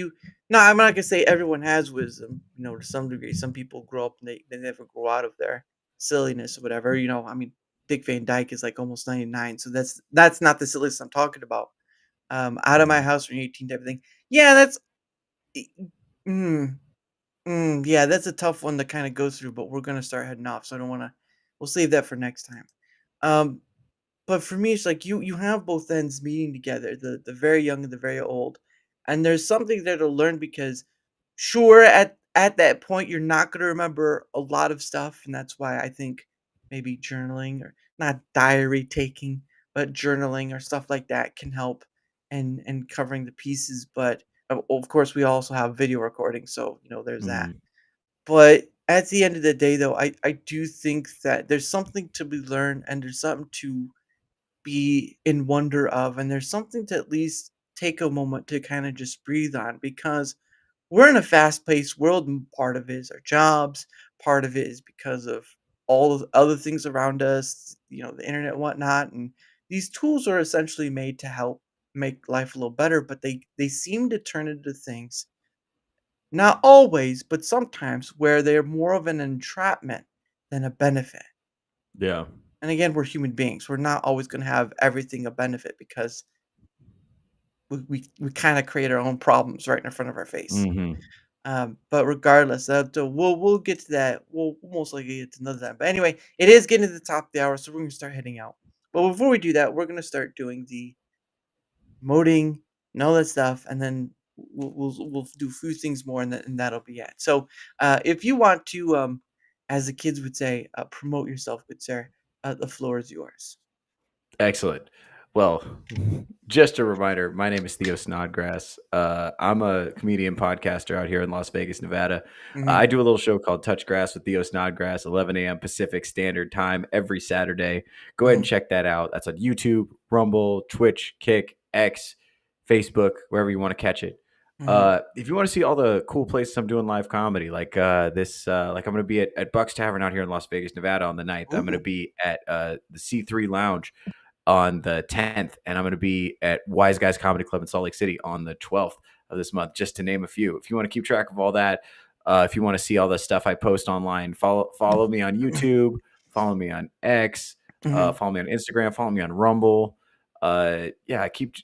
no, I'm not gonna say everyone has wisdom, to some degree. Some people grow up and they never grow out of their silliness or whatever. I mean, Dick Van Dyke is like almost 99, so that's not the silliness I'm talking about. Out of my house when you're 18 type of thing. Yeah, that's e mm, yeah, that's a tough one to kinda go through, but we're gonna start heading off, so I don't wanna we'll save that for next time. Um, but for me, it's like you have both ends meeting together, the very young and the very old, and there's something there to learn because sure, at that point, you're not gonna remember a lot of stuff, and that's why I think maybe journaling or not diary taking, but journaling or stuff like that can help and covering the pieces, but, of course, we also have video recording, so, there's that. Mhm. But at the end of the day, though, I do think that there's something to be learned, and there's something to be in wonder of, and there's something to at least take a moment to kinda just breathe on because we're in a fast-paced world, and part of it is our jobs, part of it is because of all of the other things around us, the internet and whatnot, and these tools are essentially made to help make life a little better, but they seem to turn into things, not always, but sometimes, where they're more of an entrapment than a benefit. Yeah. And again, we're human beings. We're not always gonna have everything a benefit because we kinda create our own problems right in front of our face. Mhm. But regardless, we'll get to that. We'll most likely get to another time. But anyway, it is getting to the top of the hour, so we're gonna start heading out. But before we do that, we're gonna start doing the moding and all that stuff, and then we'll do a few things more, and that'll be it. So, if you want to, as the kids would say, promote yourself, good sir, the floor is yours. Excellent. Well, just a reminder, my name is Theo Snodgrass. I'm a comedian podcaster out here in Las Vegas, Nevada. I Mhm, do a little show called Touch Grass with Theo Snodgrass, 11 a.m. Pacific Standard Time every Saturday. Go ahead and mhm, check that out. That's on YouTube, Rumble, Twitch, Kick, X, Facebook, wherever you want to catch it. mhm. If you want to see all the cool places I'm doing live comedy, like I'm going to be at Buck's Tavern out here in Las Vegas, Nevada on the 9th. I'm going to Ooh, be at the C3 Lounge on the 10th, and I'm going to be at Wise Guys Comedy Club in Salt Lake City on the 12th of this month, just to name a few. If you want to keep track of all that, if you want to see all the stuff I post online, follow me on YouTube, follow me on X, mhm. follow me on Instagram, follow me on Rumble. Yeah, keep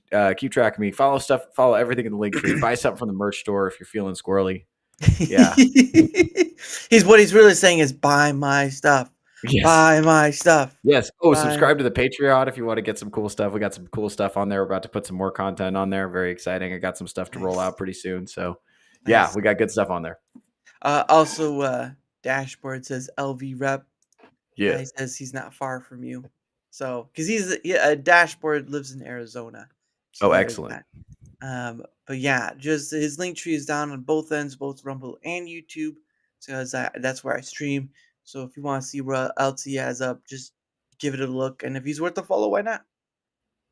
track of me. Follow everything in the link tree. Buy something from the merch store if you're feeling squirrely. Yeah. He's what he's really saying is buy my stuff. Yes. Buy my stuff. Yes. Oh, Buy subscribe to the Patreon if you want to get some cool stuff. We got some cool stuff on there. We're about to put some more content on there. Very exciting. I got some stuff to roll nice. out pretty soon. So, yeah, Nice. we got good stuff on there. Also, dashboard says LV rep. Yeah. He says he's not far from you. So, because yeah, a dashboard lives in Arizona. So Oh, there's excellent. that. But yeah, just his link tree is down on both ends, both Rumble and YouTube. So that's where I stream. So if you want to see what else he has up, just give it a look. And if he's worth a follow, why not?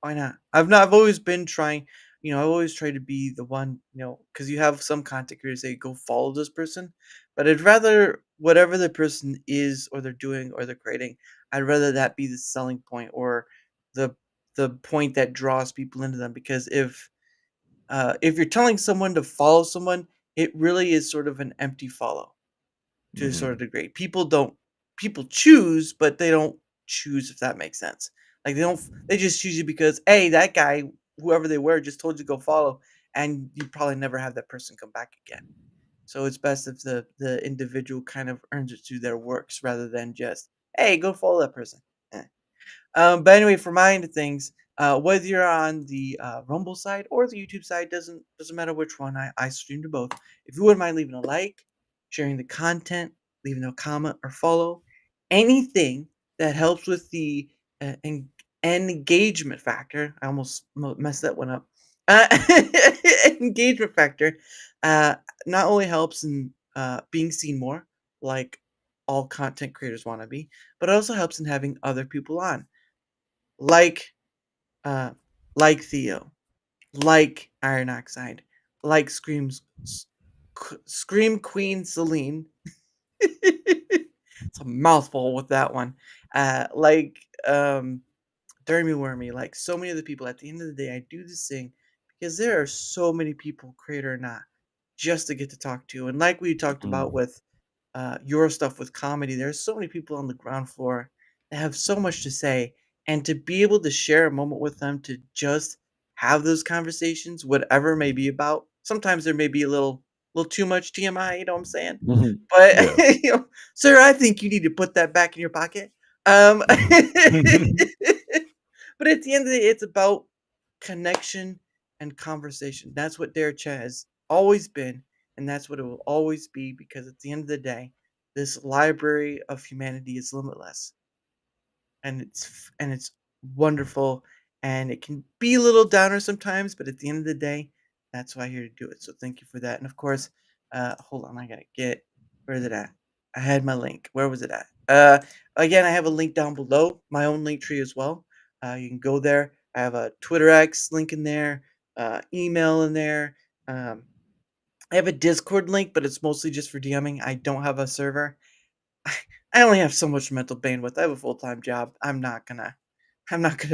Why not? I've always been trying, I've always tried to be the one, because you have some content creators say go follow this person, but I'd rather whatever the person is or they're doing or they're creating, I'd rather that be the selling point or the the point that draws people into them because if you're telling someone to follow someone, it really is sort of an empty follow to a sort of Hmm. degree. People choose, but they don't choose if that makes sense. Like they just choose you because hey, that guy, whoever they were, just told you to go follow, and you probably never have that person come back again. So it's best if the individual kind of earns it through their works rather than just hey, go follow that person. Eh. But anyway, for my end of things, whether you're on the Rumble side or the YouTube side, doesn't matter which one. I stream to both. If you wouldn't mind leaving a like, sharing the content, leaving a comment or follow, anything that helps with the engagement factor. I almost messed that one up. Uh, engagement factor uh, not only helps in being seen more, like all content creators want to be, but it also helps in having other people on like uh like Theo, like Iron Oxide, like Scream Queen Celine. It's a mouthful with that one. Like Dermy Wormy, like so many other people. At the end of the day, I do this thing because there are so many people, creator or not, just to get to talk to. And like we talked about Mm. with your stuff with comedy, there's so many people on the ground floor that have so much to say, and to be able to share a moment with them to just have those conversations, whatever it may be about. Sometimes there may be a little too much TMI, you know what I'm saying? Mhm. But Yeah. sir, I think you need to put that back in your pocket. Um, but at the end of the day, it's about connection and conversation. That's what DaraChat has always been, and that's what it will always be. Because at the end of the day, this library of humanity is limitless, and it's wonderful, and it can be a little downer sometimes, but at the end of the day, that's why I'm here to do it. So thank you for that. And of course, hold on, I gotta get where is it at? I had my link. Where was it at? Again, I have a link down below, my own link tree as well. You can go there. I have a Twitter X link in there, email in there. Um, I have a Discord link, but it's mostly just for DMing. I don't have a server. I only have so much mental bandwidth. I have a full-time job. I'm not gonna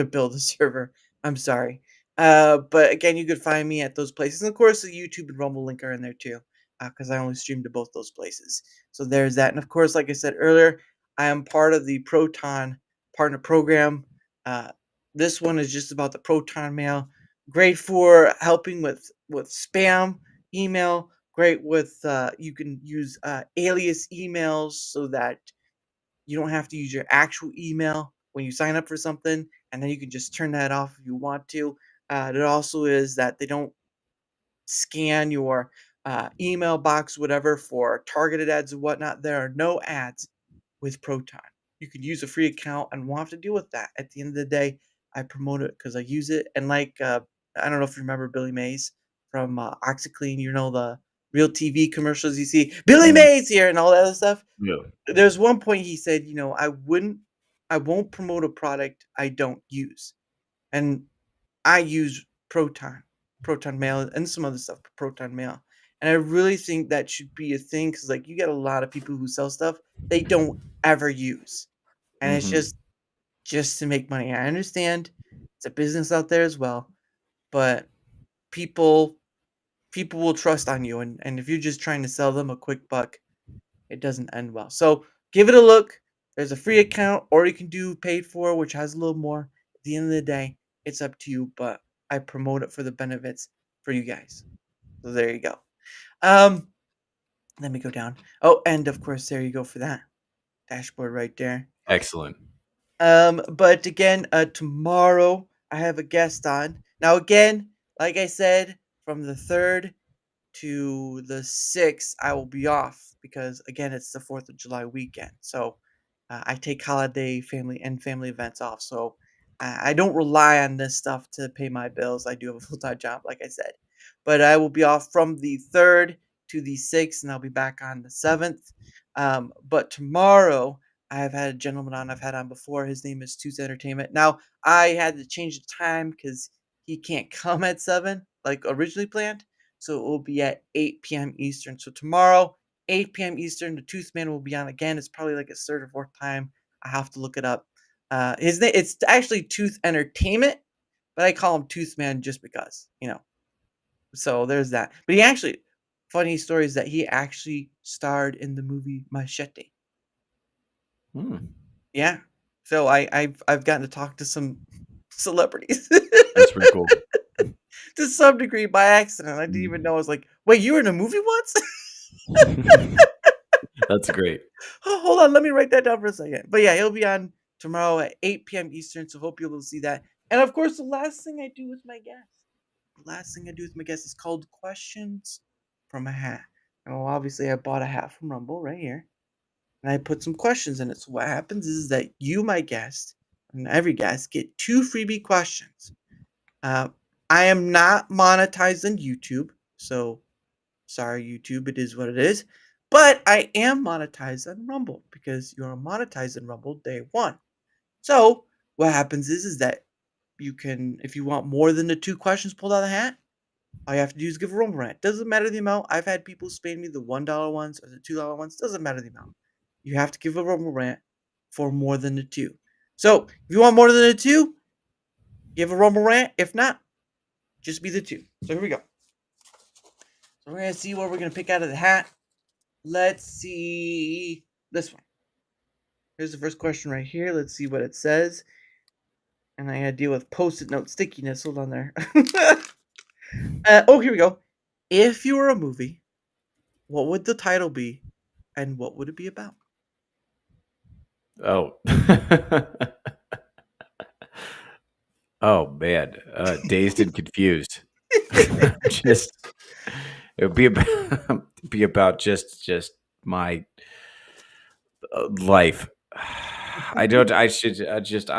build a server. I'm sorry. But again, you could find me at those places. And of course, the YouTube and Rumble link are in there too, because I only stream to both those places. So there's that. And of course, like I said earlier, I am part of the Proton Partner Program. Uh, this one is just about the Proton Mail. Great for helping with spam email. Great with you can use alias emails so that you don't have to use your actual email when you sign up for something, and then you can just turn that off if you want to. It also is that they don't scan your email box, whatever, for targeted ads and whatnot. There are no ads with Proton. You can use a free account and won't have to deal with that. At the end of the day, I promote it because I use it. And like, I don't know if you remember Billy Mays from OxyClean, the real TV commercials you see, Billy Mhm. Mays here and all that other stuff. Yeah. There's one point he said, I won't promote a product I don't use. And I use Proton Mail, and some other stuff, Proton Mail. And I really think that should be a thing because, like, you get a lot of people who sell stuff they don't ever use, and it's Mhm. just to make money. I understand it's a business out there as well, but people people will trust on you, and if you're just trying to sell them a quick buck, it doesn't end well. So give it a look. There's a free account, or you can do paid for, which has a little more. At the end of the day, it's up to you, but I promote it for the benefits for you guys. So there you go. Um, Let me go down. Oh, and of course, there you go for that dashboard right there. Excellent. But again, tomorrow I have a guest on. Now, again, like I said, from the 3rd to the 6th, I will be off because again, it's the 4th of July weekend. So I take holiday family events off. So I don't rely on this stuff to pay my bills. I do have a full-time job, like I said. But I will be off from the 3rd to the 6th, and I'll be back on the 7th. But tomorrow, I have had a gentleman on I've had on before. His name is Tooth Entertainment. Now, I had to change the time because he can't come at 7 like originally planned. So it will be at 8 p.m. Eastern. So tomorrow, 8 p.m. Eastern, the Tooth Man will be on again. It's probably like his third or fourth time. I have to look it up. His name it's actually Tooth Entertainment, but I call him Tooth Man just because. So there's that. But he actually funny story is that he actually starred in the movie Machete. Hmm. Yeah. So I've gotten to talk to some celebrities That's pretty cool. to some degree by accident. I didn't even know. I was like, wait, you were in a movie once? That's great. Oh, hold on, let me write that down for a second. But yeah, he'll be on tomorrow at 8 p.m. Eastern, so hope you'll be able to see that. And of course, the last thing I do with my guests, is called Questions from a Hat. Now, obviously, I bought a hat from Rumble right here, and I put some questions in it. So what happens is that you, my guest, and every guest get 2 freebie questions. Uh, I am not monetized on YouTube, so sorry, YouTube, it is what it is. But I am monetized on Rumble because you're monetized on Rumble day one. So what happens is that you can, if you want more than the 2 questions pulled out of the hat, all you have to do is give a Rumble rant. Doesn't matter the amount. I've had people spam me the $1 ones or the $2 ones. Doesn't matter the amount. You have to give a Rumble rant for more than the 2. So if you want more than the 2, give a Rumble rant. If not, just be the 2. So here we go. So we're gonna see what we're gonna pick out of the hat. Let's see this one. Here's the first question right here. Let's see what it says. and I gotta deal with Post-it note stickiness. Hold on there. Here we go. If you were a movie, what would the title be, and what would it be about? Oh. Oh man, dazed and confused. Just it would be about be about just my life. I don't. I should. I just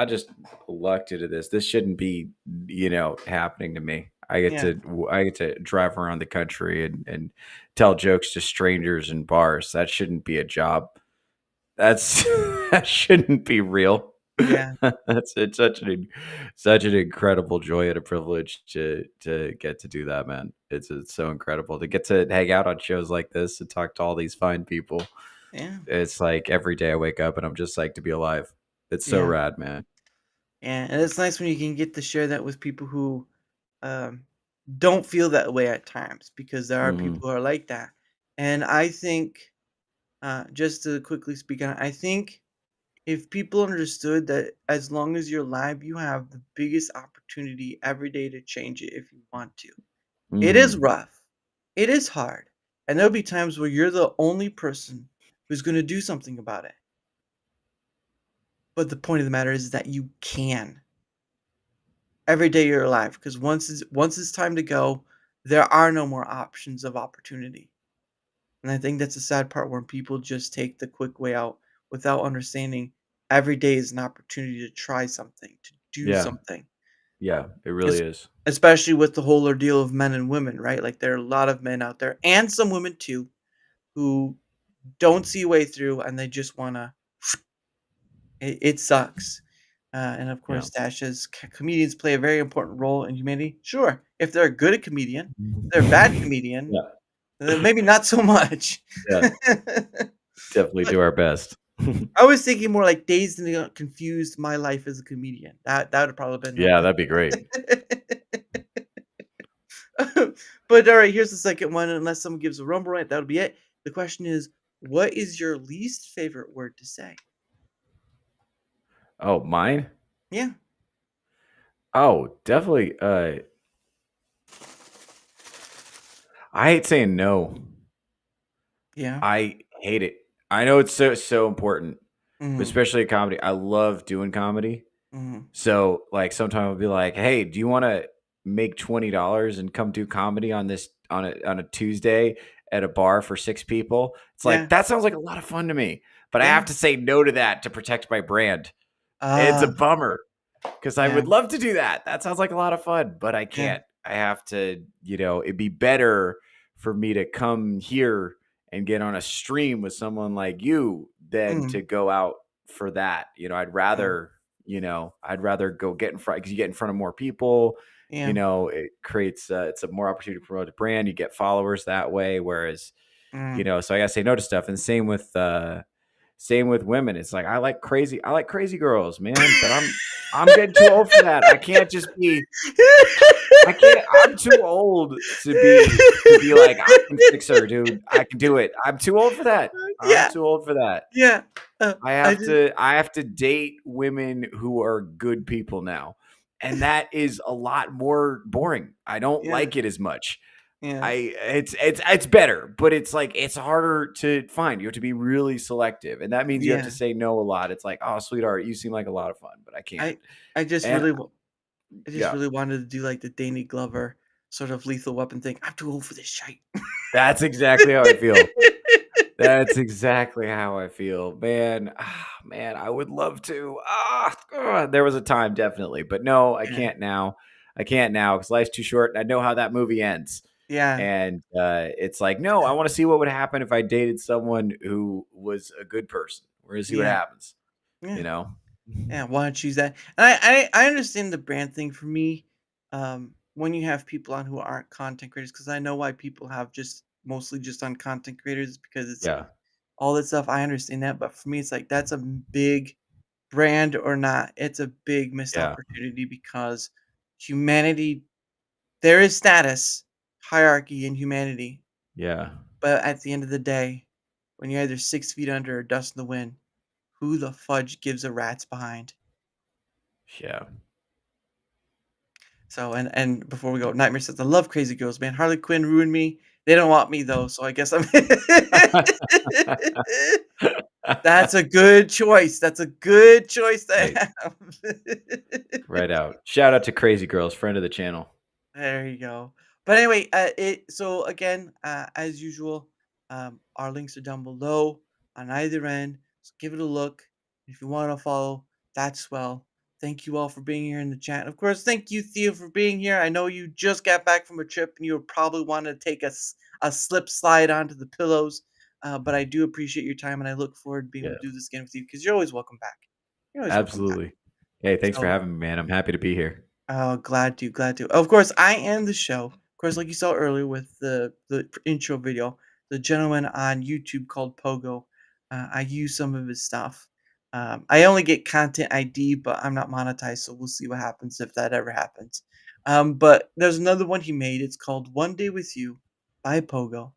lucked into this. This shouldn't be, happening to me. I get Yeah, to. I get to drive around the country and tell jokes to strangers in bars. That shouldn't be a job. That's that shouldn't be real. yeah, It's such an incredible joy and a privilege to get to do that, man. It's so incredible to get to hang out on shows like this and talk to all these fine people. yeah, It's like every day I wake up and I'm just like to be alive. It's so yeah, rad, man. yeah. And it's nice when you can get to share that with people who um, don't feel that way at times, because there are Mhm. people who are like that. And I think, just to quickly speak on it, I think if people understood that as long as you're alive, you have the biggest opportunity every day to change it if you want to. It is Mhm. rough. It is hard. And there'll be times where you're the only person who's going to do something about it. But the point of the matter is that you can every day you're alive, because once it's time to go, there are no more options of opportunity. And I think that's the sad part, when people just take the quick way out without understanding every day is an opportunity to try something, to do Yeah. something. Yeah, it really Es- is. Especially with the whole ordeal of men and women, right? Like, there are a lot of men out there, and some women too, who don't see a way through, and they just want to. It sucks. And of Yeah. course, Dash says comedians play a very important role in humanity. Sure, if they're a good comedian, if they're a bad comedian, Yeah. then maybe not so much. Yeah. Definitely But do our best. I was thinking more like Dazed and Confused, My Life as a Comedian. That would have probably been Yeah, like that'd be great. But all right, here's the second one. Unless someone gives a rumble rant, that'll be it. The question is, what is your least favorite word to say? Oh, mine? Yeah, Oh, definitely. I hate saying no. yeah. I hate it. I know it's so important, but Mm, especially comedy. I love doing comedy. mm, So like sometimes I'll be like, "Hey, do you want to make $20 and come do comedy on this on a Tuesday at a bar for 6 people?" It's like yeah, that sounds like a lot of fun to me, but I yeah. have to say no to that to protect my brand. It's a Ah, bummer because I yeah, would love to do that. That sounds like a lot of fun, but I yeah. can't. I have to, it'd be better for me to come here and get on a stream with someone like you than to Mm, go out for that. yeah, I'd rather go get in front because you get in front of more people. yeah. It creates it's a more opportunity to promote the brand. You get followers that way. Whereas, Mm, so I gotta say no to stuff. And same with women. It's like I like crazy girls, man, but I'm getting too old for that. I can't. I'm too old to be like I can fix her, dude. I can do it. I'm too old for that. I'm yeah, too old for that. yeah. I I have just to I have to date women who are good people now. And that is a lot more boring. I don't yeah, like it as much. yeah, It's better, but it's like it's harder to find. You have to be really selective. And that means you have to yeah. say no a lot. It's like, "Oh, sweetheart, you seem like a lot of fun, but I can't." I I just And really I just yeah, really wanted to do like the Danny Glover sort of Lethal Weapon thing. I'm too old for this shite. that's exactly how I feel. That's exactly how I feel, man. Man, I would love to. There was a time, definitely, but no, I Yeah, can't now. I can't now because life's too short, and I know how that movie ends. yeah, And it's like, no, I want to see what would happen if I dated someone who was a good person. We're gonna see what yeah, happens. yeah. You know? Yeah, why not choose that? And I understand the brand thing for me. When you have people on who aren't content creators, because I know why people have just mostly just on content creators, because it's Yeah, all that stuff. I understand that, but for me, it's like that's a big brand or not. It's a big missed yeah, opportunity, because humanity, there is status hierarchy in humanity, yeah, but at the end of the day, when you're either 6 feet under or dust in the wind, who the fudge gives a rat's behind? yeah. So and before we go, Nightmare says, "I love crazy girls, man. Harley Quinn ruined me. They don't want me though, so I guess I'm." That's a good choice. That's a good choice to Right. have. Right out. Shout out to Crazy Girls, friend of the channel. There you go. But anyway, so again, as usual, our links are down below on either end. So give it a look. If you want to follow, that's swell. Thank you all for being here in the chat. Of course, thank you, Theo, for being here. I know you just got back from a trip and you would probably want to take a slip slide onto the pillows. But I do appreciate your time and I look forward to being able Yeah, to do this again with you because you're always welcome back. You're always welcome back. absolutely. Hey, thanks for So having me, man. I'm happy to be here. oh, glad to, glad to. Of course, I am the show. Of course, like you saw earlier with the intro video, the gentleman on YouTube called Pogo. I use some of his stuff. I only get content ID, but I'm not monetized, so we'll see what happens if that ever happens. But there's another one he made. It's called One Day with You by Pogo.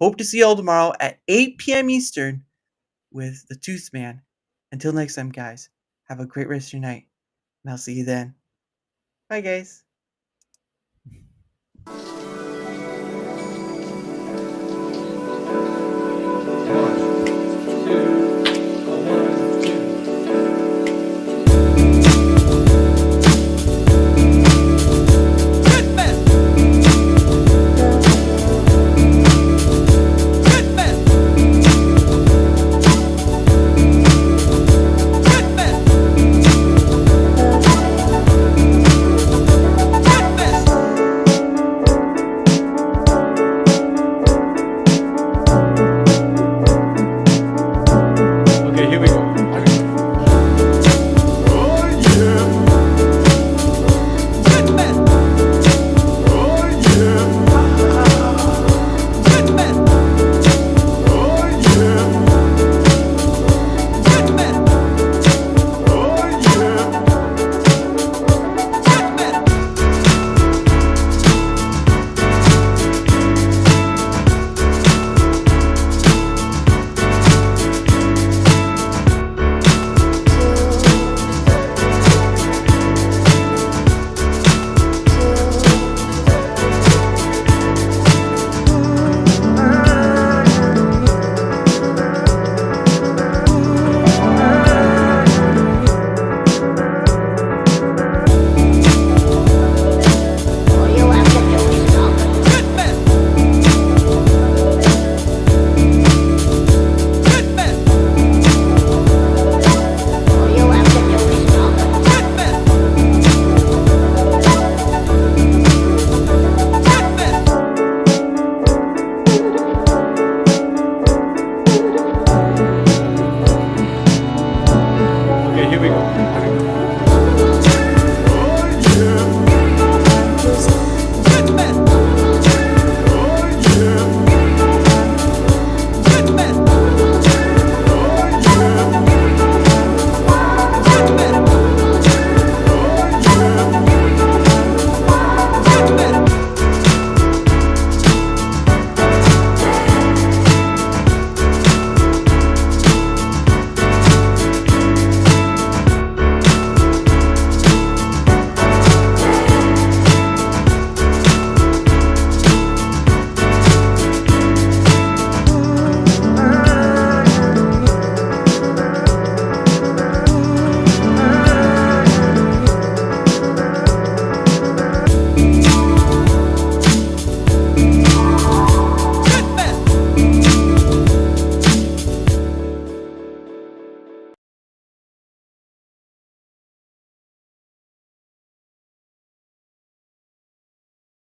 Hope to see you all tomorrow at 8 p.m. Eastern with the Tooth Man. Until next time, guys, have a great rest of your night, and I'll see you then. Bye, guys. Okay, here we go. Okay, here we go.